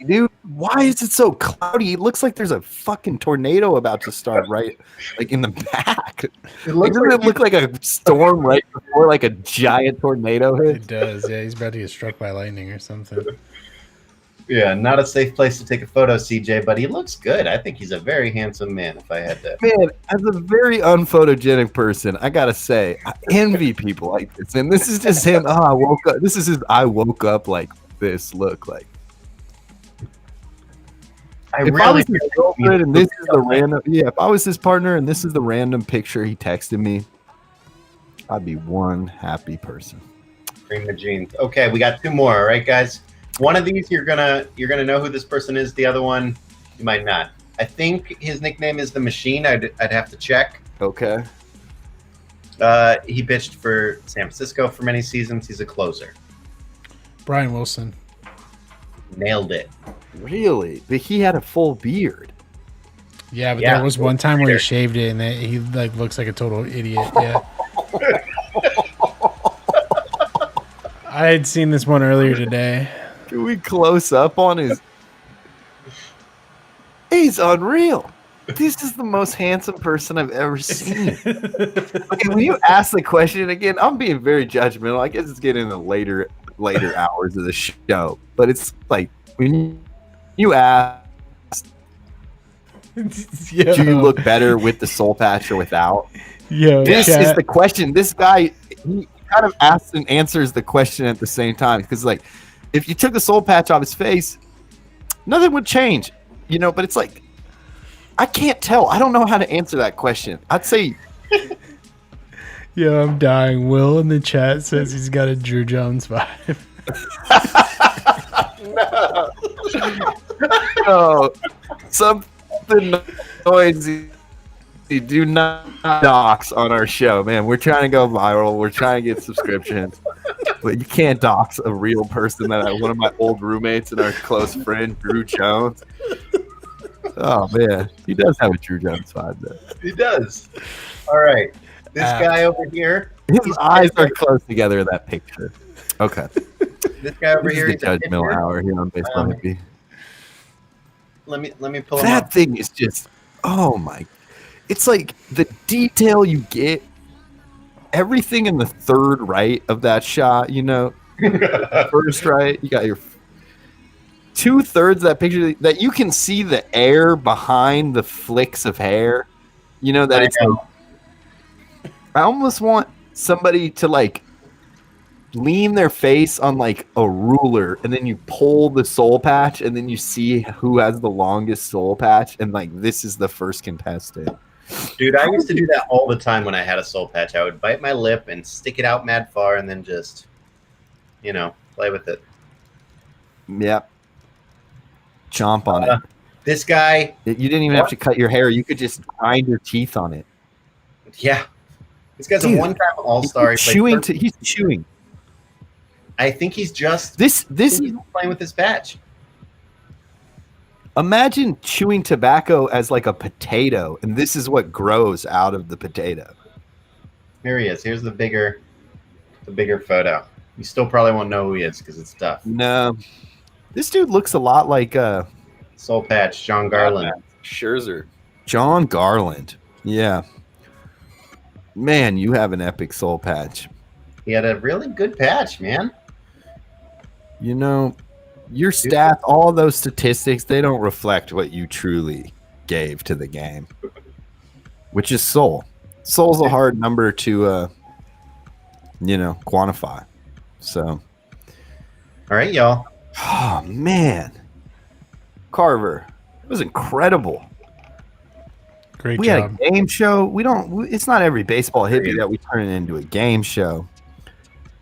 A: Dude, why is it so cloudy? It looks like there's a fucking tornado about to start right like in the back. Doesn't it look like a storm right before like a giant tornado hits?
B: It does, yeah. He's about to get struck by lightning or something.
C: Yeah, not a safe place to take a photo, CJ, but he looks good. I think he's a very handsome man, if I had to.
A: Man, as a very unphotogenic person, I gotta say, I envy people like this. And this is just him. I woke up. This is his I woke up like this look like. If I was his girlfriend and this is the random, if I was his partner and this is the random picture he texted me, I'd be one happy person.
C: Cream the jeans. Okay, we got two more. All right, guys. One of these you're gonna know who this person is. The other one you might not. I think his nickname is the Machine. I'd have to check.
A: Okay.
C: He pitched for San Francisco for many seasons. He's a closer.
B: Brian Wilson.
C: Nailed it.
A: Really? But he had a full beard.
B: Yeah, but there was one time where he shaved it and he like looks like a total idiot. Yeah. I had seen this one earlier today.
A: Can we close up on his? He's unreal. This is the most handsome person I've ever seen. Okay, when you ask the question again, I'm being very judgmental. I guess it's getting in the later hours of the show, but it's like when you ask, do you look better with the soul patch or without? This is the question. This guy, he kind of asks and answers the question at the same time, because like if you took the soul patch off his face, nothing would change, but it's like I can't tell. I don't know how to answer that question. I'd say
B: yeah, I'm dying. Will in the chat says he's got a Drew Jones vibe.
A: No, something noisy. Do not dox on our show, man. We're trying to go viral. We're trying to get subscriptions, but you can't dox a real person that one of my old roommates and our close friend Drew Jones. Oh man, he does have a Drew Jones vibe though.
C: He does. All right, this guy over here.
A: His eyes are close together in that picture. Okay.
C: This guy over here.
A: Is the judgmental hour here on Baseball Hippy.
C: Let me pull him
A: that
C: up.
A: Thing is just, oh my. It's like the detail you get, everything in the third right of that shot, first right, you got your 2/3 of that picture that you can see the air behind the flicks of hair, that it's like, I almost want somebody to like lean their face on like a ruler and then you pull the soul patch and then you see who has the longest soul patch and like this is the first contestant.
C: Dude, I used to do that all the time when I had a soul patch. I would bite my lip and stick it out mad far and then just, play with it.
A: Yep. Chomp on it.
C: This guy.
A: You didn't even have to cut your hair. You could just grind your teeth on it.
C: Yeah. This guy's a one-time all-star.
A: He's chewing.
C: I think he's just
A: this
C: playing with his patch.
A: Imagine chewing tobacco as like a potato, and this is what grows out of the potato.
C: Here he is. Here's the bigger photo. You still probably won't know who he is because it's tough.
A: No, this dude looks a lot like
C: Soul Patch, John Garland.
A: Scherzer. John Garland. Yeah. Man, you have an epic soul patch.
C: He had a really good patch, man.
A: You know, your stats, all those statistics, they don't reflect what you truly gave to the game, which is soul. Soul's a hard number to, quantify. So,
C: all right, y'all.
A: Oh man, Carver, it was incredible.
B: Great
A: We
B: job.
A: had a game show. It's not every baseball hippie that we turn it into a game show.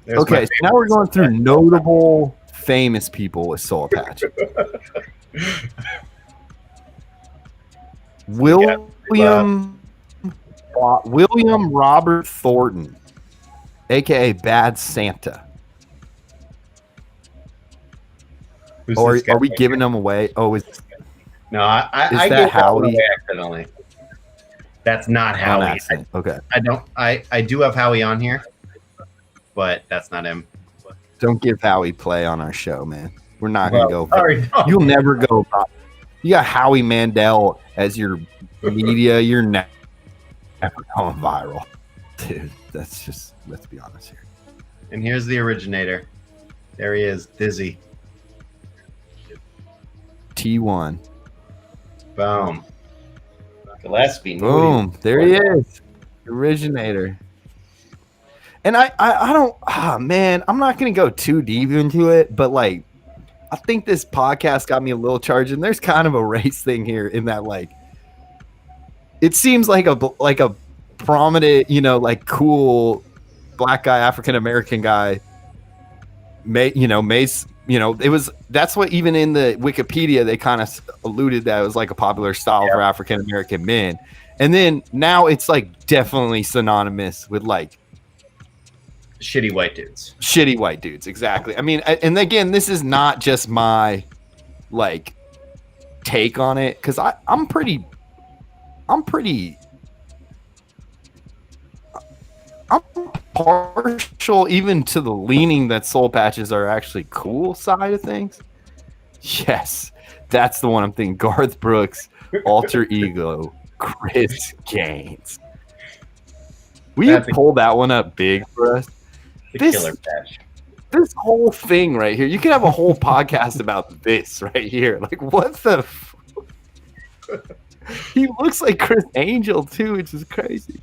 C: There's
A: Okay, so now we're going through notable, famous people with soul patch. William Robert Thornton, aka Bad Santa.
C: Who's
A: Or
C: this guy
A: are we
C: right
A: giving
C: here?
A: them away? Oh,
C: No, I
A: that
C: gave
A: Howie?
C: one away accidentally. That's not
A: on
C: Howie.
A: accident. Okay.
C: I do have Howie on here, but that's not him.
A: Don't give Howie play on our show, man. We're not going to go.
C: Sorry, no.
A: You'll never go. You got Howie Mandel as your media. You're never going viral. Dude, that's just, let's be honest here.
C: And here's the originator. There he is, Dizzy.
A: T1.
C: Boom. Gillespie.
A: Boom. There he is. Originator. And I don't, man, I'm not going to go too deep into it, but like, I think this podcast got me a little charged, and there's kind of a race thing here in that, like, it seems like a prominent, like cool black guy, African American guy, that's what even in the Wikipedia they kind of alluded that it was like a popular style for African American men, and then now it's like definitely synonymous with like
C: shitty white dudes.
A: Shitty white dudes, exactly. I mean, and again, this is not just my like take on it, because I'm pretty partial even to the leaning that soul patches are actually cool side of things. Yes, that's the one I'm thinking. Garth Brooks, alter ego, Chris Gaines. Will you pull that one up big for us?
C: The killer patch.
A: This whole thing right here, you could have a whole podcast about this right here. Like, what the? He looks like Chris Angel too, which is crazy.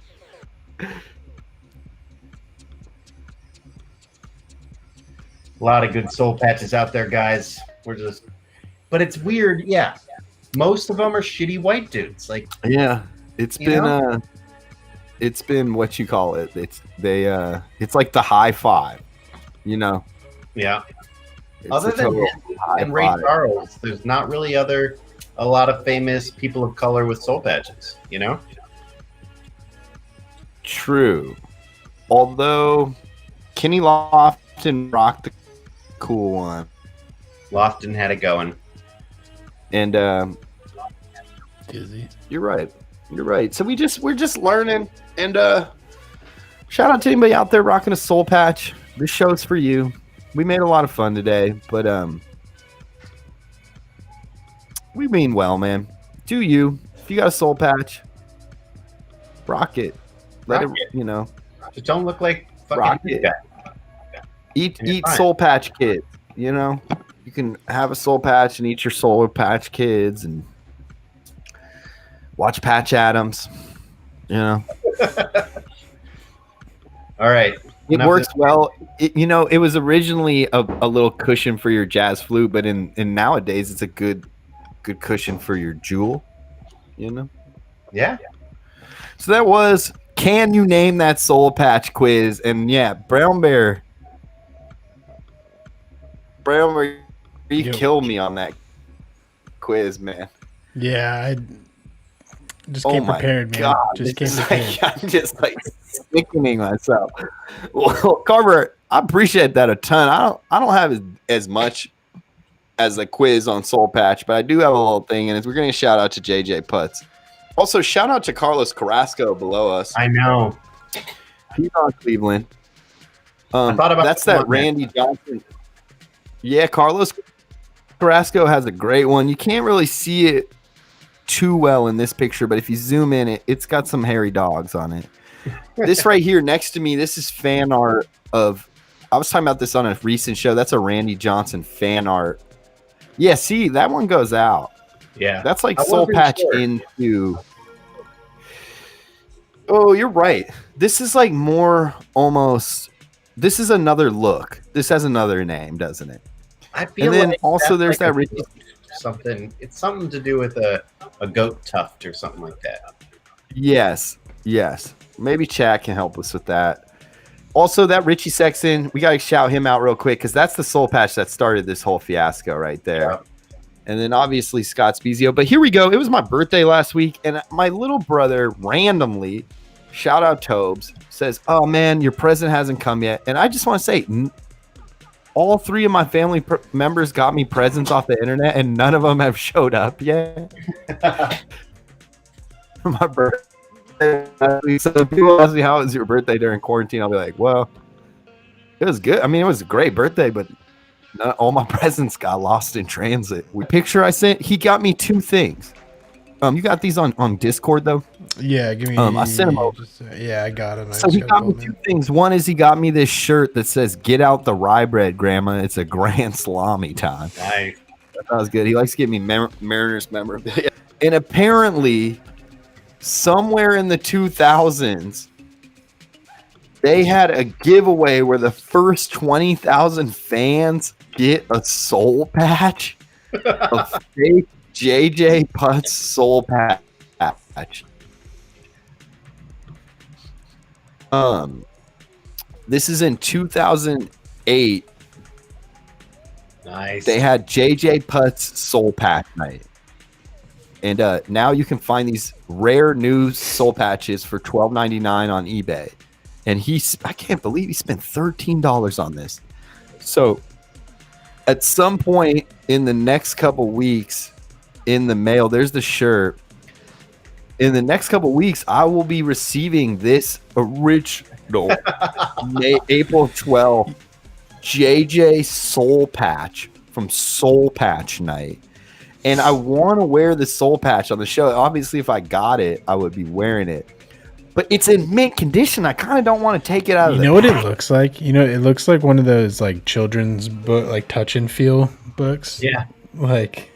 C: A lot of good soul patches out there, guys. But it's weird. Yeah, most of them are shitty white dudes. Like,
A: yeah, it's been what you call it. It's like the high five, Yeah. It's
C: other than him and Ray Charles, there's not really a lot of famous people of color with soul patches.
A: True. Although Kenny Lofton rocked the cool one.
C: Lofton had it going.
A: And
B: Dizzy.
A: You're right. So we're just learning, and shout out to anybody out there rocking a soul patch. This show's for you. We made a lot of fun today, but we mean well, man. Do you? If you got a soul patch, rock it. Let it.
C: Just don't look like
A: rock
C: fucking
A: it. Eat soul patch kids. You can have a soul patch and eat your soul patch kids and watch Patch Adams.
C: All right.
A: It works well. It was originally a little cushion for your jazz flute, but in nowadays it's a good cushion for your jewel.
C: Yeah.
A: So that was, can you name that soul patch quiz? And yeah, Brown Bear, you killed me on that quiz, man.
B: Yeah, I just came prepared, man.
A: God,
B: just came prepared.
A: I'm just like sickening myself. Well, Carver, I appreciate that a ton. I don't have as much as a quiz on Soul Patch, but I do have a little thing, and we're going to shout out to JJ Putz. Also, shout out to Carlos Carrasco below us.
C: I know.
A: He's on Cleveland.
C: I thought about
A: that's that Randy Johnson. Yeah, Carlos Carrasco has a great one. You can't really see it too well in this picture, but if you zoom in, it's got some hairy dogs on it. This right here next to me, this is fan art of. I was talking about this on a recent show. That's a Randy Johnson fan art. Yeah, see, that one goes out.
C: Yeah.
A: That's like
C: I
A: Soul
C: wasn't
A: Patch
C: sure.
A: into. Oh, you're right. This is like more almost. This is another look. This has another name, doesn't it?
C: I feel
A: And then
C: like
A: also
C: that's
A: there's
C: like
A: that Richie.
C: something. It's something to do with a goat tuft or something like that.
A: Yes. Maybe Chad can help us with that. Also, that Richie Sexton, we got to shout him out real quick because that's the soul patch that started this whole fiasco right there.
C: Yeah.
A: And then obviously Scott Spezio. But here we go. It was my birthday last week, and my little brother randomly, shout out Tobes, says, "Oh man, your present hasn't come yet." And I just want to say, all three of my family members got me presents off the internet, and none of them have showed up yet. For my birthday. So if people ask me how was your birthday during quarantine, I'll be like, well, it was good. I mean, it was a great birthday, but not all my presents got lost in transit. The picture I sent, he got me two things. You got these on Discord though?
B: Yeah, give me.
A: I sent him over.
B: Yeah, I got it.
A: So he got me two things. One is he got me this shirt that says "Get out the rye bread, Grandma. It's a grand salami time."
C: Nice.
A: That was good. He likes to give me Mariners memorabilia. And apparently, somewhere in the 2000s, they had a giveaway where the first 20,000 fans get a soul patch, a fake JJ Putz soul patch. This is in 2008.
C: Nice.
A: They had JJ Putz soul patch night. And now you can find these rare new soul patches for $12.99 on eBay. And I can't believe he spent $13 on this. So at some point in the next couple weeks in the mail, there's the shirt. In the next couple weeks, I will be receiving this original April 12th JJ soul patch from Soul Patch Night. And I want to wear the soul patch on the show. Obviously, if I got it, I would be wearing it. But it's in mint condition. I kind of don't want to take it out of the
B: what it looks like? It looks like one of those like children's book, like touch and feel books.
C: Yeah.
B: Like,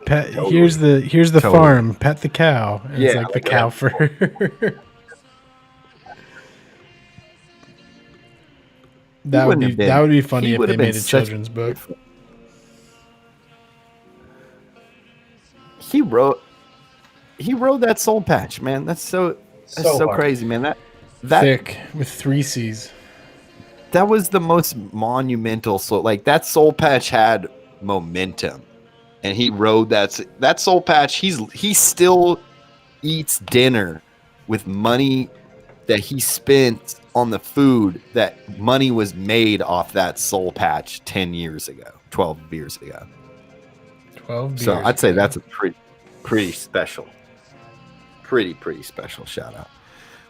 B: pet. Here's the farm. Pet the cow. And it's like the cow fur. That would be funny if they made a children's book.
A: He wrote that soul patch, man. That's so crazy, man. That
B: thick with 3 C's.
A: That was the most monumental soul. Like that soul patch had momentum, and he rode that soul patch. He still eats dinner with money that he spent on the food that money was made off that soul patch 10 years ago, 12 years ago.
B: 12 beers.
A: So I'd say that's a pretty special, pretty special shout out.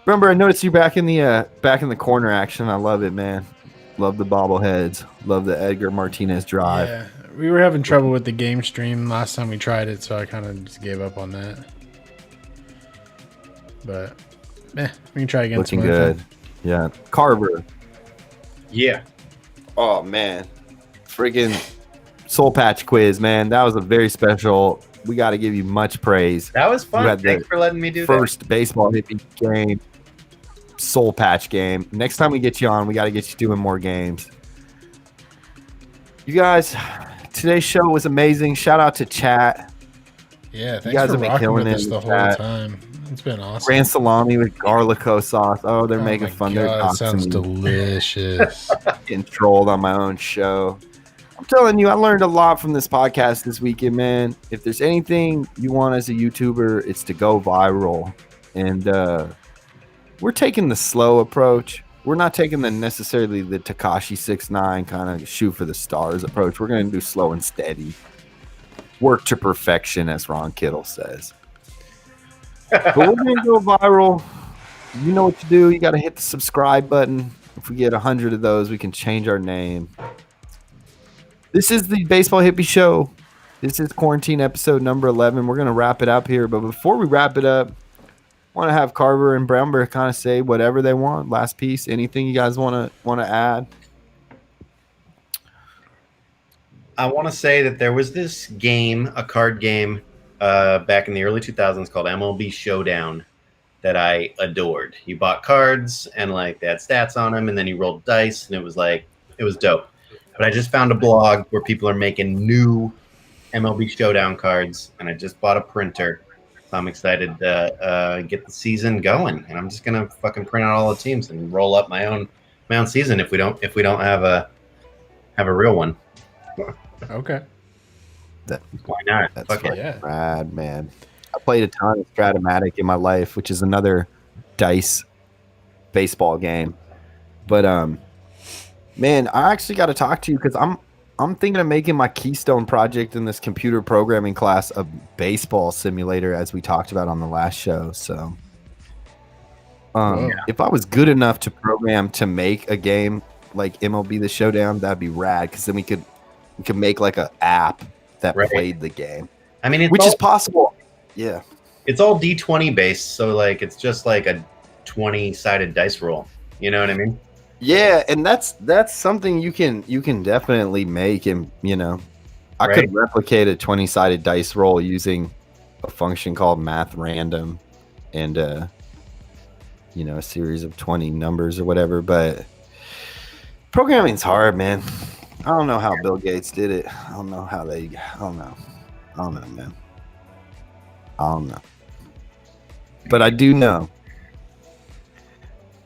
A: Remember, I noticed you back in the corner action. I love it, man. Love the bobbleheads. Love the Edgar Martinez drive.
B: Yeah, we were having trouble with the game stream last time we tried it, so I kind of just gave up on that. But, we can try again.
A: Looking good. Yeah, Carver.
C: Yeah.
A: Oh man, friggin' soul patch quiz, man. That was a very special. We got to give you much praise.
C: That was fun.
A: You had
C: Thanks for letting me do
A: first baseball hippie game, soul patch game. Next time we get you on, we got to get you doing more games. You guys, today's show was amazing. Shout out to chat.
B: Yeah, thanks
A: you guys
B: for
A: have been
B: rocking
A: killing
B: with
A: it
B: us the whole
A: chat.
B: time. It's been awesome.
A: Grand salami with garlico sauce. Oh, they're making fun. They're
B: That sounds
A: doxing me.
B: delicious.
A: Getting trolled on my own show. I'm telling you, I learned a lot from this podcast this weekend, man. If there's anything you want as a YouTuber, it's to go viral. And we're taking the slow approach. We're not taking necessarily the Tekashi 6ix9ine kind of shoot for the stars approach. We're going to do slow and steady. Work to perfection, as Ron Kittle says. But we're going to go viral. You know what to do. You got to hit the subscribe button. If we get 100 of those, we can change our name. This is the Baseball Hippie Show. This is quarantine episode number 11. We're going to wrap it up here. But before we wrap it up, I want to have Carver and Brownberg kind of say whatever they want. Last piece, anything you guys want to add?
C: I want to say that there was this game, a card game, back in the early 2000s called MLB Showdown that I adored. You bought cards and like they had stats on them, and then you rolled dice, and it was dope. But I just found a blog where people are making new MLB Showdown cards, and I just bought a printer. So I'm excited to get the season going, and I'm just gonna fucking print out all the teams and roll up my own season if we don't have a real one.
B: Okay.
C: Why not?
A: That's
C: Fuck it.
B: Yeah.
A: rad, man. I played a ton of Stratomatic in my life, which is another dice baseball game. But man, I actually got to talk to you because I'm thinking of making my keystone project in this computer programming class a baseball simulator, as we talked about on the last show. So if I was good enough to program to make a game like MLB The Showdown, that'd be rad, because then we could make like a app that played the game.
C: I mean,
A: which is possible. Yeah.
C: It's all D20 based, so like it's just like a 20-sided dice roll. You know what I mean?
A: Yeah, and that's something you can definitely make, and I could replicate a 20-sided dice roll using a function called math random and a series of 20 numbers or whatever, but programming's hard, man. I don't know how Bill Gates did it. I don't know, man. I don't know. But I do know.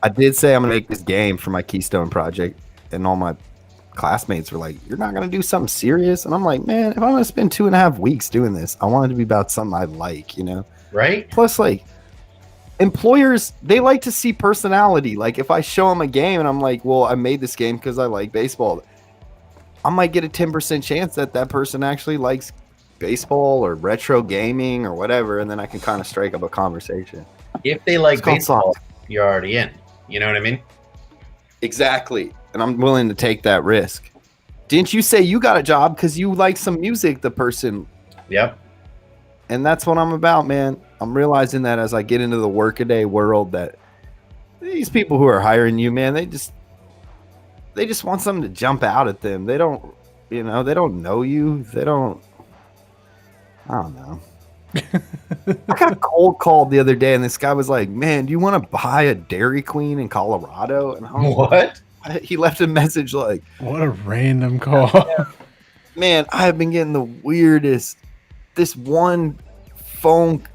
A: I did say I'm going to make this game for my Keystone project, and all my classmates were like, "You're not going to do something serious?" And I'm like, "Man, if I'm going to spend 2.5 weeks doing this, I want it to be about something I like,
C: Right?
A: Plus, like, employers, they like to see personality. Like, if I show them a game and I'm like, well, I made this game because I like baseball, I might get a 10% chance that person actually likes baseball or retro gaming or whatever, and then I can kind of strike up a conversation.
C: If they like baseball, you're already in. You know what I mean?
A: Exactly. And I'm willing to take that risk. Didn't you say you got a job because you like some music, the person?
C: Yep.
A: And that's what I'm about, man. I'm realizing that as I get into the workaday world, that these people who are hiring you, man, they just want something to jump out at them. They don't, they don't know you. I don't know. I got cold called the other day, and this guy was like, "Man, do you want to buy a Dairy Queen in Colorado?" And I was
C: what?
A: He left a message like,
B: "What a random call."
A: Man, I have been getting the weirdest. This one phone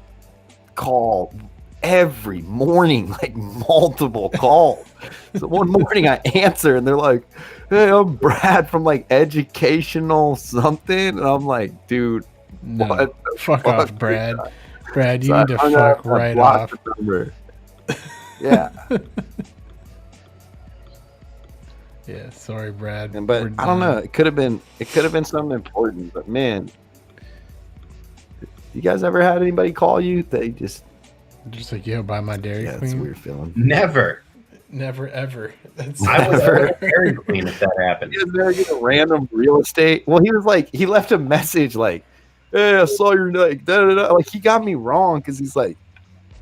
A: call every morning, like multiple calls. So one morning I answer, and they're like, "Hey, I'm Brad from like educational something," and I'm like, "Dude,
B: no,
A: what?
B: Fuck off, Brad. Brad, you
A: So
B: need to fuck right off."
A: Yeah.
B: Yeah, sorry, Brad.
A: But I don't know. It could have been something important. But man, you guys ever had anybody call you? They just
B: like, "Yo, buy my Dairy Queen."
A: It's a weird feeling.
C: Never
B: Ever.
C: I was never Dairy Queen if that happened.
A: You guys never get a random real estate. Well, he was like, he left a message like, "Hey, I saw your like da da da." Like, he got me wrong because he's like,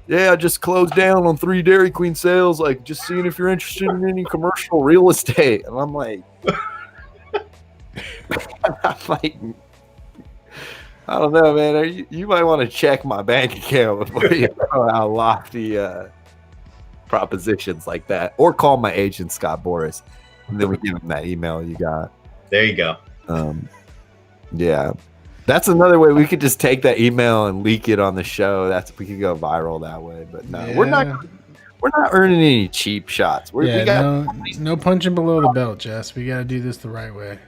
A: "Yeah, I just closed down on 3 Dairy Queen sales. Like, just seeing if you're interested in any commercial real estate." And I'm like, I don't know, man. You might want to check my bank account before you know how lofty propositions like that, or call my agent Scott Boris, and then we give him that email you got.
C: There you go.
A: Yeah, that's another way we could just take that email and leak it on the show. We could go viral that way. But no,
B: Yeah.
A: we're not earning any cheap shots. We got
B: no punching below the belt, Jess. We got to do this the right way.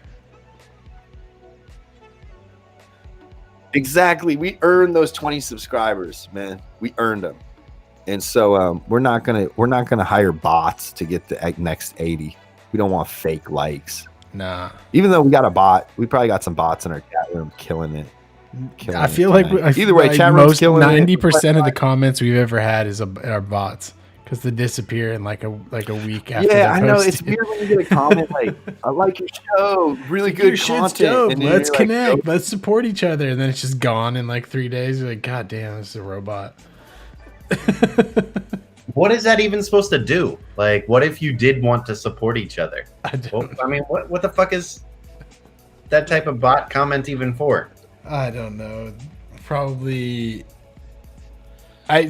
A: Exactly. We earned those 20 subscribers, man. We earned them. And so we're not gonna hire bots to get the next 80. We don't want fake likes.
B: Nah.
A: Even though we got a bot, we probably got some bots in our chat room killing it.
B: I feel like
A: either way, chat room's killing
B: 90% of the comments we've ever had are bots, because they disappear in like a week after.
A: Yeah, I know.
B: posted.
A: It's weird when you get a comment like, "I like your show, really good
B: Your shit's
A: content."
B: dope.
A: And then
B: Let's
A: you're
B: connect.
A: Like,
B: Let's support each other, and then it's just gone in like 3 days. You're like, "God damn, this is a robot."
C: What is that even supposed to do? Like, what if you did want to support each other? I mean, what the fuck is that type of bot comment even for?
B: I don't know. Probably.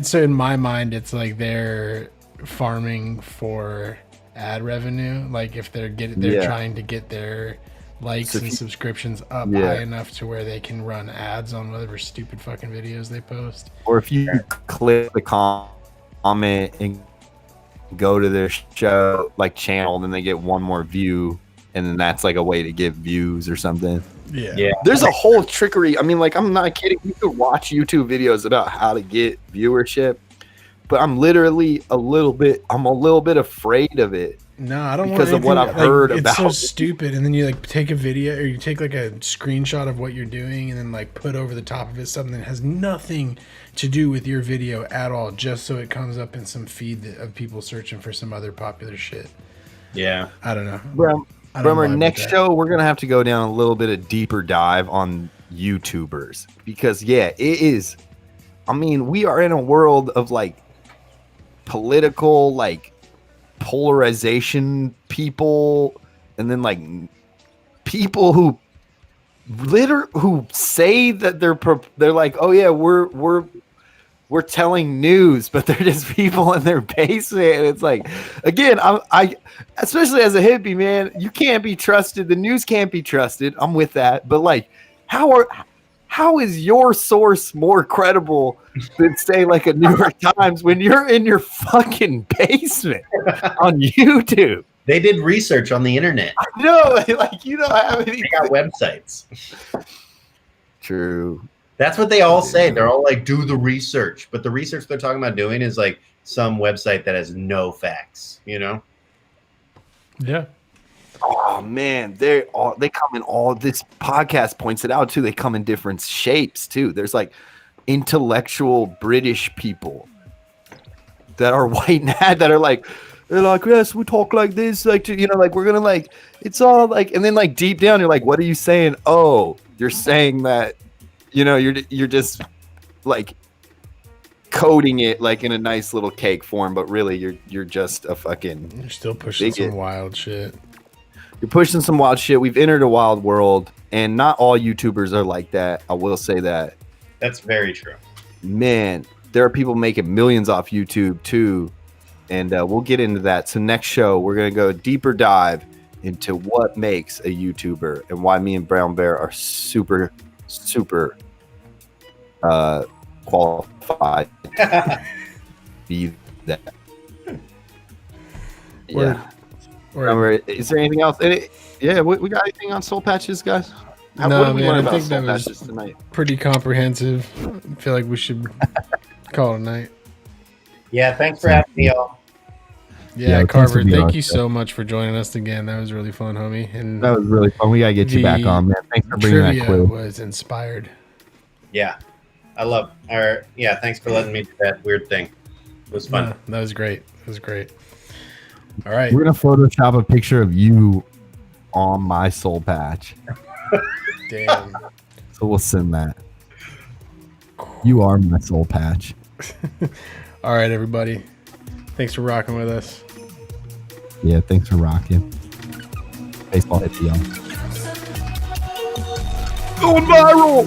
B: So in my mind, it's like they're farming for ad revenue. Like if they're trying to get their likes and subscriptions up high enough to where they can run ads on whatever stupid fucking videos they post.
A: Or if you click the comment and go to their show like channel, then they get one more view, and then that's like a way to get views or something.
B: Yeah.
A: There's a whole trickery. I mean, like, I'm not kidding. You could watch YouTube videos about how to get viewership, but I'm literally a little bit afraid of it.
B: No, I don't
A: because
B: want
A: of what I've heard
B: it's
A: about.
B: It's so stupid. And then you like take a video or you take like a screenshot of what you're doing and then like put over the top of it something that has nothing to do with your video at all, just so it comes up in some feed of people searching for some other popular shit.
C: Yeah.
B: I don't know.
A: From our next show, we're gonna have to go down a little bit of deeper dive on YouTubers because it is. I mean, we are in a world of like political, like polarization people, and then like people who say that they're like, oh yeah, we're telling news, but they're just people in their basement. And it's like, again, I especially as a hippie, man, you can't be trusted. The news can't be trusted. I'm with that. But like, how is your source more credible than say like a New York Times when you're in your fucking basement on YouTube?
C: They did research on the internet.
A: I know, like you don't have any.
C: They got websites.
A: True.
C: That's what they all say. They're all like, do the research. But the research they're talking about doing is like some website that has no facts, you know?
B: Yeah.
A: Oh man, they come in all, this podcast points it out too. They come in different shapes too. There's like intellectual British people that are white and that are like, they're like, yes, we talk like this, like, you know, like we're gonna like, it's all like, and then like deep down you're like, what are you saying? Oh, you're saying that, you know, you're just like coding it like in a nice little cake form, but really you're just a fucking.
B: You're still pushing some wild shit.
A: You're pushing some wild shit. We've entered a wild world, and not all YouTubers are like that. I will say that.
C: That's very true. Man,
A: there are people making millions off YouTube too, and we'll get into that. So next show, we're gonna go deeper dive into what makes a YouTuber and why me and Brown Bear are super qualified to be that. Yeah. Remember, is there anything else? We got anything on soul patches, guys?
B: No, man, I think that was tonight? Pretty comprehensive. I feel like we should call it a night.
C: Yeah, thanks for having me, y'all.
B: Yeah, Carver, thank you so much for joining us again. That was really fun, homie. And
A: that was really fun. We gotta get you back on, man. Thanks for bringing that clue.
B: Was inspired.
C: Yeah, I love. Thanks for letting me do that weird thing. It was fun.
B: That was great. It was great. All right,
A: we're gonna Photoshop a picture of you on my soul patch.
B: Damn.
A: So we'll send that. You are my soul patch.
B: All right, everybody. Thanks for rocking with us.
A: Yeah, thanks for rocking. Baseball hit you. Going viral.